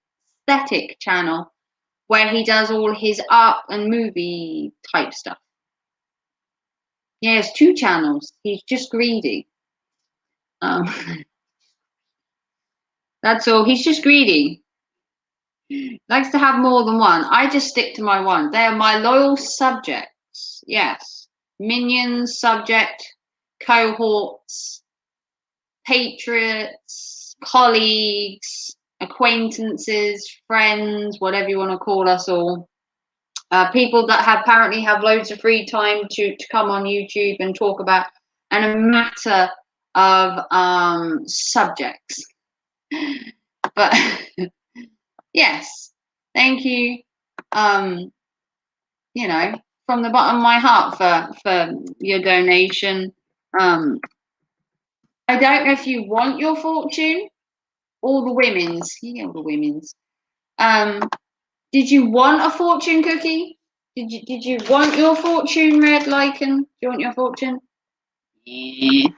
aesthetic channel where he does all his art and movie type stuff. He has 2 channels. He's just greedy. That's all. He's just greedy. Likes to have more than one. I just stick to my one. They are my loyal subjects. Yes. Minions, subject, cohorts, patriots, colleagues, acquaintances, friends, whatever you want to call us all. People that apparently have loads of free time to come on YouTube and talk about and a matter of subjects. But yes, thank you. You know, from the bottom of my heart for your donation. I don't know if you want your fortune or the women's. Yeah, the women's. Did you want a fortune cookie? Did you want your fortune, Red Lycan? Do you want your fortune? Yeah.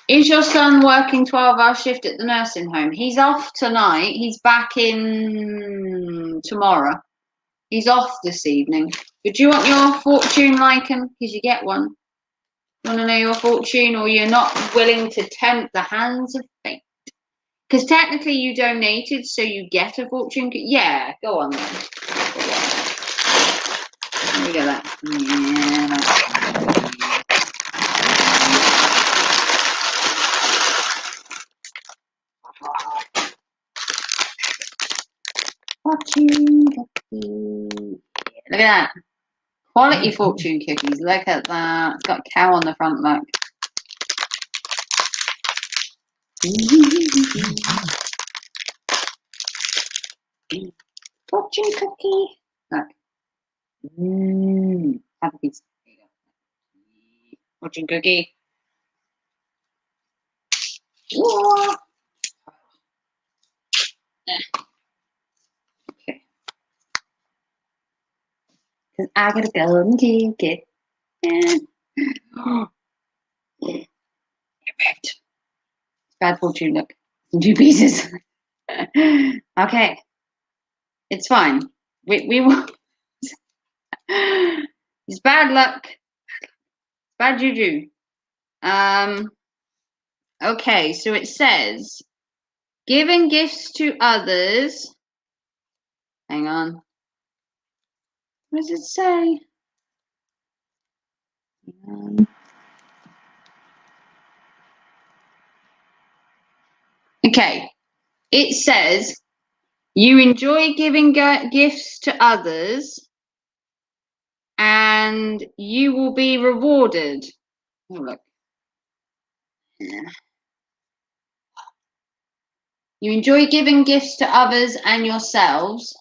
Is your son working 12-hour shift at the nursing home? He's off tonight. He's back in tomorrow. He's off this evening. But do you want your fortune, Lycan? Because you get one. You want to know your fortune, or you're not willing to tempt the hands of fate? Because technically you donated, so you get a fortune. Yeah, go on then. Let me get that. Yeah, fortune. Look at that. Quality fortune cookies. Look at that. It's got a cow on the front, look. Fortune cookie. Look. Have a piece. There you go. Fortune cookie. Whoa. Okay. Because I gotta go and take it. It's bad fortune, look. 2 pieces. Okay. It's fine. We will. It's bad luck. Bad juju. Okay, so it says giving gifts to others. Hang on. What does it say? Okay. It says you enjoy giving gifts to others and you will be rewarded. Oh, look. Yeah. You enjoy giving gifts to others and yourselves,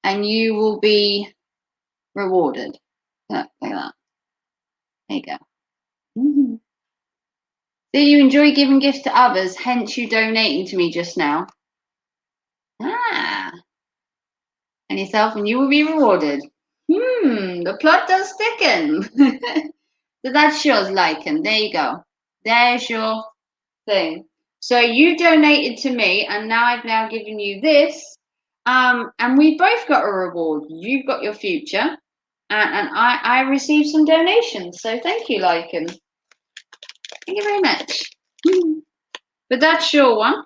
and you will be rewarded. Look, like that. There you go. Mm-hmm. Do you enjoy giving gifts to others, hence you donating to me just now? Ah. And yourself, and you will be rewarded. The plot does thicken. So that's yours, Lycan. There you go. There's your thing. So you donated to me, and now I've now given you this. And we both got a reward. You've got your future, and I received some donations. So thank you, Lycan. Thank you very much. But that's your one.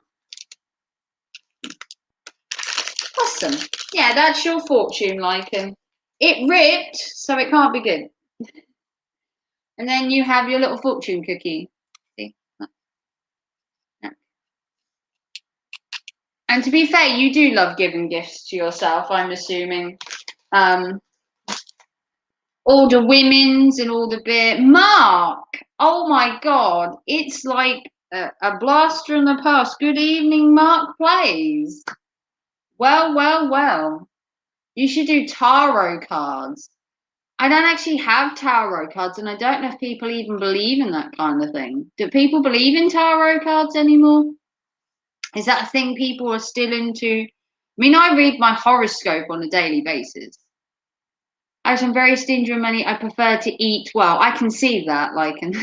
Awesome. Yeah, that's your fortune, Lycan. It ripped, so it can't be good. And then you have your little fortune cookie. See? And to be fair, you do love giving gifts to yourself, I'm assuming. All the women's and all the beer. Mark! Oh my God. It's like a blast from the past. Good evening, Mark Plays. Well, well, well. You should do tarot cards. I don't actually have tarot cards, and I don't know if people even believe in that kind of thing. Do people believe in tarot cards anymore? Is that a thing people are still into? I mean, I read my horoscope on a daily basis. I'm very stingy with money. I prefer to eat well. I can see that. Like, and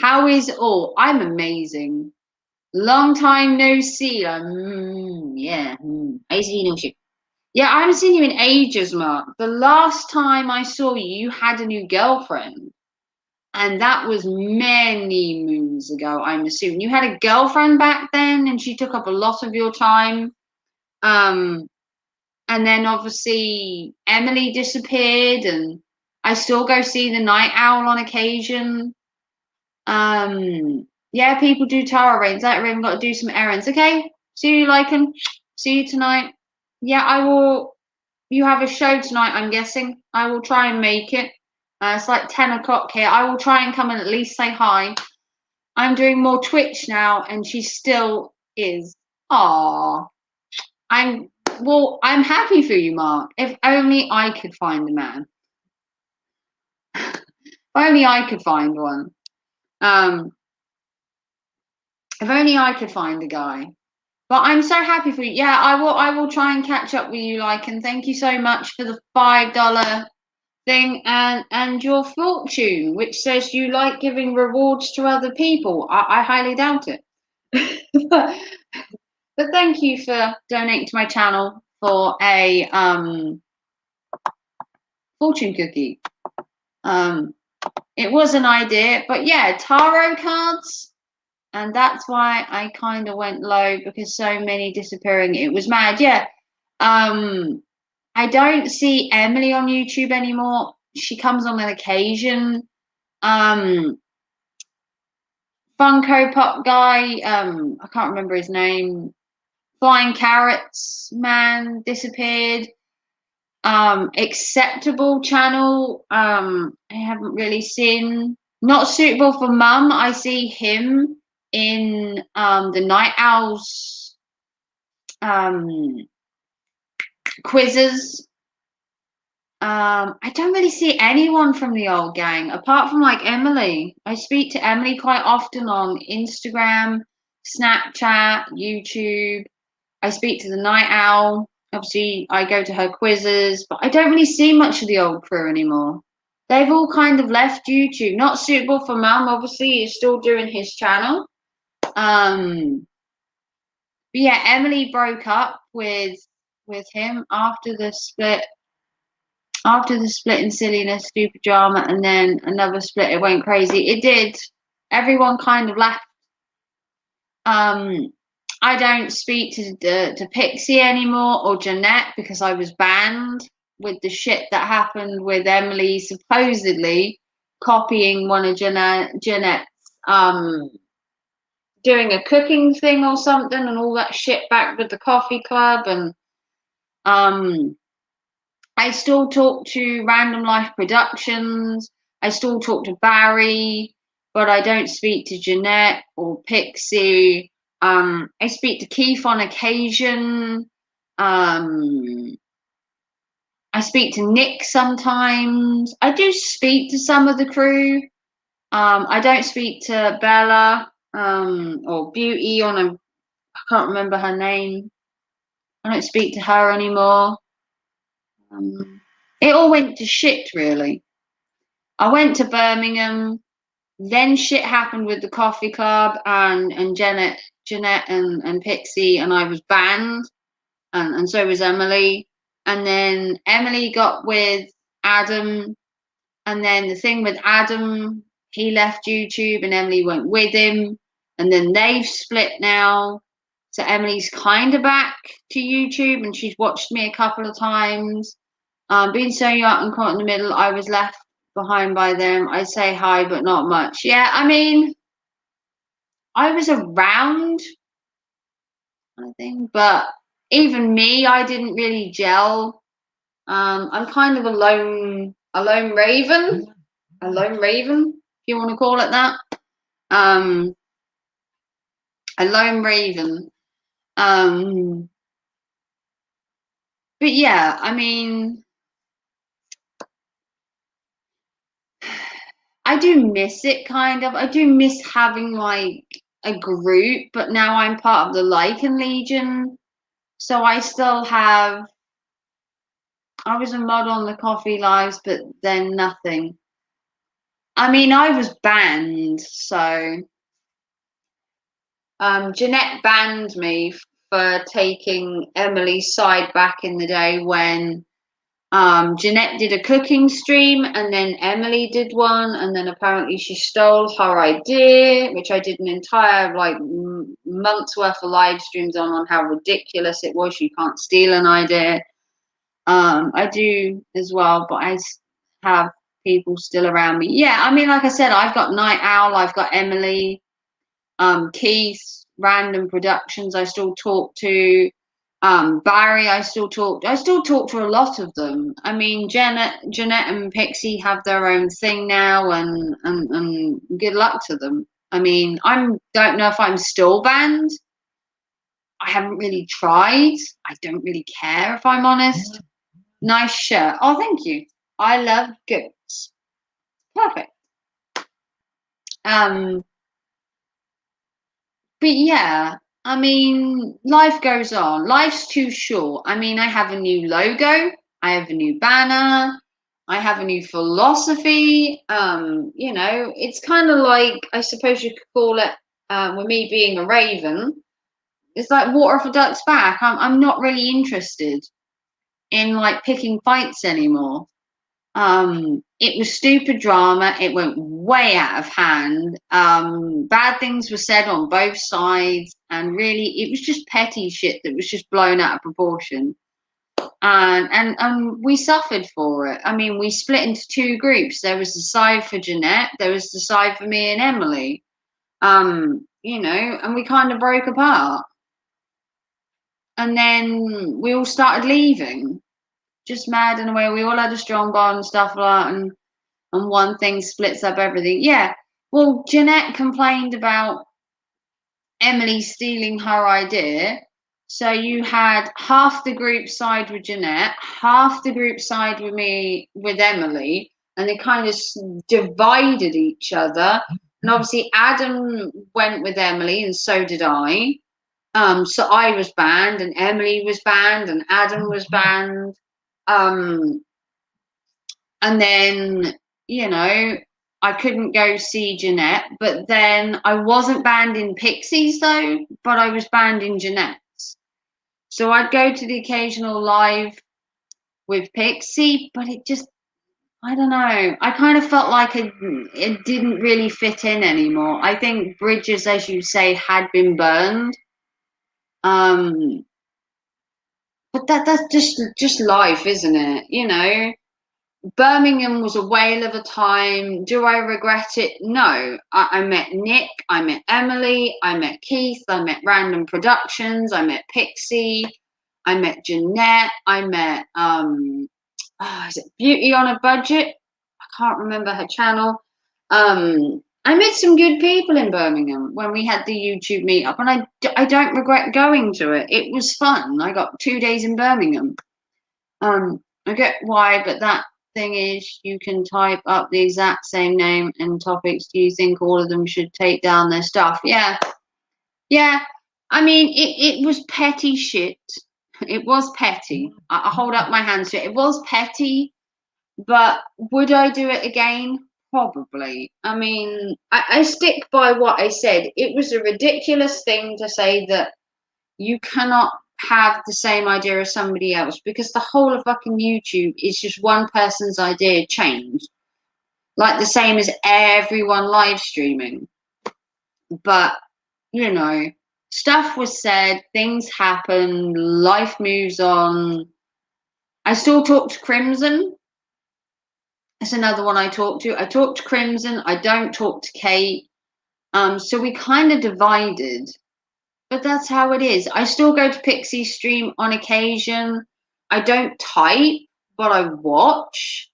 how is it all? I'm amazing. Long time no see. Yeah. I see no shit. Yeah, I haven't seen you in ages, Mark. The last time I saw you, you had a new girlfriend. And that was many moons ago, I'm assuming. You had a girlfriend back then, and she took up a lot of your time. And then obviously Emily disappeared, and I still go see the night owl on occasion. Yeah, people do tarot readings. That I've got to do some errands. Okay, see you, Lycan. See you tonight. Yeah, I will. You have a show tonight, I'm guessing. I will try and make it. It's like 10 o'clock here. I will try and come and at least say hi. I'm doing more Twitch now, and she still is. Aww. I'm happy for you, Mark. If only I could find a man. If only I could find one. If only I could find a guy. But I'm so happy for you. Yeah, I will try and catch up with you, and thank you so much for the $5 thing and your fortune, which says you like giving rewards to other people. I highly doubt it. But thank you for donating to my channel for a fortune cookie. It was an idea, but yeah, tarot cards. And that's why I kind of went low, because so many disappearing. It was mad. Yeah. I don't see Emily on YouTube anymore. She comes on occasion. Funko Pop guy, I can't remember his name. Flying Carrots man disappeared. Acceptable channel. I haven't really seen. Not suitable for mum. I see him in the Night Owls um quizzes. I don't really see anyone from the old gang apart from like Emily. I speak to Emily quite often on Instagram, Snapchat, YouTube. I speak to the Night Owl. Obviously, I go to her quizzes, but I don't really see much of the old crew anymore. They've all kind of left YouTube. Not suitable for mum. Obviously, he's still doing his channel. But yeah, Emily broke up with him after the split. After the split and silliness, stupid drama, and then another split, it went crazy. It did. Everyone kind of left. Um, I don't speak to Pixie anymore or Jeanette because I was banned with the shit that happened with Emily supposedly copying one of Jeanette's doing a cooking thing or something and all that shit back with the coffee club. And I still talk to Random Life Productions. I still talk to Barry, but I don't speak to Jeanette or Pixie. I speak to Keith on occasion. I speak to Nick sometimes. I do speak to some of the crew. I don't speak to Bella or Beauty on a. I can't remember her name. I don't speak to her anymore. It all went to shit, really. I went to Birmingham. Then shit happened with the coffee club and Jeanette and Pixie, and I was banned, and so was Emily. And then Emily got with Adam, and then the thing with Adam, he left YouTube, and Emily went with him, and then they've split now. So Emily's kind of back to YouTube, and she's watched me a couple of times. Being so young and caught in the middle, I was left behind by them. I say hi, but not much. Yeah, I mean, I was around, I think, but even me, I didn't really gel. I'm kind of a lone raven, if you want to call it that. Um, a lone raven. Um, but yeah, I mean, I do miss it kind of. I do miss having like a group, but now I'm part of the Lycan Legion. So I still have I was a mod on the Coffee Lives, but then nothing. I mean, I was banned, so Jeanette banned me for taking Emily's side back in the day when Jeanette did a cooking stream and then Emily did one, and then apparently she stole her idea, which I did an entire like month's worth of live streams on how ridiculous it was. You can't steal an idea. I do as well, but I have people still around me. Yeah, I mean, like I said, I've got Night Owl, I've got Emily, Keith, Random Productions. I still talk to. Barry, I still talk. I still talk to a lot of them. I mean, Jeanette, and Pixie have their own thing now, and good luck to them. I mean, don't know if I'm still banned. I haven't really tried. I don't really care if I'm honest. Nice shirt. Oh, thank you. I love goats. Perfect. Um, but yeah, I mean, life goes on. Life's too short. I mean, I have a new logo. I have a new banner. I have a new philosophy. It's kind of like, I suppose you could call it, with me being a raven, it's like water off a duck's back. I'm not really interested in like picking fights anymore. It was stupid drama. It went way out of hand. Bad things were said on both sides, and really, it was just petty shit that was just blown out of proportion. And we suffered for it. I mean, we split into two groups. There was the side for Jeanette. There was the side for me and Emily. And we kind of broke apart. And then we all started leaving. just mad in a way. We all had a strong bond and stuff like that, and one thing splits up everything. Yeah. Well, Jeanette complained about Emily stealing her idea. So you had half the group side with Jeanette, half the group side with me, with Emily, and they kind of divided each other. And obviously, Adam went with Emily, and so did I. So I was banned, and Emily was banned, and Adam was banned. Um, and then, you know, I couldn't go see Jeanette, but then I wasn't banned in Pixies though, but I was banned in Jeanette's. So I'd go to the occasional live with Pixie, but it just, I don't know. I kind of felt like it didn't really fit in anymore. I think bridges, as you say, had been burned. Um, but that's just life, isn't it? You know, Birmingham was a whale of a time. Do I regret it? No. I met Nick, I met Emily, I met Keith, I met Random Productions, I met Pixie, I met Jeanette, I met is it Beauty on a Budget? I can't remember her channel. I met some good people in Birmingham when we had the YouTube meetup, and I don't regret going to it. It was fun. I got 2 days in Birmingham. I get why, but that thing is, you can type up the exact same name and topics. Do you think all of them should take down their stuff? Yeah, yeah. I mean, it was petty shit. It was petty. I hold up my hands to it. It was petty, but would I do it again? Probably. I mean, I stick by what I said. It was a ridiculous thing to say that you cannot have the same idea as somebody else, because the whole of fucking YouTube is just one person's idea changed. Like the same as everyone live streaming. But, you know, stuff was said, things happen, life moves on. I still talk to Crimson. That's another one I talk to. I talk to Crimson. I don't talk to Kate. So we kind of divided. But that's how it is. I still go to Pixie stream on occasion. I don't type, but I watch.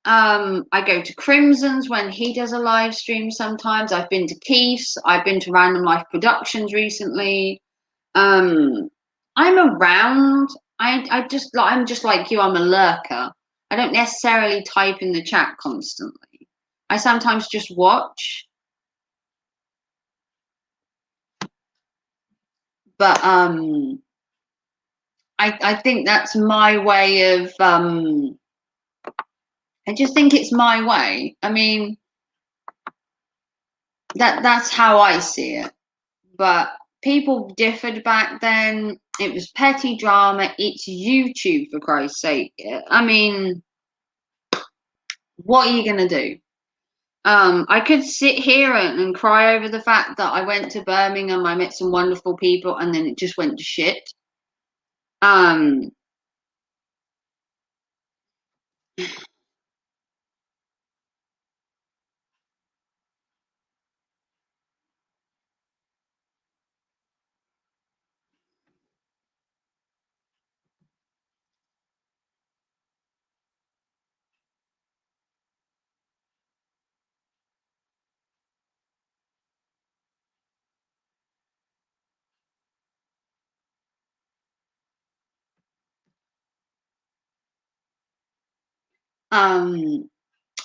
I go to Crimson's when he does a live stream sometimes. I've been to Keith's. I've been to Random Life Productions recently. I'm around. I'm just like you. I'm a lurker. I don't necessarily type in the chat constantly. I sometimes just watch. But I think that's my way of I just think it's my way. I mean, that's how I see it. But people differed back then. It was petty drama. It's YouTube, for Christ's sake. I mean, what are you gonna do? I could sit here and cry over the fact that I went to Birmingham, I met some wonderful people, and then it just went to shit. Um, um,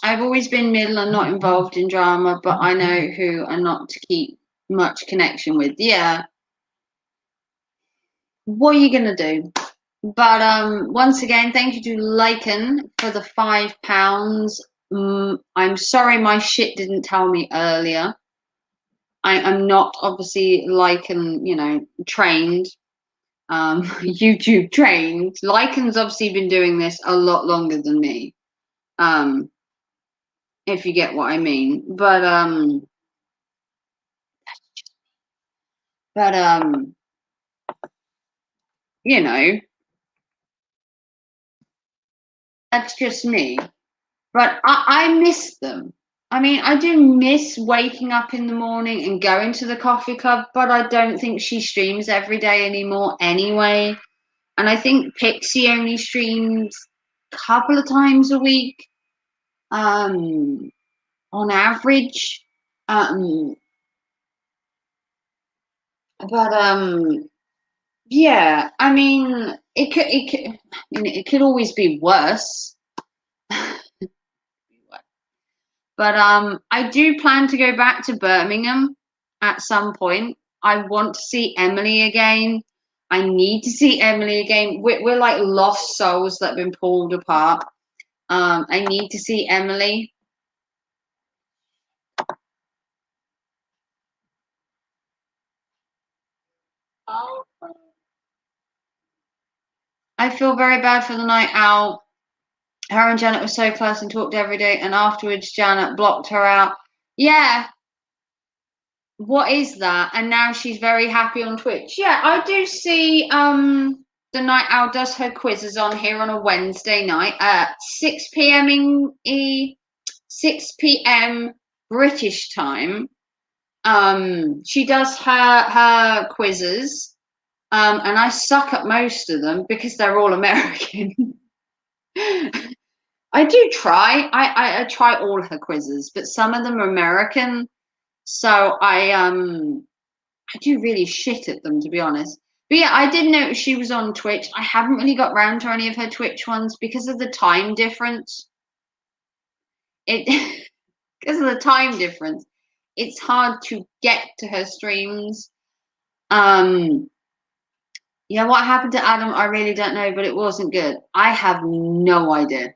I've always been middle and not involved in drama, but I know who and not to keep much connection with. Yeah. What are you gonna do? But once again, thank you to Lycan for the £5. I'm sorry my shit didn't tell me earlier. I'm not obviously Lycan, you know, trained, YouTube trained. Lycan's obviously been doing this a lot longer than me. If you get what I mean. But you know, that's just me. But I miss them. I mean, I do miss waking up in the morning and going to the coffee club, but I don't think she streams every day anymore anyway. And I think Pixie only streams couple of times a week, on average. But yeah, I mean, it could always be worse. But I do plan to go back to Birmingham at some point. I want to see Emily again. I need to see Emily again. We're like lost souls that have been pulled apart. I need to see Emily. I feel very bad for the night out. Her and Janet were so close and talked every day, and afterwards Janet blocked her out. Yeah, what is that? And now she's very happy on Twitch. Yeah, I do see the Night Owl does her quizzes on here on a Wednesday night at 6 p.m. in 6 p.m. British time. She does her quizzes. And I suck at most of them because they're all American. I do try. I try all her quizzes, but some of them are American. So I do really shit at them, to be honest. But yeah, I did notice she was on Twitch. I haven't really got round to any of her Twitch ones because of the time difference. It because of the time difference, it's hard to get to her streams. Yeah, what happened to Adam, I really don't know, but it wasn't good. I have no idea.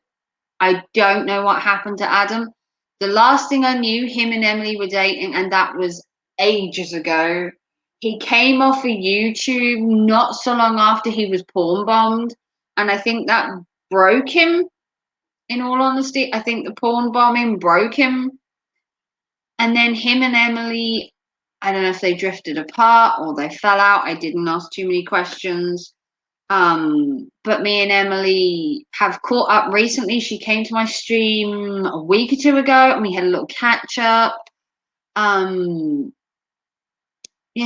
I don't know what happened to Adam. The last thing I knew, him and Emily were dating, and that was ages ago. He came off of YouTube not so long after he was porn bombed, and I think that broke him, in all honesty. I think the porn bombing broke him. And then him and Emily, I don't know if they drifted apart or they fell out. I didn't ask too many questions. But me and Emily have caught up recently. She came to my stream a week or two ago and we had a little catch up. Yeah,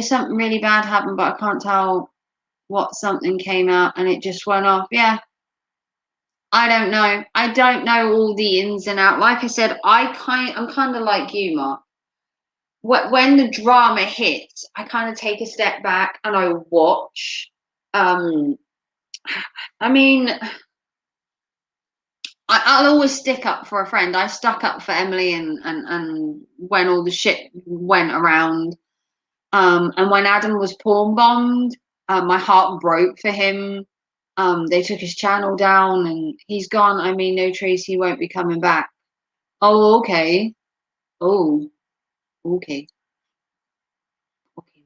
something really bad happened, but I can't tell what something came out and it just went off. Yeah. I don't know. I don't know all the ins and outs. Like I said, I'm kind of like you, Mark. When the drama hits, I kind of take a step back and I watch. I mean, I'll always stick up for a friend. I stuck up for Emily and when all the shit went around. And when Adam was porn bombed, my heart broke for him. They took his channel down and he's gone. I mean, no Tracy, he won't be coming back. Oh, okay. Oh, okay. Okay.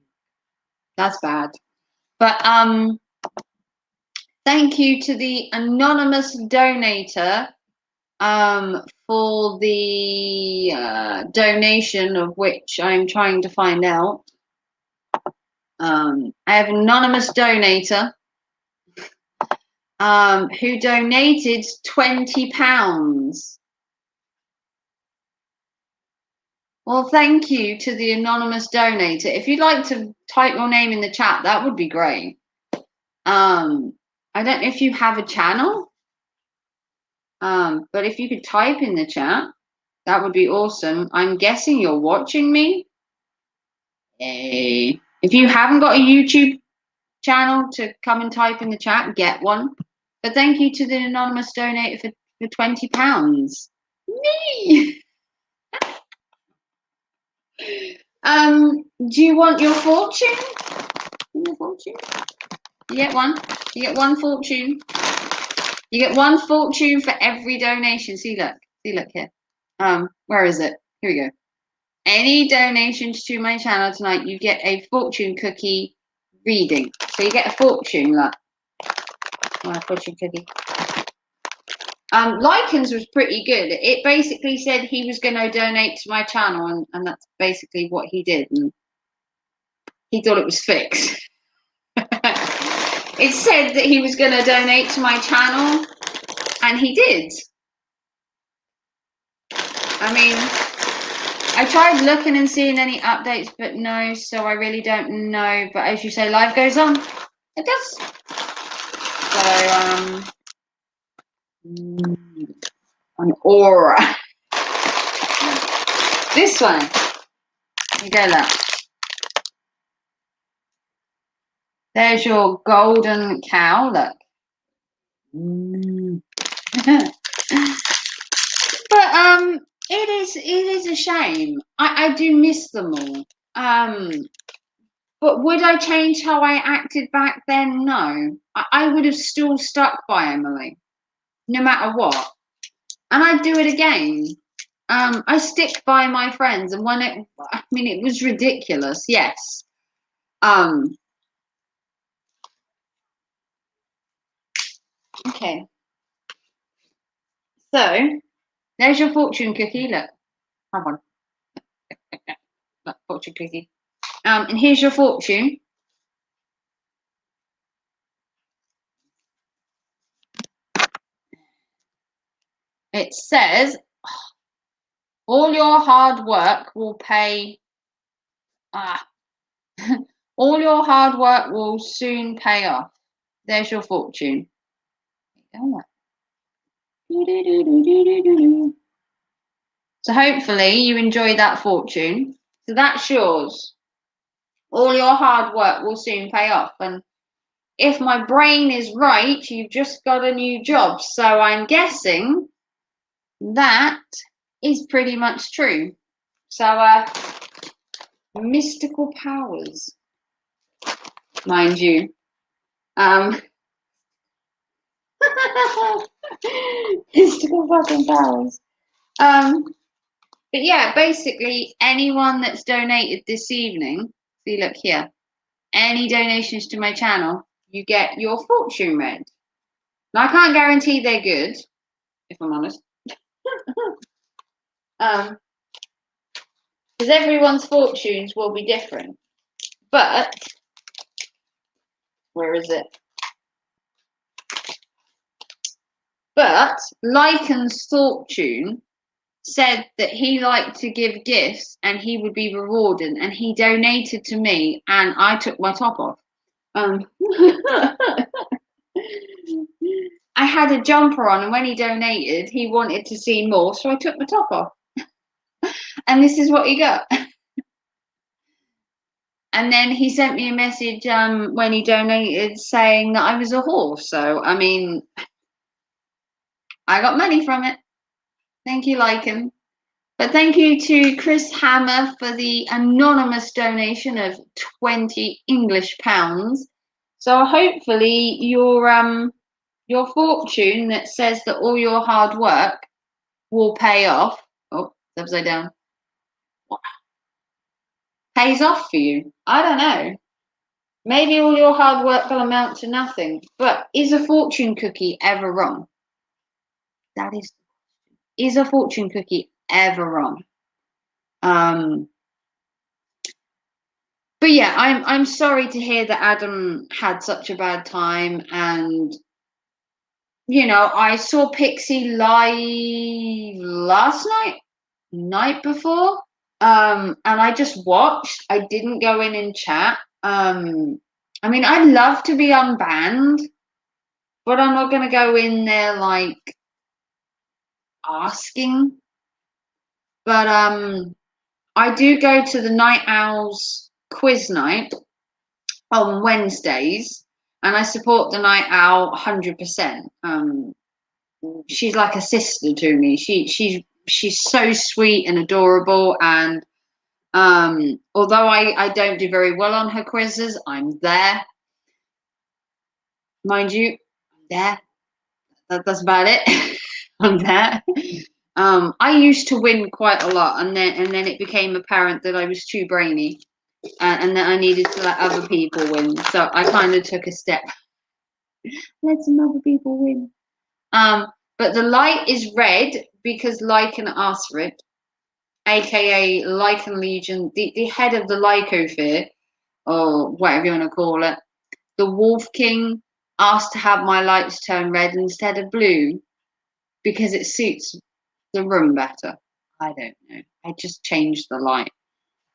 That's bad. But thank you to the anonymous donator for the donation, of which I'm trying to find out. I have an anonymous donator who donated £20. Well, thank you to the anonymous donator. If you'd like to type your name in the chat, that would be great. I don't know if you have a channel, but if you could type in the chat, that would be awesome. I'm guessing you're watching me. Hey. If you haven't got a YouTube channel, to come and type in the chat, get one. But thank you to the anonymous donator for £20. Me. Do you want your fortune? Your fortune? You get one. You get one fortune. You get one fortune for every donation. See, look. See, look here. Where is it? Here we go. Any donations to my channel tonight, you get a fortune cookie reading. So you get a fortune, look. My fortune cookie. Likens was pretty good. It basically said he was going to donate to my channel, and that's basically what he did. And he thought it was fixed. It said that he was going to donate to my channel, and he did. I mean, I tried looking and seeing any updates, but no, so I really don't know. But as you say, life goes on. It does. So, An aura. This one. You go look. There's your golden cow. Look. But it is a shame. I do miss them all. But would I change how I acted back then? No. I would have still stuck by Emily, no matter what. And I'd do it again. I stick by my friends, and it was ridiculous, yes. Okay. So there's your fortune cookie. Look, have one. Look, fortune cookie. And here's your fortune. It says, all your hard work will pay. All your hard work will soon pay off. There's your fortune. So hopefully you enjoy that fortune. So that's yours. All your hard work will soon pay off. And if my brain is right, you've just got a new job. So I'm guessing that is pretty much true. So mystical powers, mind you. Mystical fucking powers. But yeah, basically anyone that's donated this evening, see, look here, any donations to my channel, you get your fortune read. Now I can't guarantee they're good, if I'm honest. Because everyone's fortunes will be different. But where is it? But Lycan's fortune said that he liked to give gifts and he would be rewarded, and he donated to me and I took my top off. I had a jumper on, and when he donated, he wanted to see more, so I took my top off. And this is what he got. And then he sent me a message when he donated saying that I was a horse. So, I mean, I got money from it. Thank you, Lycan. But thank you to Chris Hammer for the anonymous donation of 20 English pounds. So hopefully your fortune that says that all your hard work will pay off. Oh, it's upside down. Pays off for you. I don't know. Maybe all your hard work will amount to nothing. But is a fortune cookie ever wrong? That is a fortune cookie ever wrong? But yeah, I'm sorry to hear that Adam had such a bad time, and I saw Pixie live last night before, and I just watched. I didn't go in and chat. I mean, I'd love to be unbanned, but I'm not gonna go in there like asking. But I do go to the Night Owls quiz night on Wednesdays, and I support the Night Owl 100%. She's like a sister to me. She's so sweet and adorable, and although I don't do very well on her quizzes, I'm there. Mind you, I'm there. That's about it. I'm there. I used to win quite a lot, and then it became apparent that I was too brainy, and that I needed to let other people win. So I kind of took a step. Let some other people win. But the light is red because Lycan asked for it, aka Lycan Legion, the head of the Lycosphere, or whatever you want to call it. The Wolf King asked to have my lights turn red instead of blue because it suits the room better. I don't know. I just changed the light.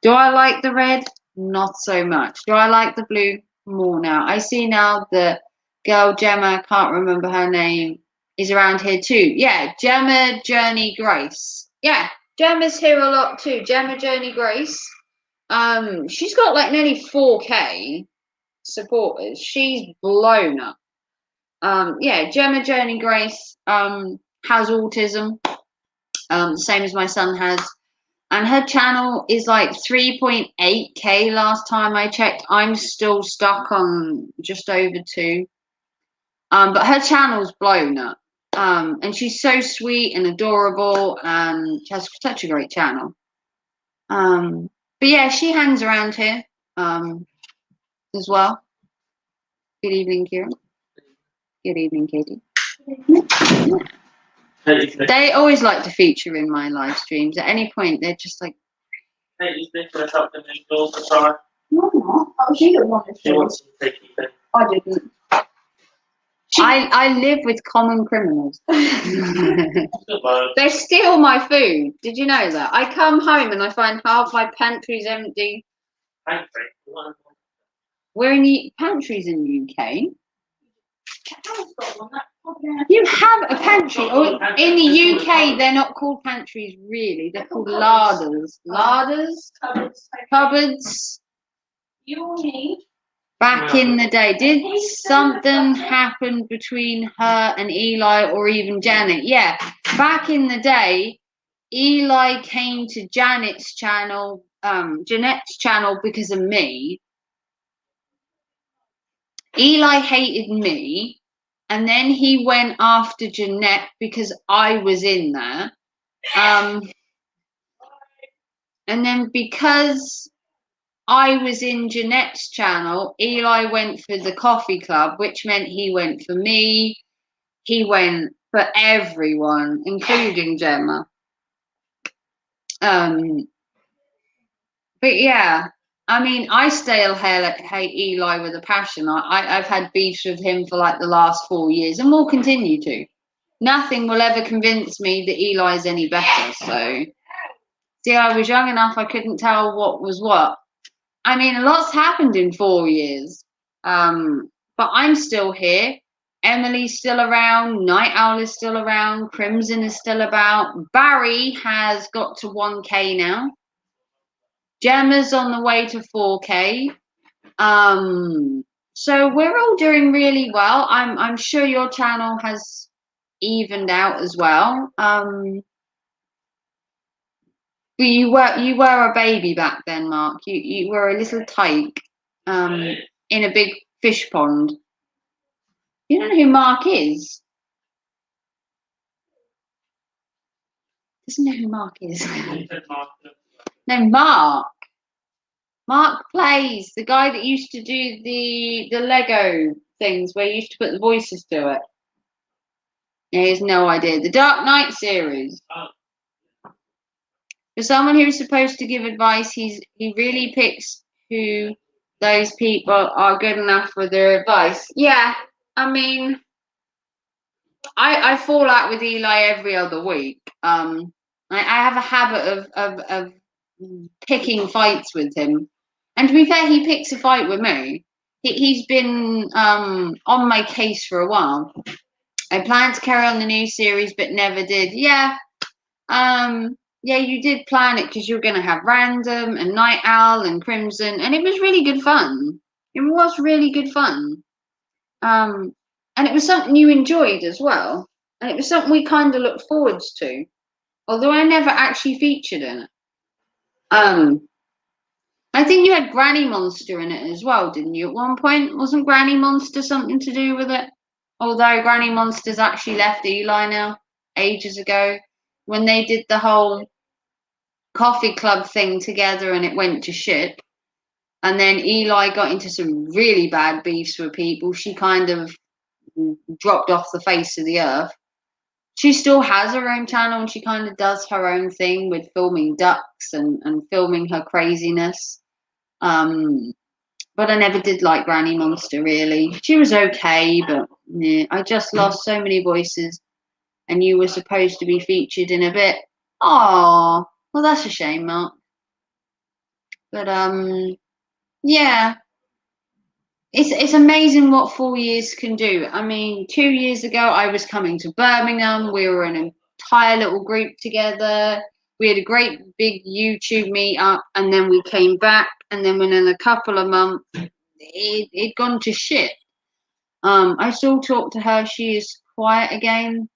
Do I like the red? Not so much. Do I like the blue? More now. I see now the girl Gemma, can't remember her name. is around here too. Yeah, Gemma Journey Grace. Yeah, Gemma's here a lot too. Gemma Journey Grace. She's got like nearly 4K supporters. She's blown up. Yeah, Gemma Journey Grace has autism, same as my son has, and her channel is like 3.8K last time I checked. I'm still stuck on just over 2. But her channel's blown up. And she's so sweet and adorable, and she has such a great channel. But yeah, she hangs around here as well. Good evening, Kieran. Good evening, Katie. They always like to feature in my live streams. At any point, they're just like, hey, is this for something indoors to try? No, no. Oh, she didn't want to. She wants to take you there. I didn't. I live with common criminals. They steal my food. Did you know that? I come home and I find half my pantry's empty. Pantry? We're in the pantries in the UK. You have a pantry. In the UK, they're not called pantries, really. They're called larders. Larders? Cupboards. You need. Back in the day, did something happen between her and Eli or even Janet? Yeah, back in the day, Eli came to Janet's channel, Jeanette's channel because of me. Eli hated me, and then he went after Jeanette because I was in there. And then because I was in Jeanette's channel, Eli went for the coffee club, which meant he went for me. He went for everyone, including Gemma. But yeah, I mean, I still hate Eli with a passion. I've had beefs with him for like the last 4 years and will continue to. Nothing will ever convince me that Eli's any better. So, see, I was young enough, I couldn't tell what was what. I mean, a lot's happened in 4 years. But I'm still here. Emily's still around. Night Owl is still around. Crimson is still about. Barry has got to 1K now. Gemma's on the way to 4K. So we're all doing really well. I'm sure your channel has evened out as well. But you were a baby back then, Mark. You were a little tyke in a big fish pond. You don't know who Mark is? Doesn't know who Mark is. No, Mark. Mark plays, the guy that used to do the Lego things where you used to put the voices to it. He has no idea. The Dark Knight series. For someone who's supposed to give advice, he really picks who those people are good enough for their advice. Yeah, I mean, I fall out with Eli every other week. I have a habit of picking fights with him. And to be fair, he picks a fight with me. He's been on my case for a while. I planned to carry on the new series, but never did. Yeah, yeah, you did plan it because you were going to have Random and Night Owl and Crimson, and it was really good fun. It was really good fun. And it was something you enjoyed as well. And it was something we kind of looked forwards to, although I never actually featured in it. I think you had Granny Monster in it as well, didn't you? At one point, wasn't Granny Monster something to do with it? Although Granny Monster's actually left Eli now, ages ago, when they did the whole coffee club thing together and it went to shit. And then Eli got into some really bad beefs with people. She kind of dropped off the face of the earth. She still has her own channel and she kind of does her own thing with filming ducks and filming her craziness. But I never did like Granny Monster, really. She was okay, but yeah, I just lost so many voices. And you were supposed to be featured in a bit. Oh, well, that's a shame, Mark. But, yeah. it's amazing what 4 years can do. I mean, 2 years ago, I was coming to Birmingham. We were an entire little group together. We had a great big YouTube meetup, and then we came back, and then within a couple of months, it'd gone to shit. I still talk to her. She is quiet again,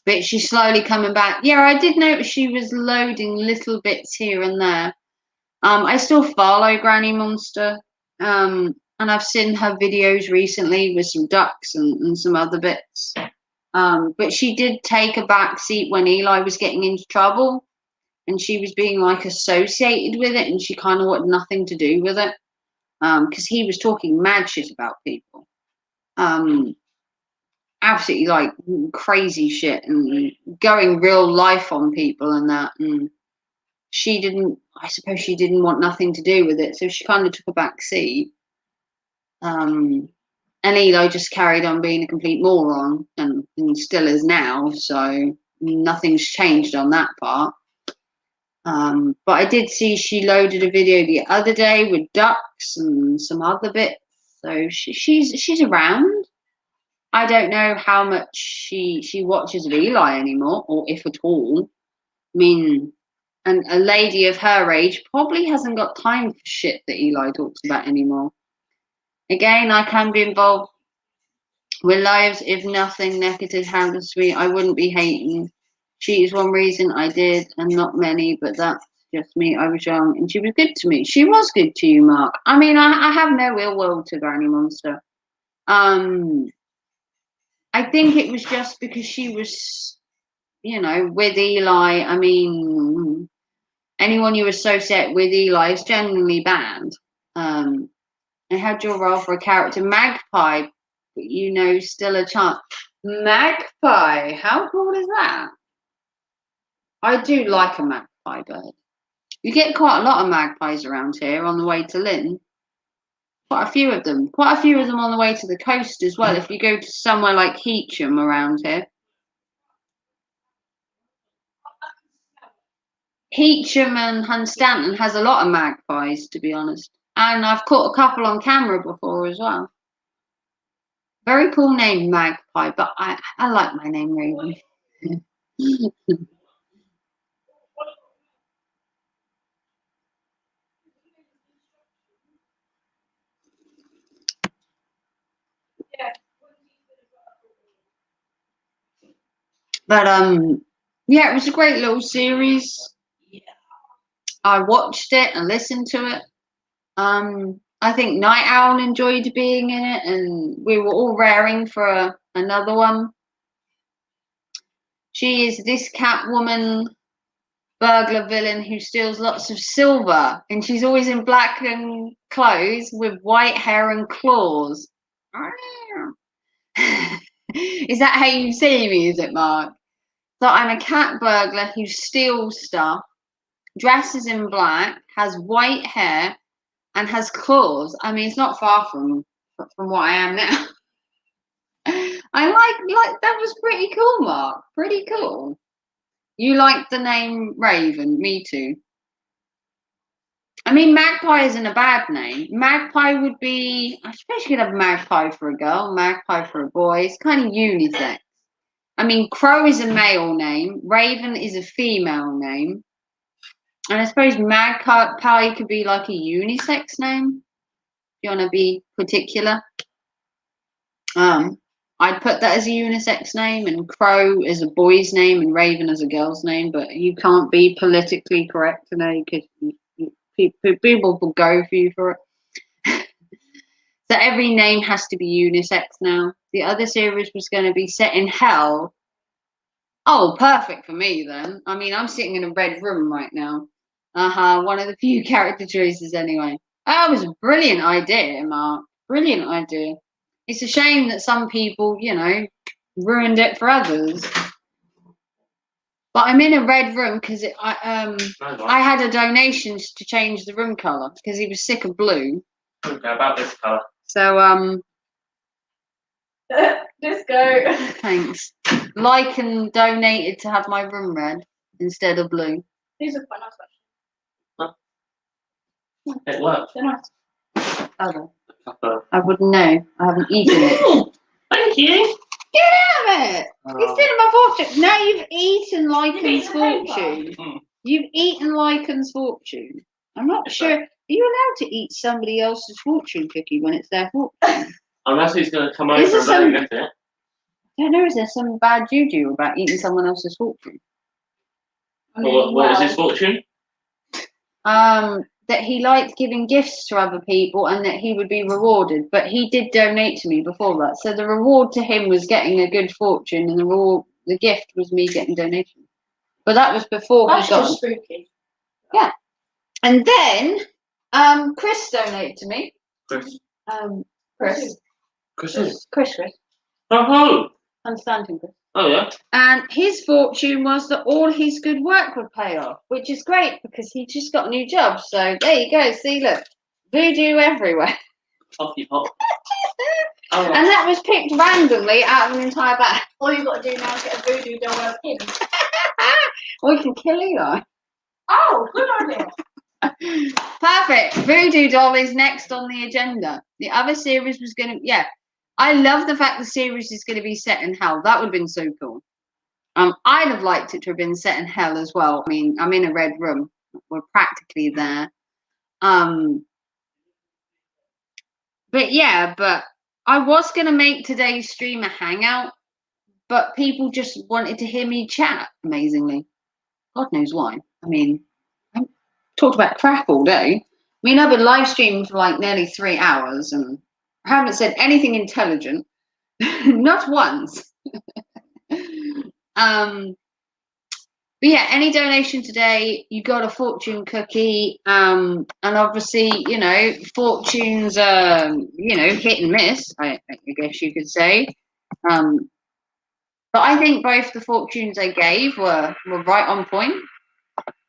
but she's slowly coming back. Yeah, I did notice she was loading little bits here and there. I still follow Granny Monster. And I've seen her videos recently with some ducks and some other bits. But she did take a back seat when Eli was getting into trouble, and she was being like associated with it, and she kind of wanted nothing to do with it, because he was talking mad shit about people, absolutely like crazy shit and going real life on people and that. And she didn't. I suppose she didn't want nothing to do with it, so she kind of took a back seat. And Eli just carried on being a complete moron and still is now, so nothing's changed on that part. But I did see she loaded a video the other day with ducks and some other bits, so she's around. I don't know how much she watches of Eli anymore, or if at all. I mean, and a lady of her age probably hasn't got time for shit that Eli talks about anymore. Again, I can be involved with lives if nothing negative happens to me. I wouldn't be hating. She is one reason I did, and not many, but that's just me. I was young, and she was good to me. She was good to you, Mark. I mean, I have no ill will to Granny Monster. I think it was just because she was, with Eli. I mean, anyone you associate with Eli is genuinely bad. And how'd you roll for a character? Magpie, still a chance. Magpie, how cool is that? I do like a magpie bird. You get quite a lot of magpies around here on the way to Lynn. Quite a few of them. Quite a few of them on the way to the coast as well. If you go to somewhere like Heacham around here. Heacham and Hunstanton has a lot of magpies, to be honest. And I've caught a couple on camera before as well. Very cool name, Magpie, but I like my name, Raven. But yeah, it was a great little series. I watched it and listened to it. I think Night Owl enjoyed being in it, and we were all raring for another one. She is this Catwoman burglar villain who steals lots of silver, and she's always in black and clothes with white hair and claws. Is that how you see me, is it, Mark? So I'm a cat burglar who steals stuff, dresses in black, has white hair, and has claws. I mean, it's not far from what I am now. I like that was pretty cool, Mark. Pretty cool. You like the name Raven? Me too. I mean, Magpie isn't a bad name. Magpie would be, I suppose you could have Magpie for a girl, Magpie for a boy. It's kind of unisex. I mean, Crow is a male name. Raven is a female name. And I suppose Magpie could be like a unisex name. If you want to be particular. I'd put that as a unisex name, and Crow is a boy's name, and Raven is a girl's name. But you can't be politically correct today because people will go for you for it. So every name has to be unisex now. The other series was going to be set in hell. Oh, perfect for me then. I mean, I'm sitting in a red room right now. One of the few character choices anyway. That was a brilliant idea, Mark. Brilliant idea. It's a shame that some people, ruined it for others. But I'm in a red room because I had a donation to change the room colour because he was sick of blue. Okay, about this colour. So Disco. thanks. Like and donated to have my room red instead of blue. These are quite nice, actually. It works. They're nice. Oh. I wouldn't know. I haven't eaten it. Thank you. Get out of it! It's still in my fortune. Now you've eaten Lycan's fortune. You've eaten Lycan's fortune. I'm not sure. Are you allowed to eat somebody else's fortune cookie when it's their fortune? Unless he's going to come over Is there and some- get it. I don't know. Is there some bad juju about eating someone else's fortune? What was his fortune? That he liked giving gifts to other people and that he would be rewarded. But he did donate to me before that. So the reward to him was getting a good fortune, and the gift was me getting donation. But that was before That's he got. just spooky. Yeah. And then Chris donated to me. Chris. Chris. Chris. Chris. Oh, Understand him, Chris. oh yeah. And his fortune was that all his good work would pay off, which is great because he just got a new job. So there you go. See, look, voodoo everywhere. Off you pop. And that was picked randomly out of an entire bag. All you've got to do now is get a voodoo doll and a pin. Or you can kill Eli. Oh, good idea. Perfect. Voodoo doll is next on the agenda. The other series was going to, yeah. I love the fact the series is going to be set in hell. That would have been so cool. I'd have liked it to have been set in hell as well. I mean, I'm in a red room. We're practically there. But yeah, but I was going to make today's stream a hangout, but people just wanted to hear me chat, amazingly. God knows why. I mean, I talked about crap all day. I mean, I've been live streaming for like nearly 3 hours and I haven't said anything intelligent. Not once. But yeah, any donation today, you got a fortune cookie. And obviously, you know, fortunes, you know, hit and miss, I guess you could say. But I think both the fortunes I gave were right on point.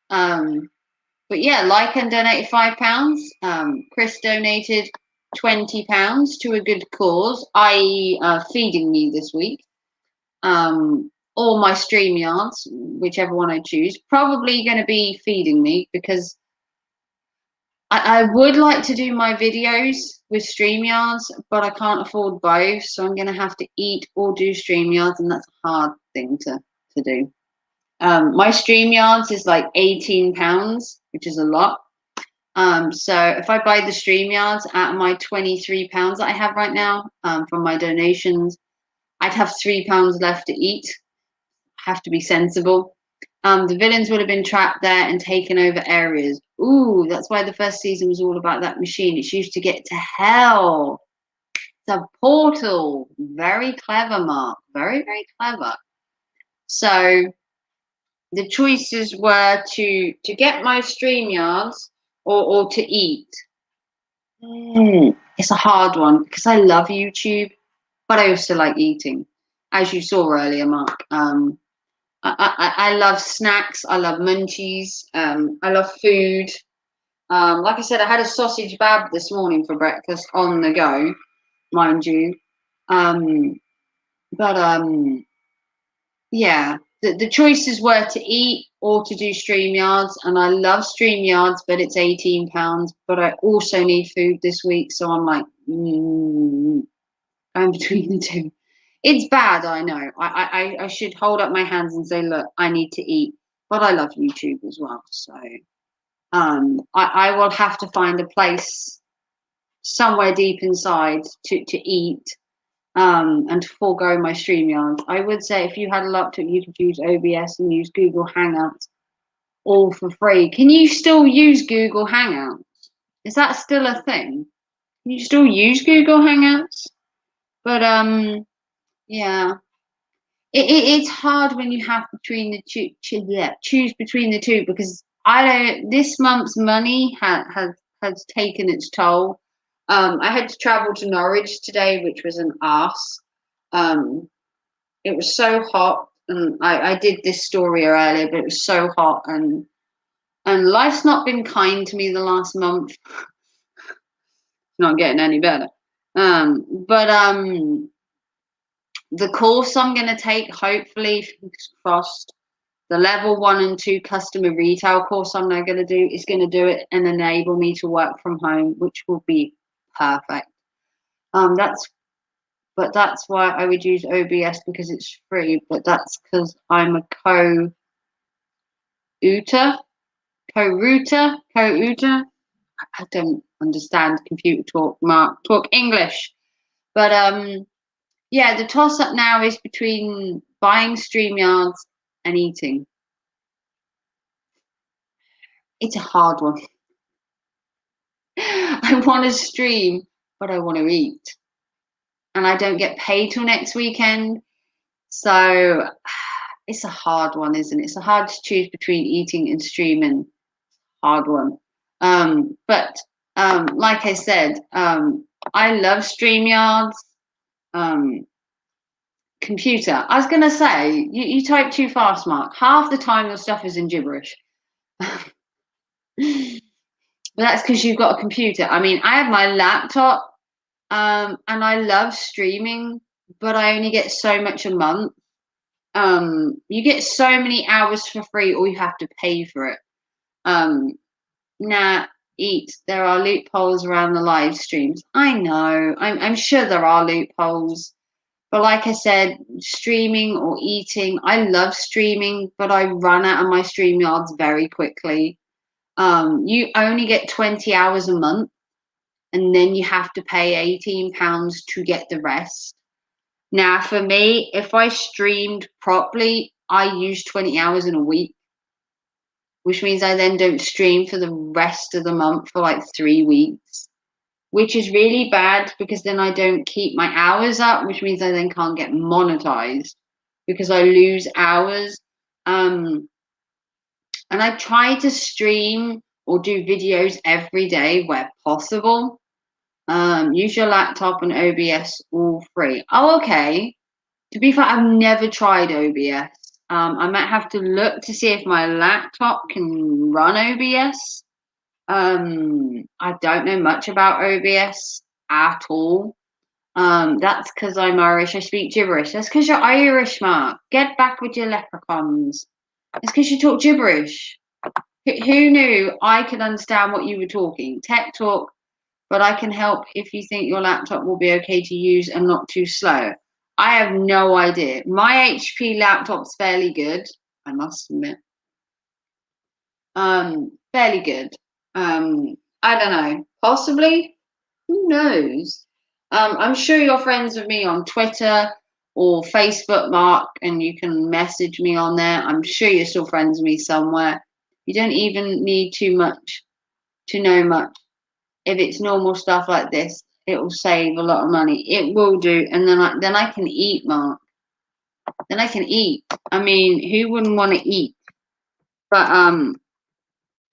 But yeah, Lycan donated £5. Chris donated £20 to a good cause, i.e. Feeding me this week. Or my StreamYards, whichever one I choose. Probably going to be Feeding Me because I would like to do my videos with StreamYards, but I can't afford both. So I'm going to have to eat or do StreamYards, and that's a hard thing to do. My StreamYards is like £18, which is a lot. So if I buy the StreamYards out of my £23 that I have right now from my donations, I'd have £3 left to eat. Have to be sensible. The villains would have been trapped there and taken over areas. Ooh, that's why the first season was all about that machine. It's used to get to hell. It's a portal. Very clever, Mark. Very, very clever. So the choices were to get my StreamYards or to eat. It's a hard one because I love YouTube, but I also like eating. As you saw earlier, Mark. I love snacks. I love munchies. I love food. Like I said, I had a sausage bab this morning for breakfast on the go, mind you. Yeah, the choices were to eat or to do StreamYards, and I love StreamYards, but it's £18. But I also need food this week, so I'm like, going between the two. It's bad, I know. I should hold up my hands and say, look, I need to eat. But I love YouTube as well. So I will have to find a place somewhere deep inside to eat and to forego my StreamYards. I would say if you had a laptop, you could use OBS and use Google Hangouts all for free. Can you still use Google Hangouts? Is that still a thing? Can you still use Google Hangouts? But yeah. It's hard when you have between the choose between the two because I don't. This month's money has taken its toll. I had to travel to Norwich today, which was an arse. It was so hot, and I did this story earlier, but it was so hot, and life's not been kind to me the last month. It's not getting any better. The course I'm going to take, hopefully, fingers crossed, the level 1 and 2 customer retail course I'm now going to do is going to do it and enable me to work from home, which will be perfect. That's why I would use OBS, because it's free. But that's because I'm a co-router. I don't understand computer talk, Mark. Talk English. But yeah, the toss up now is between buying StreamYards and eating. It's a hard one. I want to stream, but I want to eat. And I don't get paid till next weekend. So it's a hard one, isn't it? It's a hard to choose between eating and streaming. Hard one. But like I said, I love StreamYards. Computer. I was going to say, you type too fast, Mark. Half the time your stuff is in gibberish. But that's because you've got a computer. I mean, I have my laptop, and I love streaming, but I only get so much a month. You get so many hours for free, or you have to pay for it. Nah, there are loopholes around the live streams. I know. I'm sure there are loopholes. But like I said, streaming or eating, I love streaming, but I run out of my StreamYards very quickly. You only get 20 hours a month, and then you have to pay £18 to get the rest. Now, for me, if I streamed properly, I use 20 hours in a week, which means I then don't stream for the rest of the month for like 3 weeks, which is really bad, because then I don't keep my hours up, which means I then can't get monetized because I lose hours. And I try to stream or do videos every day where possible. Use your laptop and OBS, all free. Oh, okay. To be fair, I've never tried OBS. I might have to look to see if my laptop can run OBS. I don't know much about OBS at all. That's because I'm Irish. I speak gibberish. That's because you're Irish, Mark. Get back with your leprechauns. It's because you talk gibberish. Who knew I could understand what you were talking? Tech talk, but I can help if you think your laptop will be okay to use and not too slow. I have no idea. My HP laptop's fairly good, I must admit. Fairly good. I don't know. Possibly? Who knows? I'm sure you're friends with me on Twitter or Facebook, Mark, and you can message me on there. I'm sure you're still friends with me somewhere. You don't even need too much to know much. If it's normal stuff like this, it will save a lot of money. It will do, and then I can eat, Mark. Then I can eat. I mean, who wouldn't want to eat? But I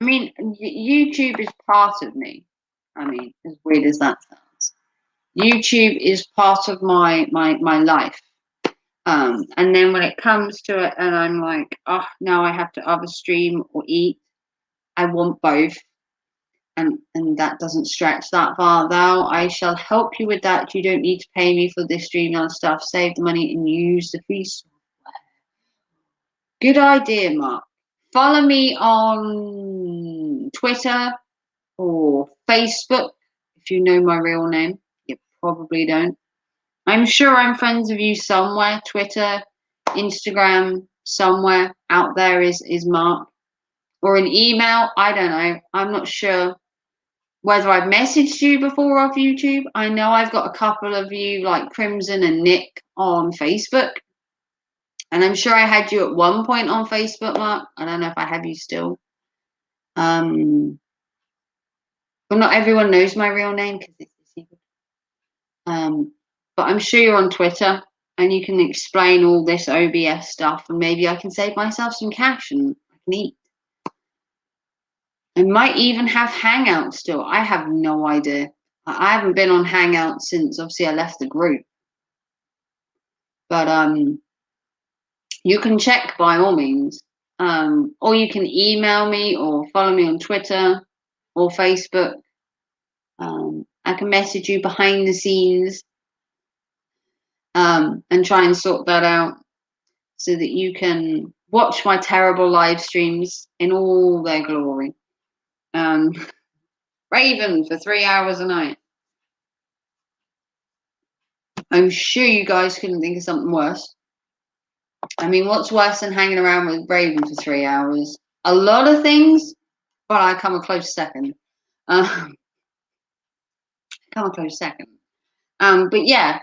mean, YouTube is part of me. I mean, as weird as that sounds, YouTube is part of my life. And then when it comes to it, and I'm like, oh, now I have to either stream or eat. I want both. And that doesn't stretch that far, though. I shall help you with that. You don't need to pay me for this StreamYard stuff. Save the money and use the free software. Good idea, Mark. Follow me on Twitter or Facebook if you know my real name. You probably don't. I'm sure I'm friends with you somewhere. Twitter, Instagram, somewhere out there is Mark. Or an email. I don't know. I'm not sure whether I've messaged you before off YouTube. I know I've got a couple of you like Crimson and Nick on Facebook. And I'm sure I had you at one point on Facebook, Mark. I don't know if I have you still. But not everyone knows my real name because it's a secret. But I'm sure you're on Twitter and you can explain all this OBS stuff, and maybe I can save myself some cash and I can eat. I might even have Hangout still. I have no idea. I haven't been on Hangout since obviously I left the group. But you can check by all means. Or you can email me or follow me on Twitter or Facebook. I can message you behind the scenes and try and sort that out so that you can watch my terrible live streams in all their glory. Raven for 3 hours a night. I'm sure you guys couldn't think of something worse. I mean, what's worse than hanging around with Raven for 3 hours? A lot of things, but I come a close second. Come a close second. But yeah,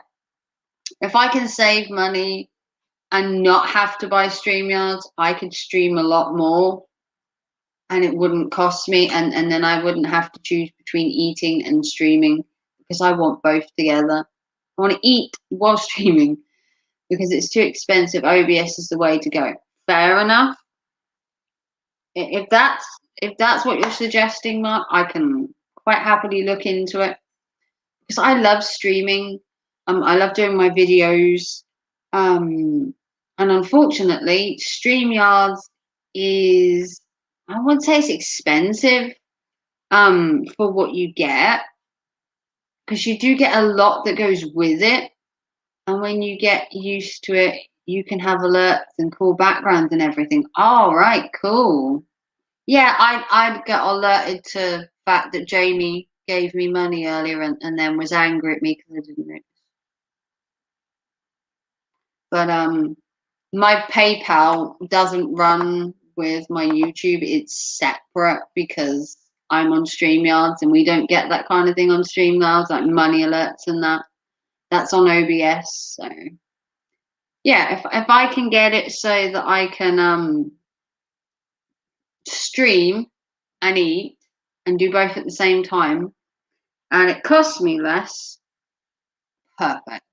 if I can save money and not have to buy StreamYards, I could stream a lot more and it wouldn't cost me. And then I wouldn't have to choose between eating and streaming because I want both together. I want to eat while streaming because it's too expensive. OBS is the way to go. Fair enough. If that's what you're suggesting, Mark, I can quite happily look into it because I love streaming. I love doing my videos. And unfortunately, StreamYards is, I wouldn't say it's expensive for what you get, because you do get a lot that goes with it. And when you get used to it, you can have alerts and cool backgrounds and everything. All right, cool. Yeah, I'd get alerted to the fact that Jamie gave me money earlier and then was angry at me because I didn't know. But my PayPal doesn't run with my YouTube. It's separate because I'm on StreamYards and we don't get that kind of thing on StreamYards, like money alerts and that. That's on OBS. So yeah, if I can get it so that I can stream and eat and do both at the same time and it costs me less, perfect.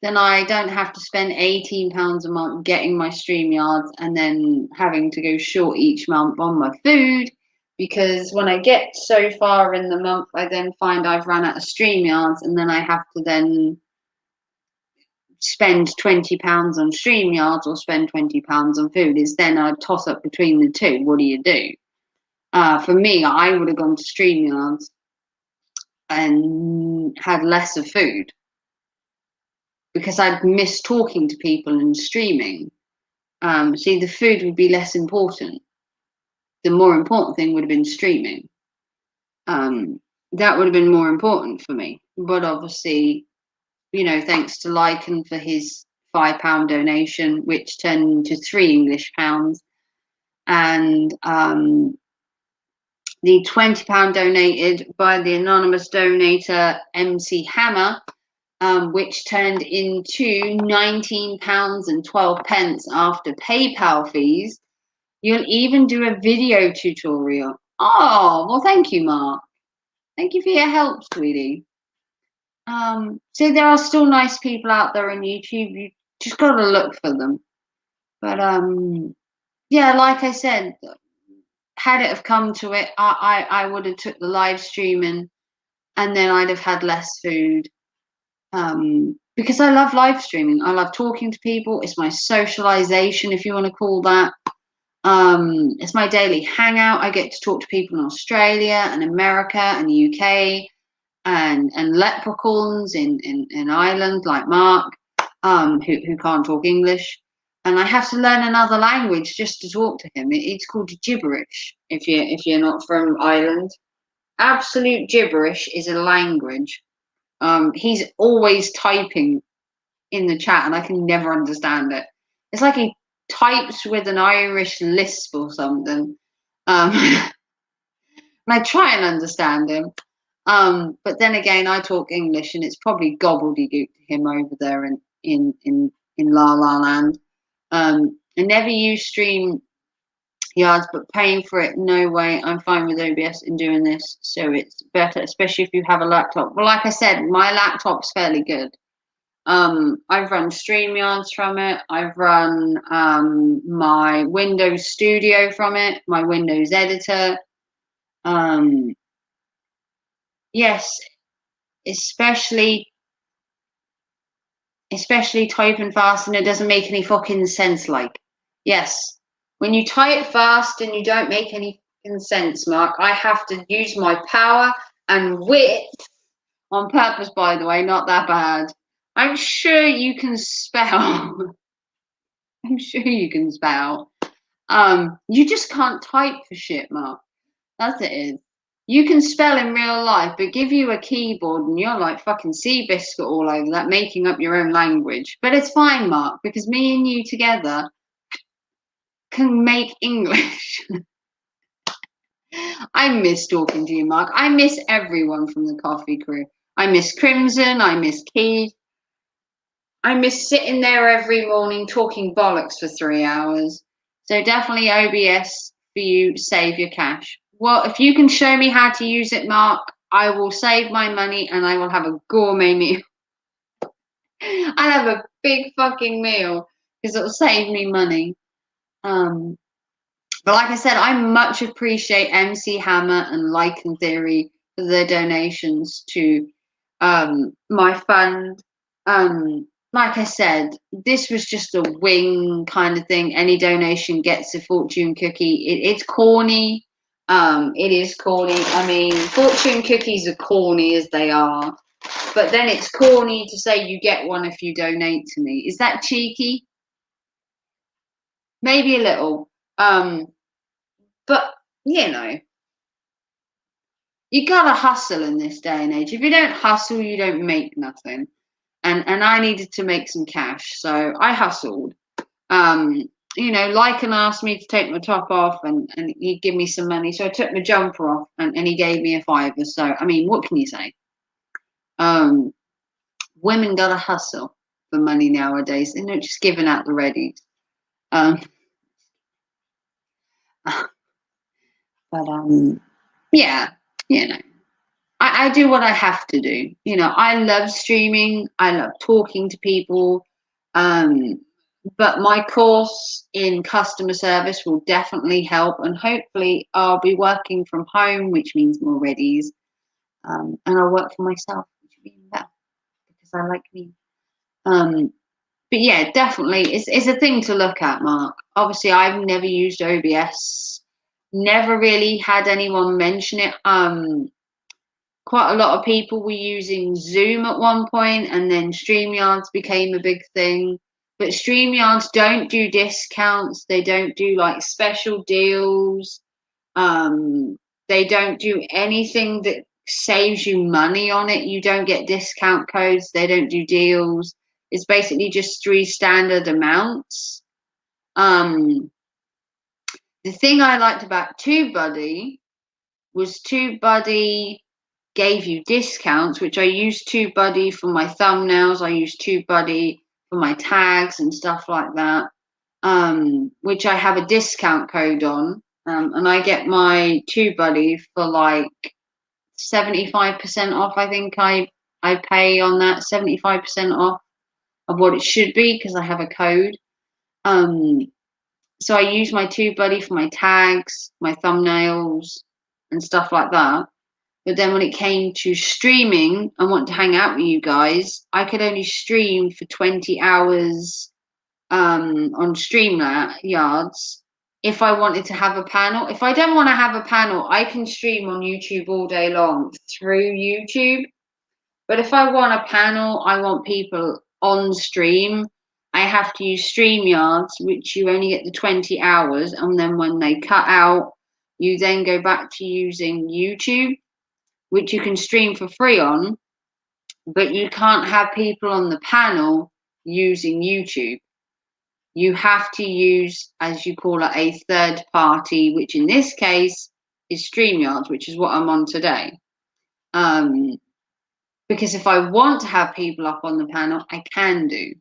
Then I don't have to spend £18 a month getting my StreamYards and then having to go short each month on my food, because when I get so far in the month, I then find I've run out of StreamYards and then I have to then spend £20 on StreamYards or spend £20 on food. It's then a toss up between the two. What do you do? For me, I would have gone to StreamYards and had less of food, because I'd miss talking to people and streaming. See, the food would be less important. The more important thing would have been streaming. That would have been more important for me. But obviously, you know, thanks to Lycan for his £5 donation, which turned into £3 English, and the £20 donated by the anonymous donator MC Hammer, which turned into £19.12 after PayPal fees. You'll even do a video tutorial. Oh, well, thank you, Mark. Thank you for your help, sweetie. So there are still nice people out there on YouTube. You just got to look for them. But yeah, like I said, had it have come to it, I would have took the live streaming, and then I'd have had less food. Because I love live streaming. I love talking to people. It's my socialization, if you want to call that. It's my daily hangout. I get to talk to people in Australia and America and the UK and leprechauns in Ireland, like Mark, who can't talk English. And I have to learn another language just to talk to him. It's called gibberish if you're not from Ireland. Absolute gibberish is a language. He's always typing in the chat and I can never understand it. It's like he types with an Irish lisp or something. And I try and understand him. But then again, I talk English and it's probably gobbledygook to him over there in La La Land. I never use StreamYards, but paying for it, no way. I'm fine with OBS in doing this, so it's better, especially if you have a laptop. Well, like I said, my laptop's fairly good. I've run StreamYards from it. I've run my Windows Studio from it, my Windows Editor. Yes, especially typing fast and it doesn't make any fucking sense. Like, yes, when you type fast and you don't make any fucking sense, Mark, I have to use my power and wit on purpose. By the way, not that bad. I'm sure you can spell. I'm sure you can spell. You just can't type for shit, Mark. That's it is. You can spell in real life, but give you a keyboard and you're like fucking Seabiscuit all over that, making up your own language. But it's fine, Mark, because me and you together can make English. I miss talking to you, Mark. I miss everyone from the coffee crew. I miss Crimson. I miss Keith. I miss sitting there every morning talking bollocks for 3 hours. So definitely OBS for you, save your cash. Well, if you can show me how to use it, Mark, I will save my money and I will have a gourmet meal. I'll have a big fucking meal because it'll save me money. But like I said, I much appreciate MC Hammer and Lycan Theory for their donations to my fund. Like I said, this was just a wing kind of thing. Any donation gets a fortune cookie. It's corny. It is corny. I mean, fortune cookies are corny as they are. But then it's corny to say you get one if you donate to me. Is that cheeky? Maybe a little. But, you know, you gotta hustle in this day and age. If you don't hustle, you don't make nothing. And I needed to make some cash, so I hustled. You know, Lycan asked me to take my top off and he'd give me some money. So I took my jumper off and he gave me a fiver. So, I mean, what can you say? Women gotta hustle for money nowadays. They're not just giving out the readies. But yeah, you know, I do what I have to do. You know, I love streaming. I love talking to people. But my course in customer service will definitely help, and hopefully I'll be working from home, which means more readies. And I'll work for myself, which will be even better because I like me. But yeah, definitely, it's a thing to look at, Mark. Obviously, I've never used OBS. Never really had anyone mention it. Quite a lot of people were using Zoom at one point, and then StreamYards became a big thing. But StreamYards don't do discounts. They don't do like special deals. They don't do anything that saves you money on it. You don't get discount codes. They don't do deals. It's basically just 3 standard amounts. The thing I liked about TubeBuddy was TubeBuddy gave you discounts, which I use TubeBuddy for my thumbnails. I use TubeBuddy for my tags and stuff like that, which I have a discount code on. And I get my TubeBuddy for like 75% off. I think I pay on that 75% off of what it should be because I have a code. So I use my TubeBuddy for my tags, my thumbnails, and stuff like that. But then when it came to streaming and want to hang out with you guys, I could only stream for 20 hours on StreamYards if I wanted to have a panel. If I don't want to have a panel, I can stream on YouTube all day long through YouTube. But if I want a panel, I want people on stream, I have to use StreamYards, which you only get the 20 hours. And then when they cut out, you then go back to using YouTube, which you can stream for free on, but you can't have people on the panel using YouTube. You have to use, as you call it, a third party, which in this case is StreamYards, which is what I'm on today. Because if I want to have people up on the panel, I can do.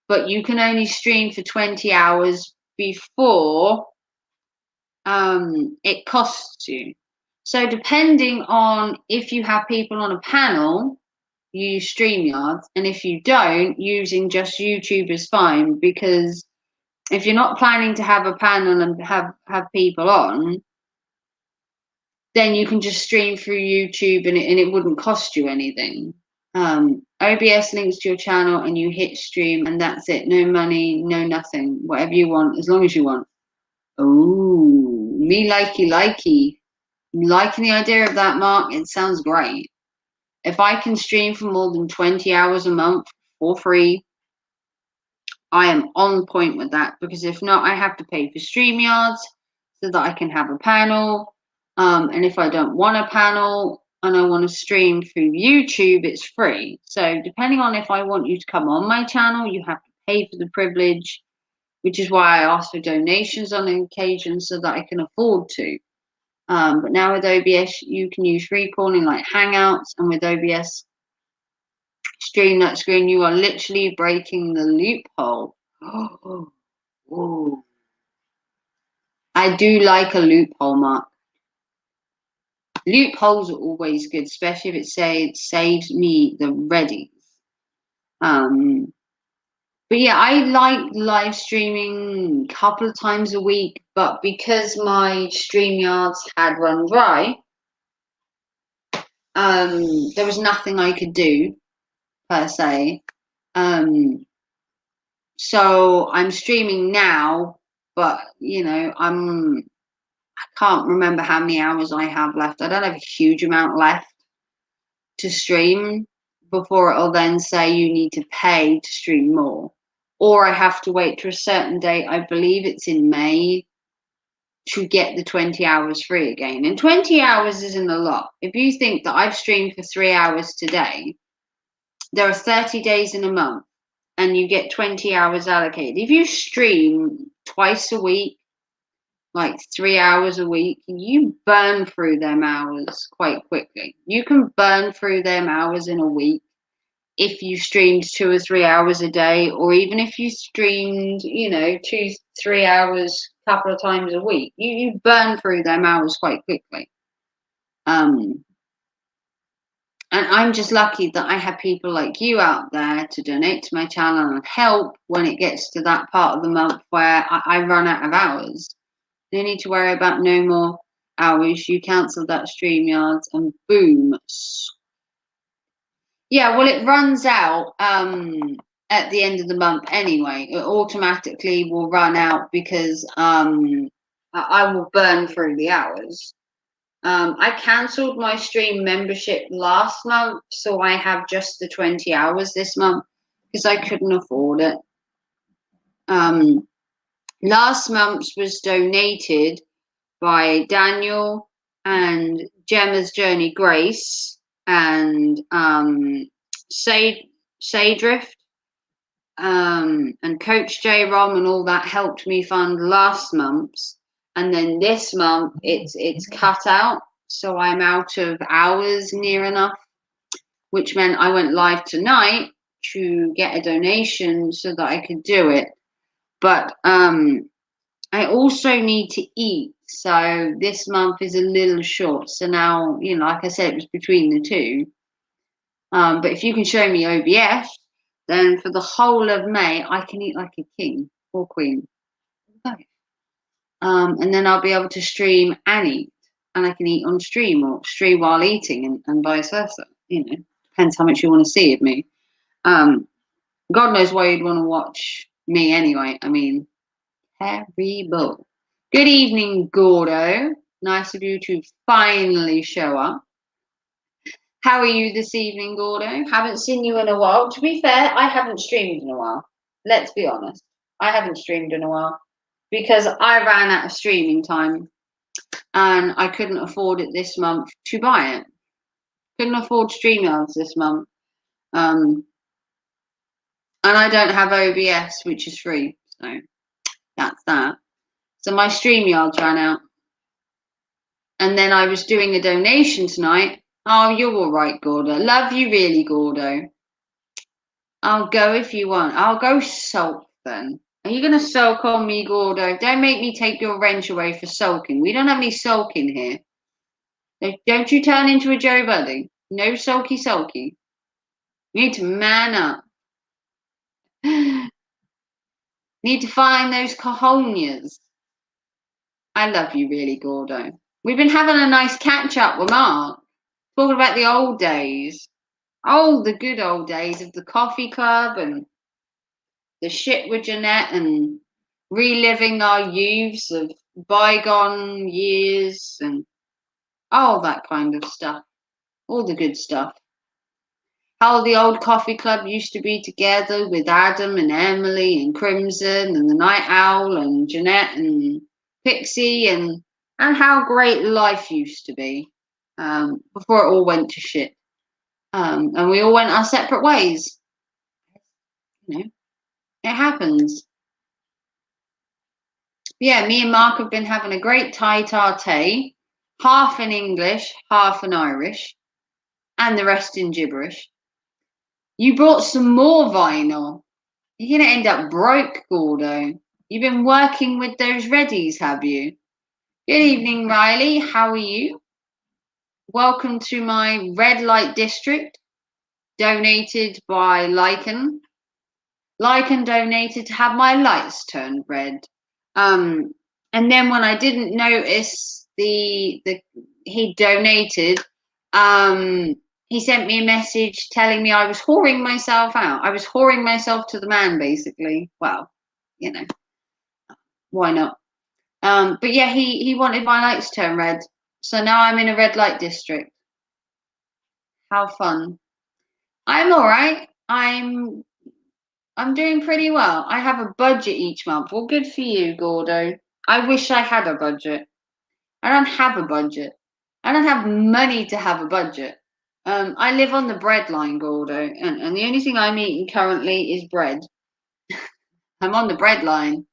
But you can only stream for 20 hours before it costs you. So depending on if you have people on a panel, you use StreamYards, and if you don't, using just YouTube is fine, because if you're not planning to have a panel and have people on, then you can just stream through YouTube and it wouldn't cost you anything. OBS links to your channel and you hit stream and that's it. No money, no nothing. Whatever you want, as long as you want. Oh, me likey. Liking the idea of that, Mark. It sounds great. If I can stream for more than 20 hours a month for free, I am on point with that, because if not, I have to pay for StreamYards so that I can have a panel. And if I don't want a panel and I want to stream through YouTube, it's free. So depending on if I want you to come on my channel, you have to pay for the privilege, which is why I ask for donations on occasion so that I can afford to. But now with OBS, you can use free calling like Hangouts, and with OBS Stream that screen, you are literally breaking the loophole. Oh, I do like a loophole, Mark. Loopholes are always good, especially if it saves me the readies. But yeah, I like live streaming a couple of times a week, but because my StreamYards had run dry, there was nothing I could do per se. So I'm streaming now, but I can't remember how many hours I have left. I don't have a huge amount left to stream before it'll then say you need to pay to stream more. Or I have to wait to a certain date, I believe it's in May, to get the 20 hours free again. And 20 hours isn't a lot. If you think that I've streamed for 3 hours today, there are 30 days in a month and you get 20 hours allocated. If you stream twice a week, like 3 hours a week, you burn through them hours quite quickly. You can burn through them hours in a week if you streamed 2 or 3 hours a day, or even if you streamed, 2-3 hours a couple of times a week, you burn through them hours quite quickly. And I'm just lucky that I have people like you out there to donate to my channel and help when it gets to that part of the month where I run out of hours. No need to worry about no more hours. You cancel that StreamYards and boom. Yeah, well, it runs out at the end of the month anyway. It automatically will run out because I will burn through the hours. I cancelled my stream membership last month, so I have just the 20 hours this month because I couldn't afford it. Last month's was donated by Daniel and Gemma's Journey Grace and Sadrift and Coach J Rom and all that helped me fund last month's, and then this month it's cut out, so I'm out of hours near enough, which meant I went live tonight to get a donation so that I could do it. But I also need to eat, so this month is a little short. So now, like I said, it was between the two. But if you can show me OBS, then for the whole of May, I can eat like a king or queen. And then I'll be able to stream and eat, and I can eat on stream or stream while eating, and vice versa. Depends how much you want to see of me. God knows why you'd want to watch me anyway. I mean, terrible. Good evening, Gordo. Nice of you to finally show up. How are you this evening, Gordo? Haven't seen you in a while. To be fair, I haven't streamed in a while. Let's be honest. I haven't streamed in a while because I ran out of streaming time and I couldn't afford it this month to buy it. Couldn't afford StreamYards this month. And I don't have OBS, which is free. So that's that. So my StreamYards ran out. And then I was doing a donation tonight. Oh, you're all right, Gordo. Love you really, Gordo. I'll go if you want. I'll go sulk then. Are you going to sulk on me, Gordo? Don't make me take your wrench away for sulking. We don't have any sulking here. Don't you turn into a Joe Buddy. No sulky sulky. You need to man up. Need to find those cojones. I love you really, Gordo. We've been having a nice catch up with Mark. Talking about the old days. Oh, the good old days of the coffee club and the shit with Jeanette and reliving our youths of bygone years and all that kind of stuff. All the good stuff. How the old coffee club used to be together with Adam and Emily and Crimson and the Night Owl and Jeanette and Pixie and and how great life used to be before it all went to shit. And we all went our separate ways. You know, it happens. Yeah, me and Mark have been having a great tete-a-tete, half in English, half in Irish, and the rest in gibberish. You brought some more vinyl. You're going to end up broke, Gordo. You've been working with those Reddies, have you? Good evening, Riley. How are you? Welcome to my red light district, donated by Lycan. Lycan donated to have my lights turned red. And then when I didn't notice he donated, he sent me a message telling me I was whoring myself out. I was whoring myself to the man, basically. Well, you know, why not? But yeah, he wanted my lights turned red. So now I'm in a red light district. How fun. I'm all right. I'm doing pretty well. I have a budget each month. Well, good for you, Gordo. I wish I had a budget. I don't have a budget. I don't have money to have a budget. I live on the bread line, Gordo, and the only thing I'm eating currently is bread. I'm on the bread line.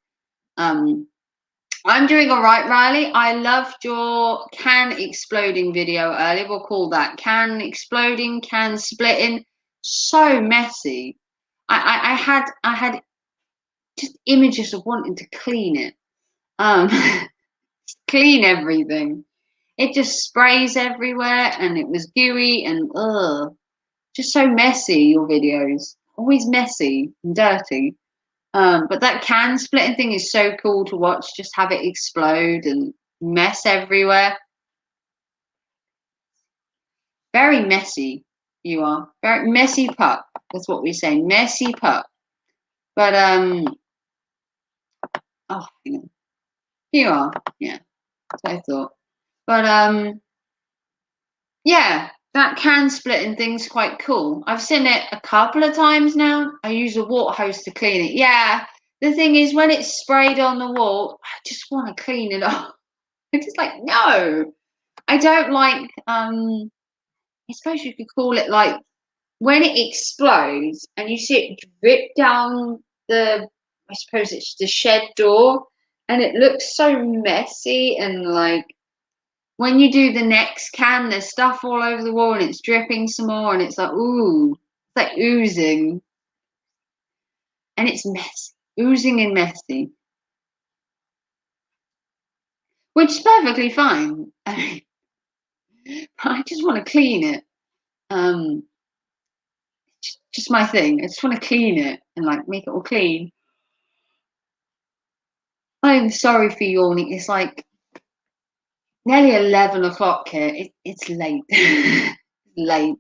I'm doing all right, Riley. I loved your can exploding video earlier. We'll call that can exploding, can splitting. So messy. I had just images of wanting to clean it. Clean everything. It just sprays everywhere, and it was gooey and just so messy. Your videos always messy and dirty. But that can splitting thing is so cool to watch. Just have it explode and mess everywhere. Very messy. You are very messy pup. That's what we say, messy pup. But oh, hang on. You are, yeah. That's what I thought. But yeah, that can splitting thing's quite cool. I've seen it a couple of times now. I use a water hose to clean it. Yeah, the thing is, when it's sprayed on the wall, I just want to clean it off. I'm just like, no, I don't like. I suppose you could call it like when it explodes and you see it drip down the. I suppose it's the shed door, and it looks so messy and like. When you do the next can, there's stuff all over the wall and it's dripping some more, and it's like, ooh, it's like oozing. And it's messy, oozing and messy. Which is perfectly fine. I just want to clean it. Just my thing. I just want to clean it and like make it all clean. I'm sorry for yawning. It's like nearly 11 o'clock here. It's late. Late.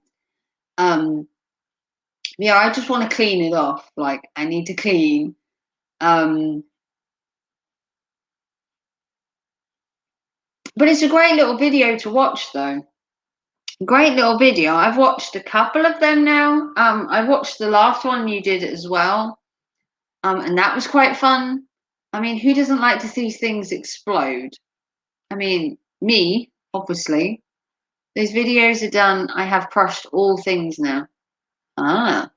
Yeah, I just want to clean it off. Like I need to clean. But it's a great little video to watch, though. Great little video. I've watched a couple of them now. I watched the last one you did as well. And that was quite fun. I mean, who doesn't like to see things explode? I mean, me, obviously. Those videos are done. I have crushed all things now. Ah.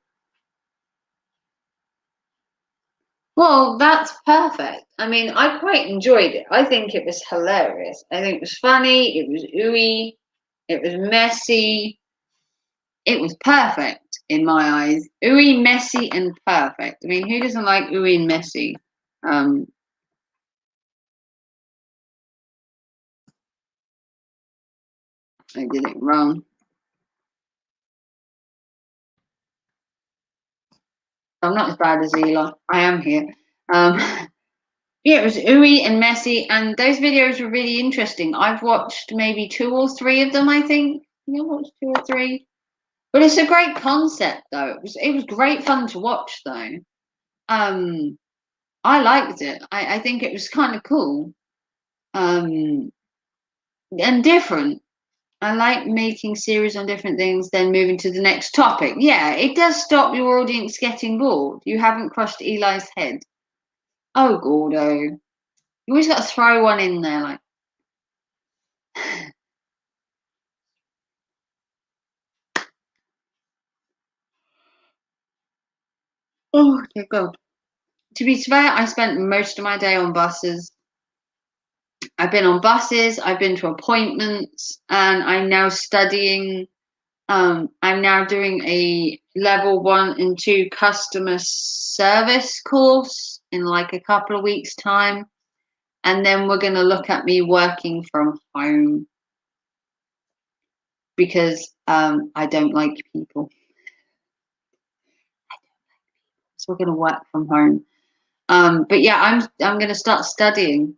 Well, that's perfect. I mean, I quite enjoyed it. I think it was hilarious. I think it was funny. It was ooey. It was messy. It was perfect in my eyes. Ooey, messy, and perfect. I mean, who doesn't like ooey and messy? I did it wrong. I'm not as bad as Eli. I am here. Yeah, it was ooey and messy, and those videos were really interesting. I've watched maybe 2 or 3 of them, I think. Yeah, I watched 2 or 3. But it's a great concept, though. It was great fun to watch, though. I liked it. I think it was kind of cool. And different. I like making series on different things, then moving to the next topic. Yeah, it does stop your audience getting bored. You haven't crushed Eli's head. Oh, Gordo. You always got to throw one in there, like, Oh, dear God. To be fair, I spent most of my day on buses. I've been on buses, I've been to appointments, and I'm now studying. I'm now doing a level 1 and 2 customer service course in like a couple of weeks' time. And then we're going to look at me working from home because I don't like people. So we're going to work from home. But yeah, I'm going to start studying,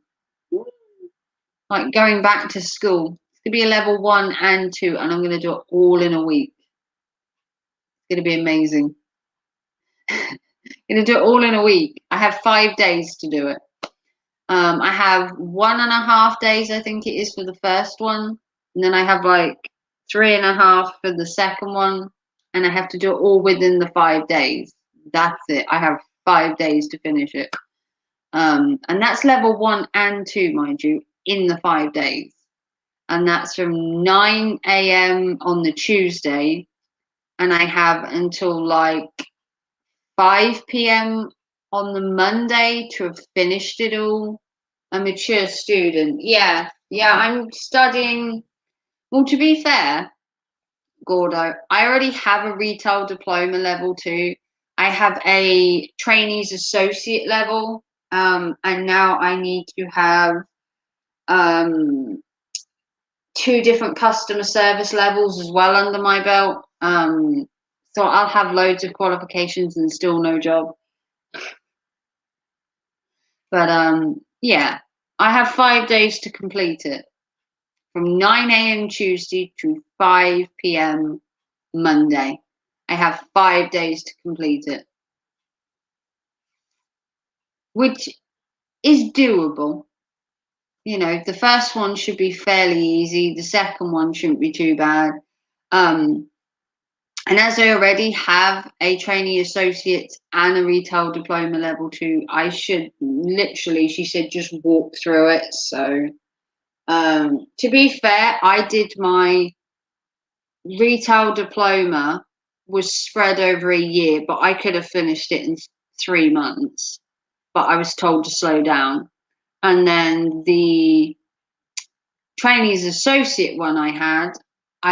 like going back to school. It's going to be a level 1 and 2, and I'm going to do it all in a week. It's going to be amazing. Going to do it all in a week. I have 5 days to do it. I have 1.5 days, I think it is, for the first one, and then I have like 3.5 for the second one, and I have to do it all within the 5 days. That's it. I have 5 days to finish it, and that's level 1 and 2, mind you, in the 5 days, and that's from 9 a.m. on the Tuesday, and I have until like 5 p.m. on the Monday to have finished it all. A mature student. Yeah, I'm studying. Well, to be fair, Gordo, I already have a retail diploma level 2. I have a trainees associate level, and now I need to have 2 different customer service levels as well under my belt. So I'll have loads of qualifications and still no job. But yeah, I have 5 days to complete it. From 9 a.m. Tuesday to 5 p.m. Monday. I have 5 days to complete it, which is doable. You know, the first one should be fairly easy. The second one shouldn't be too bad. And as I already have a trainee associate and a retail diploma level 2, I should literally, she said, just walk through it. So, to be fair, I did my retail diploma was spread over a year, but I could have finished it in 3 months. But I was told to slow down. And then the trainees associate one I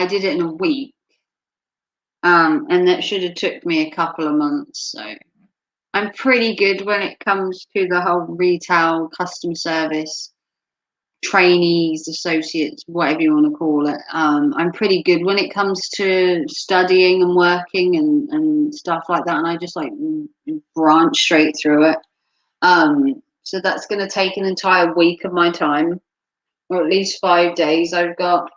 did it in a week. And that should have took me a couple of months. So I'm pretty good when it comes to the whole retail customer service, trainees, associates, whatever you want to call it. I'm pretty good when it comes to studying and working and stuff like that. And I just like branch straight through it. So that's going to take an entire week of my time, or at least 5 days I've got.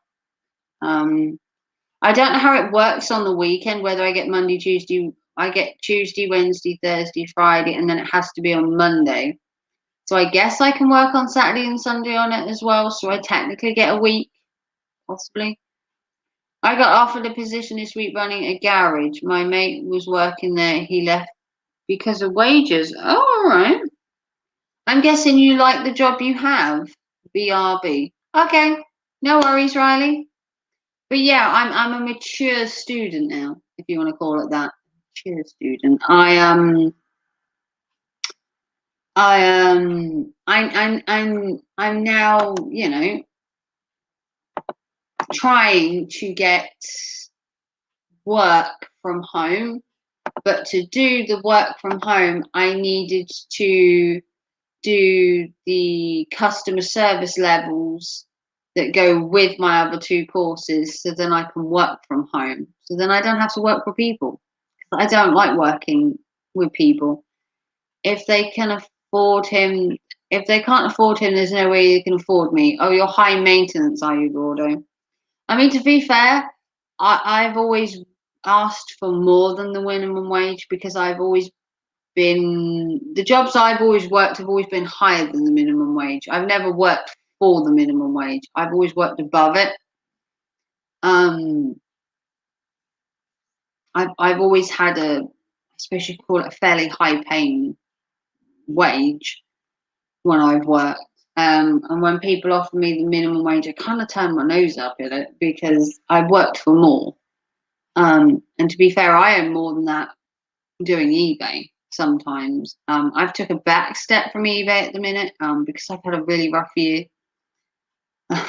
I don't know how it works on the weekend, whether I get Monday, Tuesday. I get Tuesday, Wednesday, Thursday, Friday, and then it has to be on Monday. So I guess I can work on Saturday and Sunday on it as well. So I technically get a week, possibly. I got offered a position this week running a garage. My mate was working there. He left because of wages. Oh, all right. I'm guessing you like the job you have. BRB. Okay. No worries, Riley. But yeah, I'm a mature student now, if you want to call it that. Mature student. I'm now, you know, trying to get work from home, but to do the work from home, I needed to do the customer service levels that go with my other 2 courses, so then I can work from home. So then I don't have to work for people. I don't like working with people. If they can afford him, if they can't afford him, there's no way they can afford me. Oh, you're high maintenance, are you, Gordo? I mean, to be fair, I've always asked for more than the minimum wage because I've always been, the jobs I've always worked have always been higher than the minimum wage. I've never worked for the minimum wage. I've always worked above it. I've always had a, I suppose you could call it a fairly high paying wage when I've worked. And when people offer me the minimum wage, I kind of turn my nose up at it because I've worked for more. And to be fair, I earn more than that doing eBay sometimes. I've took a back step from eBay at the minute because I've had a really rough year. And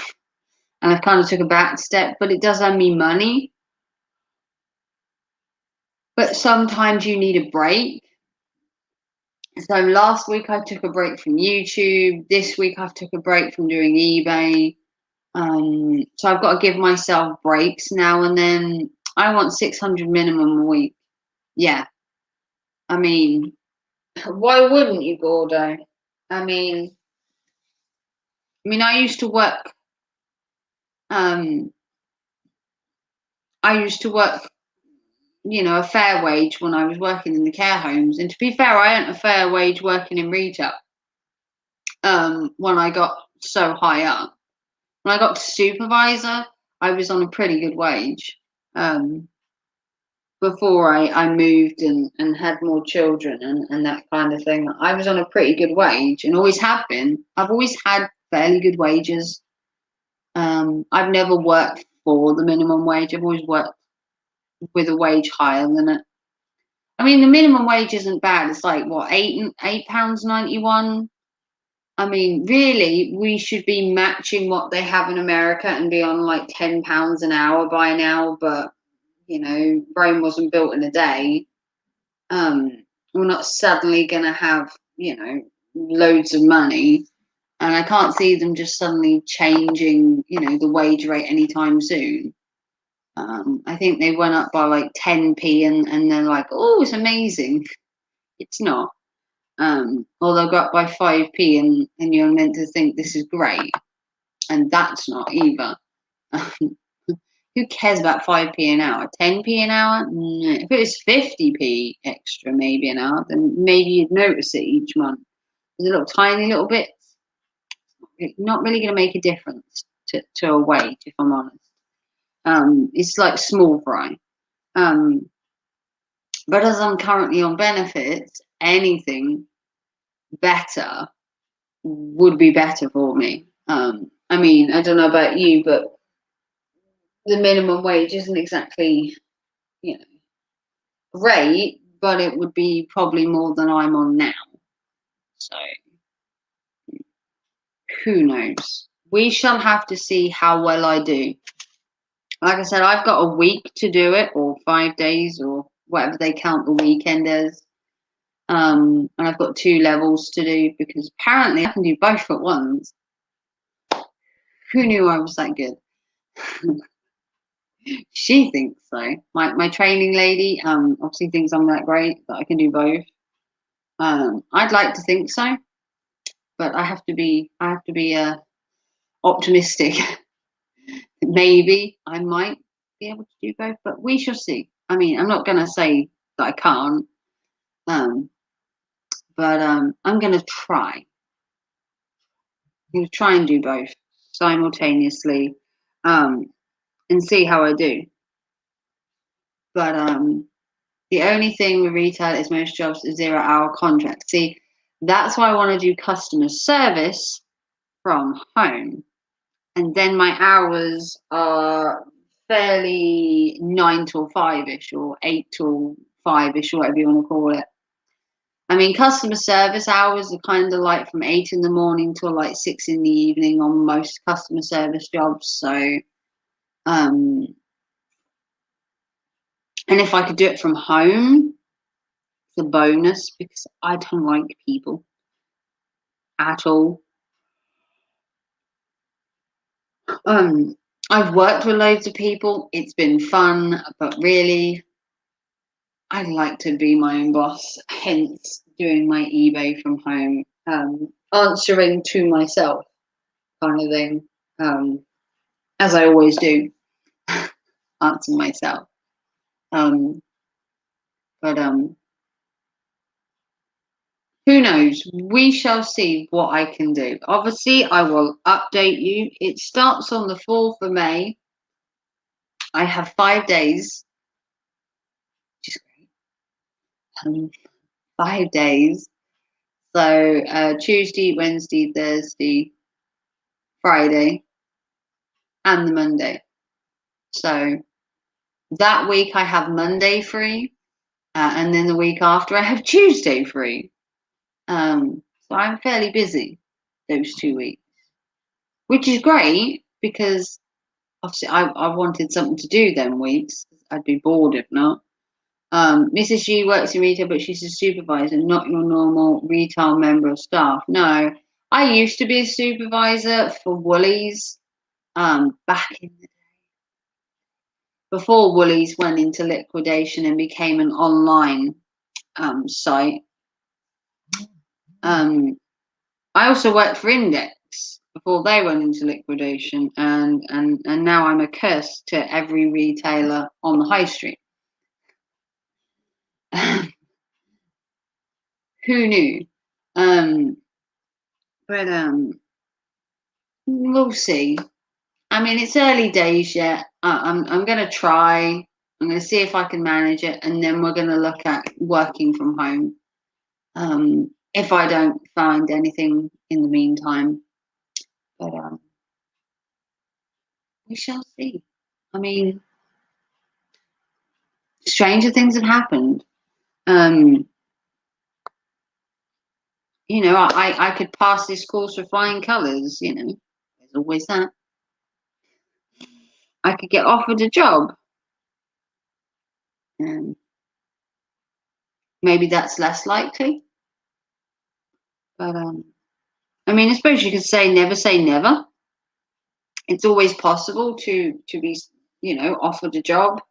I've kind of took a back step, but it does earn me money. But sometimes you need a break. So last week I took a break from YouTube. This week I've took a break from doing eBay. So I've got to give myself breaks now and then. I want 600 minimum a week. Yeah. I mean, why wouldn't you, Gordo? I mean, I used to work. I used to work, a fair wage when I was working in the care homes. And to be fair, I earned a fair wage working in retail. When I got so high up, when I got to supervisor, I was on a pretty good wage. Before I moved and had more children and that kind of thing, I was on a pretty good wage and always have been. I've always had fairly good wages. I've never worked for the minimum wage. I've always worked with a wage higher than it. I mean, the minimum wage isn't bad. It's like what, £8.91. I mean, really, we should be matching what they have in America and be on like £10 an hour by now. But Rome wasn't built in a day. We're not suddenly going to have loads of money, and I can't see them just suddenly changing the wage rate anytime soon. I think they went up by like 10p and they're like, oh, it's amazing. It's not. Or they'll go up by 5p and you're meant to think this is great, and that's not either. Who cares about 5p an hour? 10p an hour? No. If it was 50p extra maybe an hour, then maybe you'd notice it each month. There's a little tiny little bit. It's not really going to make a difference to a wage, if I'm honest. It's like small fry. But as I'm currently on benefits, anything better would be better for me. I mean, I don't know about you, but the minimum wage isn't exactly, great, but it would be probably more than I'm on now. So who knows? We shall have to see how well I do. Like I said, I've got a week to do it, or 5 days, or whatever they count the weekend as. And I've got 2 levels to do because apparently I can do both at once. Who knew I was that good? She thinks so. My training lady obviously thinks I'm that great that I can do both. I'd like to think so, but I have to be optimistic. Maybe I might be able to do both, but we shall see. I mean, I'm not going to say that I can't, but I'm going to try. I'm going to try and do both simultaneously, and see how I do. But the only thing with retail is most jobs are 0-hour contracts. See, that's why I want to do customer service from home. And then my hours are fairly 9 till 5-ish or 8 till 5-ish, whatever you want to call it. I mean, customer service hours are kind of like from 8 in the morning till like 6 in the evening on most customer service jobs. So, and if I could do it from home, it's a bonus because I don't like people at all. I've worked with loads of people. It's been fun, but really, I like to be my own boss, hence doing my eBay from home, answering to myself kind of thing, as I always do, answer myself. But who knows? We shall see what I can do. Obviously, I will update you. It starts on the 4th of May. I have 5 days, which is great. 5 days. So Tuesday, Wednesday, Thursday, Friday, and the Monday. So that week I have Monday free, and then the week after I have Tuesday free. So I'm fairly busy those 2 weeks, which is great because obviously I wanted something to do them weeks. I'd be bored if not. Mrs. G works in retail, but she's a supervisor, not your normal retail member of staff. No, I used to be a supervisor for Woolies back in the before Woolies went into liquidation and became an online site. I also worked for Index before they went into liquidation, and now I'm a curse to every retailer on the high street. Who knew? But we'll see. I mean, it's early days yet. I'm going to try. I'm going to see if I can manage it, and then we're going to look at working from home. If I don't find anything in the meantime, but we shall see. I mean, stranger things have happened. You know, I could pass this course with flying colours. You know, there's always that. I could get offered a job. Maybe that's less likely. But I mean, I suppose you could say never. It's always possible to be, you know, offered a job.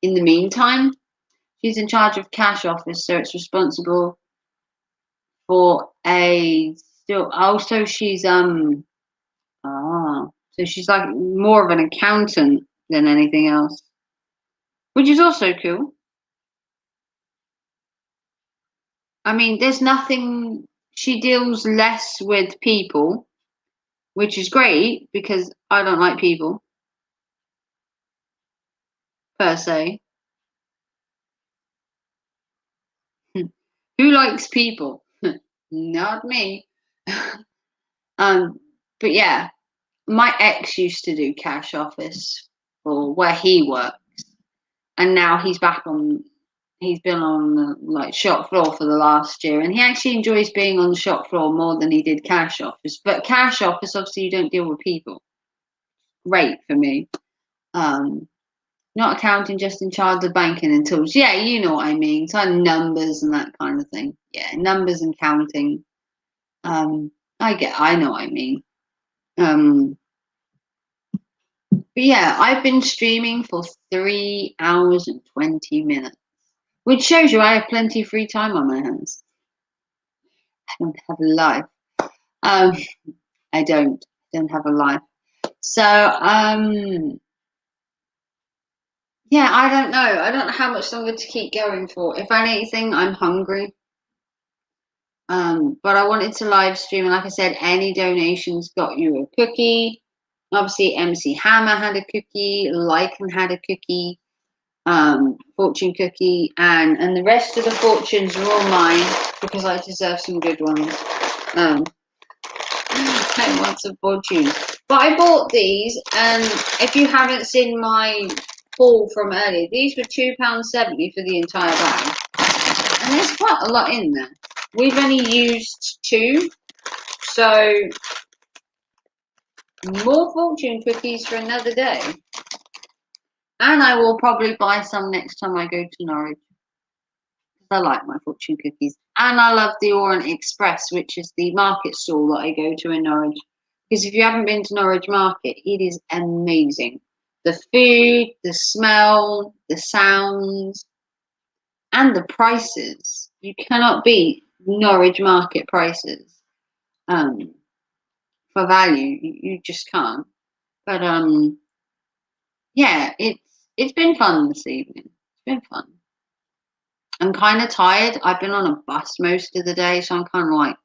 In the meantime, she's in charge of cash office, so it's responsible for a still. Also, she's so she's like more of an accountant than anything else, which is also cool. I mean, there's nothing. She deals less with people, which is great because I don't like people per se. Who likes people? Not me. But yeah, my ex used to do cash office for where he works, and now he's back on. He's been on the like shop floor for the last year, and he actually enjoys being on the shop floor more than he did cash office. But cash office, obviously, you don't deal with people. Great for me. Not accounting, just in charge of banking and tools. Yeah, you know what I mean. So numbers and that kind of thing. Yeah, numbers and counting. I know what I mean. But yeah, I've been streaming for 3 hours and 20 minutes, which shows you I have plenty of free time on my hands. I don't have a life. I don't have a life. So, yeah, I don't know. I don't know how much longer to keep going for. If anything, I'm hungry. But I wanted to live stream, and like I said, any donations got you a cookie. Obviously, MC Hammer had a cookie, Lycan had a cookie, fortune cookie, and the rest of the fortunes are all mine because I deserve some good ones. I want some fortunes. But I bought these, and if you haven't seen my haul from earlier, these were £2.70 for the entire bag. And there's quite a lot in there. We've only used 2, so more fortune cookies for another day. And I will probably buy some next time I go to Norwich. I like my fortune cookies. And I love the Orient Express, which is the market stall that I go to in Norwich. Because if you haven't been to Norwich Market, it is amazing. The food, the smell, the sounds, and the prices. You cannot beat Norwich Market prices for value. You just can't. But yeah, it's been fun this evening. It's been fun. I'm kind of tired. I've been on a bus most of the day, so I'm kind of like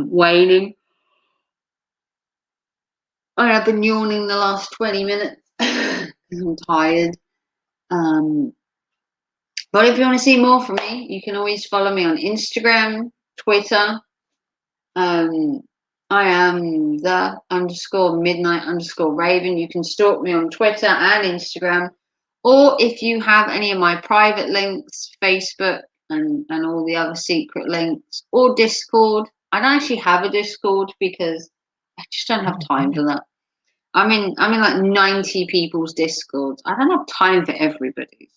waning. And I've been yawning the last 20 minutes because I'm tired. But if you want to see more from me, you can always follow me on Instagram, Twitter. I'm I am the _midnight_raven. You can stalk me on Twitter and Instagram. Or if you have any of my private links, Facebook and all the other secret links, or Discord. I don't actually have a Discord because I just don't have time for that. I'm in like 90 people's Discords. I don't have time for everybody's.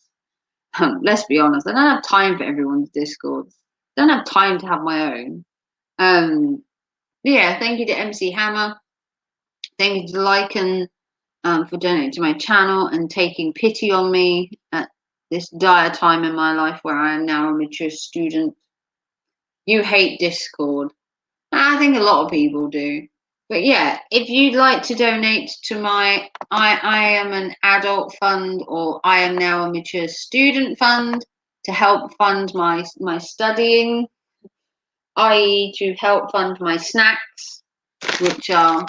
Let's be honest. I don't have time for everyone's Discords. I don't have time to have my own. Yeah, thank you to MC Hammer. Thank you to Lycan for donating to my channel and taking pity on me at this dire time in my life where I am now a mature student. You hate Discord. I think a lot of people do. But yeah, if you'd like to donate to my I am an adult fund, or I am now a mature student fund, to help fund my studying, i.e. to help fund my snacks, which are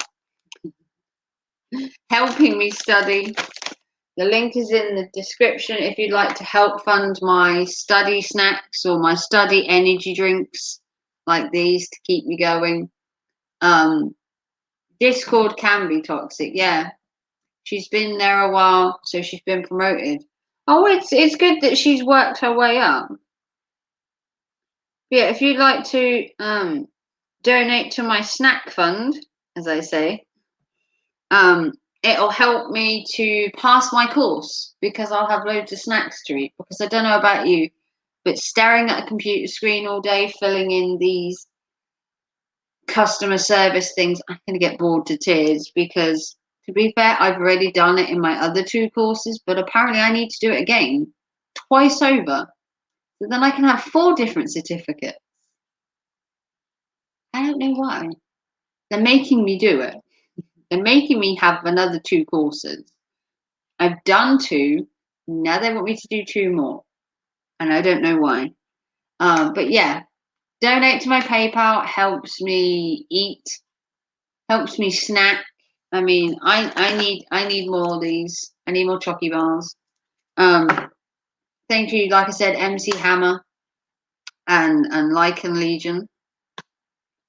helping me study. The link is in the description if you'd like to help fund my study snacks or my study energy drinks like these to keep me going. Discord can be toxic, yeah. She's been there a while, so she's been promoted. Oh, it's good that she's worked her way up. Yeah, if you'd like to donate to my snack fund, as I say, it'll help me to pass my course because I'll have loads of snacks to eat. Because I don't know about you, but staring at a computer screen all day, filling in these customer service things, I'm going to get bored to tears because, to be fair, I've already done it in my other 2 courses, but apparently I need to do it again twice over. So then I can have 4 different certificates. I don't know why. They're making me do it. They're making me have another 2 courses. I've done 2. Now they want me to do 2 more. And I don't know why. But yeah, donate to my PayPal. Helps me eat. Helps me snack. I mean, I need more of these. I need more chocky bars. Thank you, like I said, MC Hammer and Lycan Legion.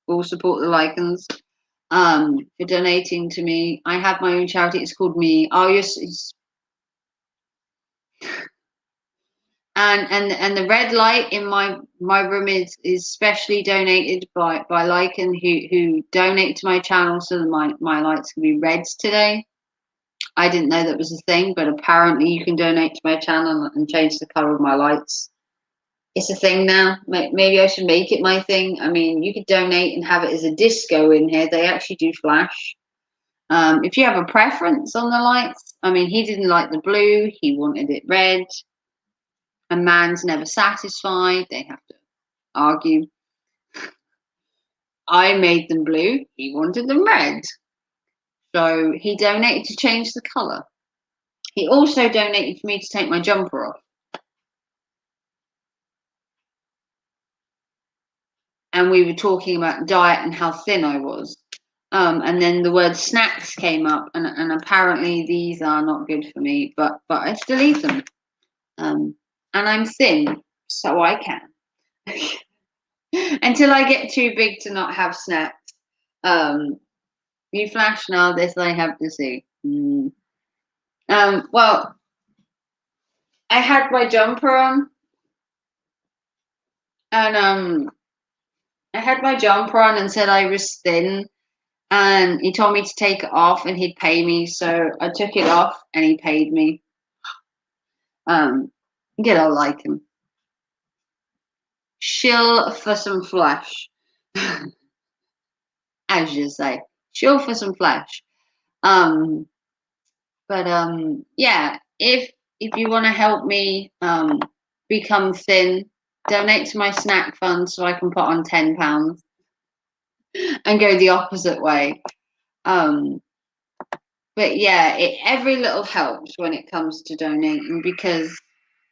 All support the Lycans for donating to me. I have my own charity. It's called Me. Oh, yes. And the red light in my room is specially donated by Lycan who donate to my channel so that my lights can be reds today. I didn't know that was a thing, but apparently you can donate to my channel and change the color of my lights. It's a thing now. Maybe I should make it my thing. I mean, you could donate and have it as a disco in here. They actually do flash. If you have a preference on the lights, I mean, he didn't like the blue. He wanted it red. A man's never satisfied. They have to argue. I made them blue. He wanted them red. So he donated to change the colour. He also donated for me to take my jumper off. And we were talking about diet and how thin I was. And then the word snacks came up, and apparently these are not good for me, but I still eat them. And I'm thin, so I can. Until I get too big to not have snacks. You flash now, this I have to see. Well, I had my jumper on, and I had my jumper on and said I was thin, and he told me to take it off and he'd pay me, so I took it off and he paid me. Get all like him. Shill for some flesh. As you say. Shill for some flesh. Yeah, if you want to help me become thin, donate to my snack fund so I can put on 10 pounds and go the opposite way. But yeah, every little helps when it comes to donating because,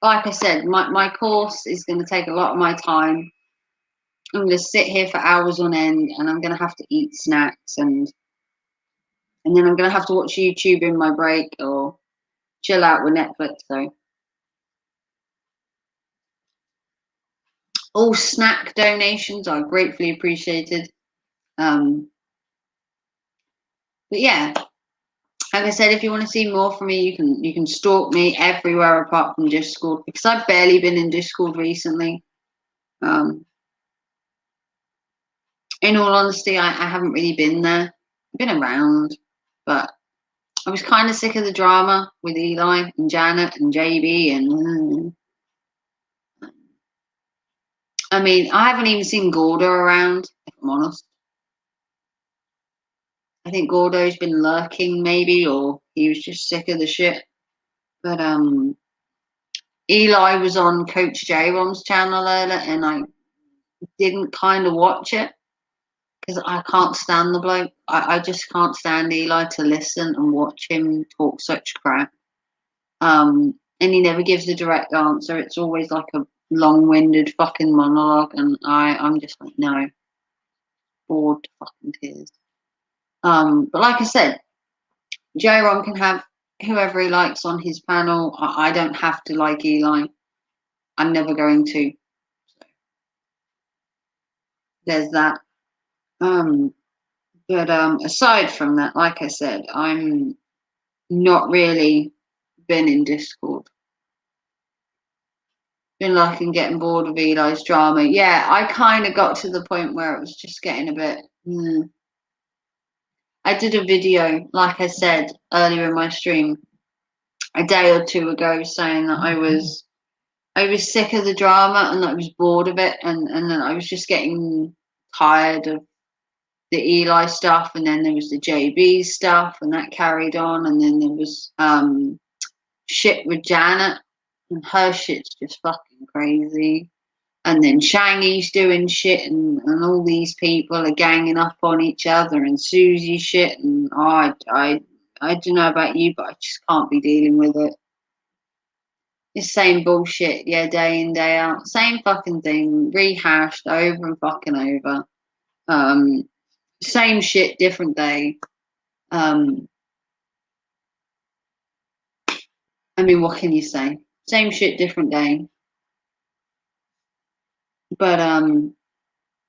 like I said, my course is going to take a lot of my time. I'm going to sit here for hours on end, and I'm going to have to eat snacks, and then I'm going to have to watch YouTube in my break or chill out with Netflix. So all snack donations are gratefully appreciated. But yeah, like I said, if you want to see more from me, you can stalk me everywhere apart from Discord, because I've barely been in Discord recently. In all honesty, I haven't really been there. I've been around, but I was kind of sick of the drama with Eli and Janet and JB, and I mean, I haven't even seen Gordo around, if I'm honest. I think Gordo's been lurking maybe, or he was just sick of the shit. But Eli was on Coach J-Rom's channel earlier, and I didn't kind of watch it because I can't stand the bloke. I just can't stand Eli to listen and watch him talk such crap. And he never gives a direct answer. It's always like a long-winded fucking monologue, and I'm just like, no, bored to fucking tears. But like I said, J-Rom can have whoever he likes on his panel. I don't have to like Eli. I'm never going to. So there's that. But aside from that, like I said, I'm not really been in Discord. Been like and getting bored of Eli's drama. Yeah, I kind of got to the point where it was just getting a bit. I did a video, like I said earlier in my stream, a day or two ago, saying that I was sick of the drama and that I was bored of it, and that I was just getting tired of the Eli stuff, and then there was the JB stuff, and that carried on, and then there was shit with Janet, and her shit's just fucking crazy. And then Shangy's doing shit, and all these people are ganging up on each other, and Susie shit, and I don't know about you, but I just can't be dealing with it. It's same bullshit, yeah, day in, day out. Same fucking thing, rehashed over and fucking over. Same shit, different day. I mean, what can you say? Same shit, different day. But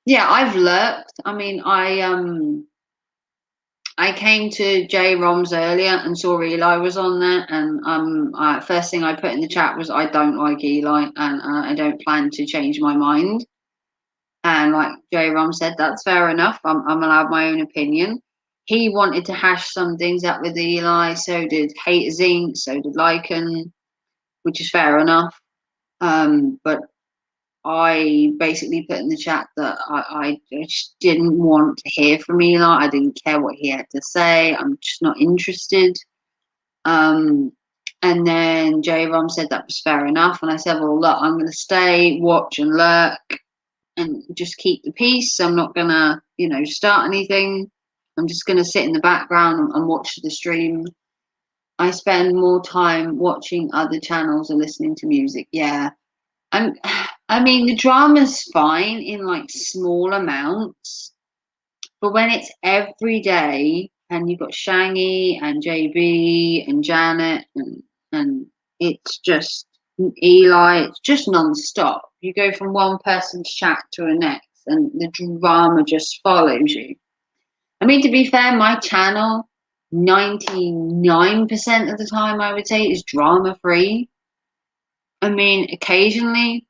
yeah, I've lurked. I mean, I came to J Roms earlier and saw Eli was on there, and first thing I put in the chat was I don't like Eli, and I don't plan to change my mind. And like J Rom said, that's fair enough. I'm allowed my own opinion. He wanted to hash some things up with Eli, so did Haters Inc., so did Lycan, which is fair enough. But I basically put in the chat that I just didn't want to hear from Eli. I didn't care what he had to say. I'm just not interested. And then J Rom said that was fair enough. And I said, well, look, I'm going to stay, watch and lurk and just keep the peace. I'm not going to, start anything. I'm just going to sit in the background and watch the stream. I spend more time watching other channels and listening to music. Yeah. I mean, the drama's fine in like small amounts, but when it's every day and you've got Shangy and JB and Janet and it's just Eli, it's just non-stop. You go from one person's chat to the next and the drama just follows you. I mean, to be fair, my channel, 99% of the time, I would say, is drama-free. I mean, occasionally,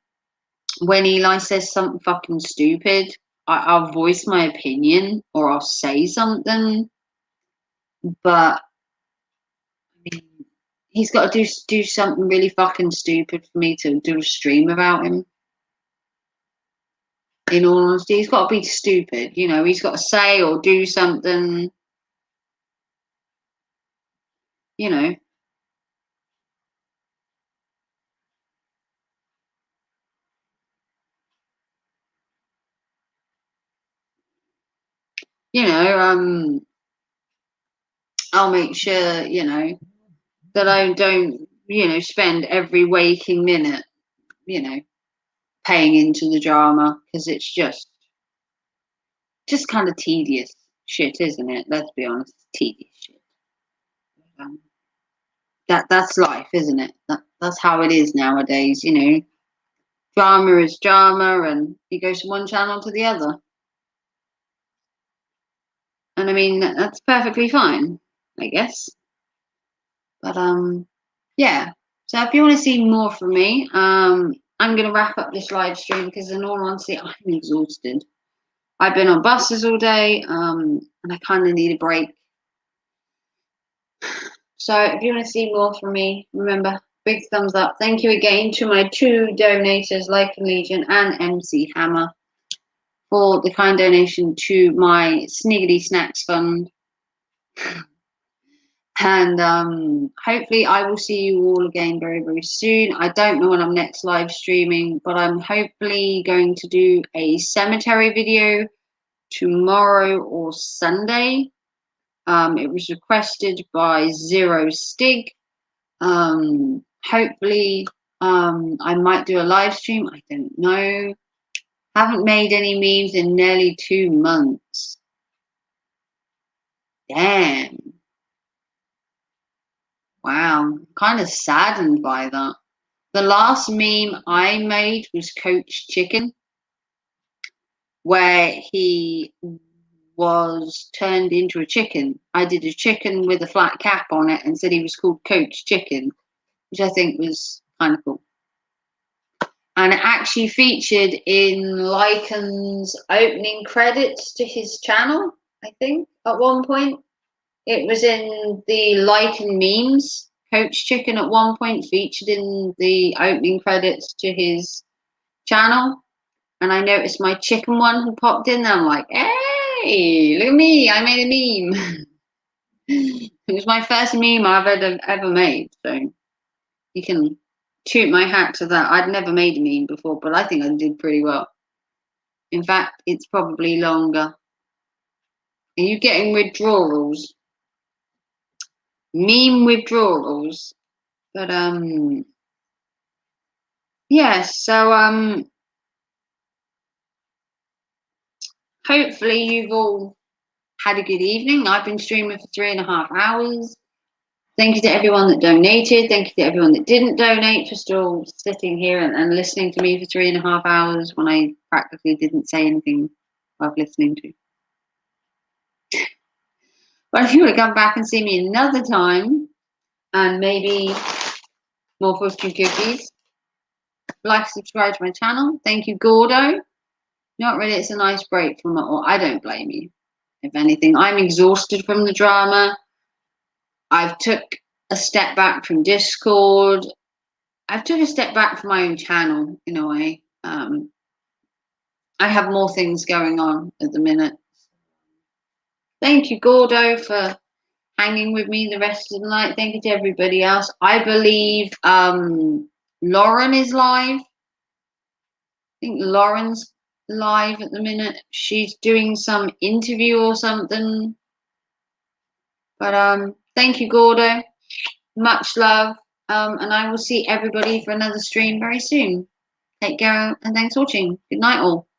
when Eli says something fucking stupid, I'll voice my opinion or I'll say something. But I mean, he's got to do something really fucking stupid for me to do a stream about him. In all honesty, he's got to be stupid. He's got to say or do something. You know. I'll make sure, that I don't, spend every waking minute, paying into the drama, because it's just kind of tedious shit, isn't it? Let's be honest, tedious shit. That's life, isn't it? That's how it is nowadays, Drama is drama, and you go from one channel to the other. And I mean, that's perfectly fine, I guess. But yeah. So if you want to see more from me, I'm going to wrap up this live stream because in all honesty, I'm exhausted. I've been on buses all day, and I kind of need a break. So if you want to see more from me, remember, big thumbs up. Thank you again to my 2 donators, Lycan Legion and MC Hammer, for the kind donation to my Sniggity Snacks Fund. And hopefully I will see you all again very, very soon. I don't know when I'm next live streaming, but I'm hopefully going to do a cemetery video tomorrow or Sunday. It was requested by Zero Stig. Hopefully I might do a live stream. I don't know. Haven't made any memes in nearly 2 months. Damn. Wow. Kind of saddened by that. The last meme I made was Coach Chicken, where he was turned into a chicken. I did a chicken with a flat cap on it and said he was called Coach Chicken, which I think was kind of cool. And it actually featured in Lycan's opening credits to his channel, I think, at one point. It was in the Lycan memes. Coach Chicken at one point featured in the opening credits to his channel. And I noticed my chicken one who popped in there. I'm like, hey, look at me, I made a meme. It was my first meme I've ever made. So you can toot my hat to that. I'd never made a meme before, but I think I did pretty well. In fact, it's probably longer. Are you getting withdrawals? Meme withdrawals. But yeah, so hopefully you've all had a good evening. I've been streaming for 3.5 hours. Thank you to everyone that donated. Thank you to everyone that didn't donate for still sitting here and listening to me for 3.5 hours when I practically didn't say anything worth listening to. But if you want to come back and see me another time and maybe more fortune cookies, like, subscribe to my channel. Thank you, Gordo. Not really, it's a nice break from it all. I don't blame you. If anything, I'm exhausted from the drama. I've took a step back from Discord. I've took a step back from my own channel in a way. I have more things going on at the minute. Thank you, Gordo, for hanging with me the rest of the night. Thank you to everybody else. I believe Lauren is live. I think Lauren's live at the minute. She's doing some interview or something. But thank you, Gordo. Much love. And I will see everybody for another stream very soon. Take care and thanks for watching. Good night all.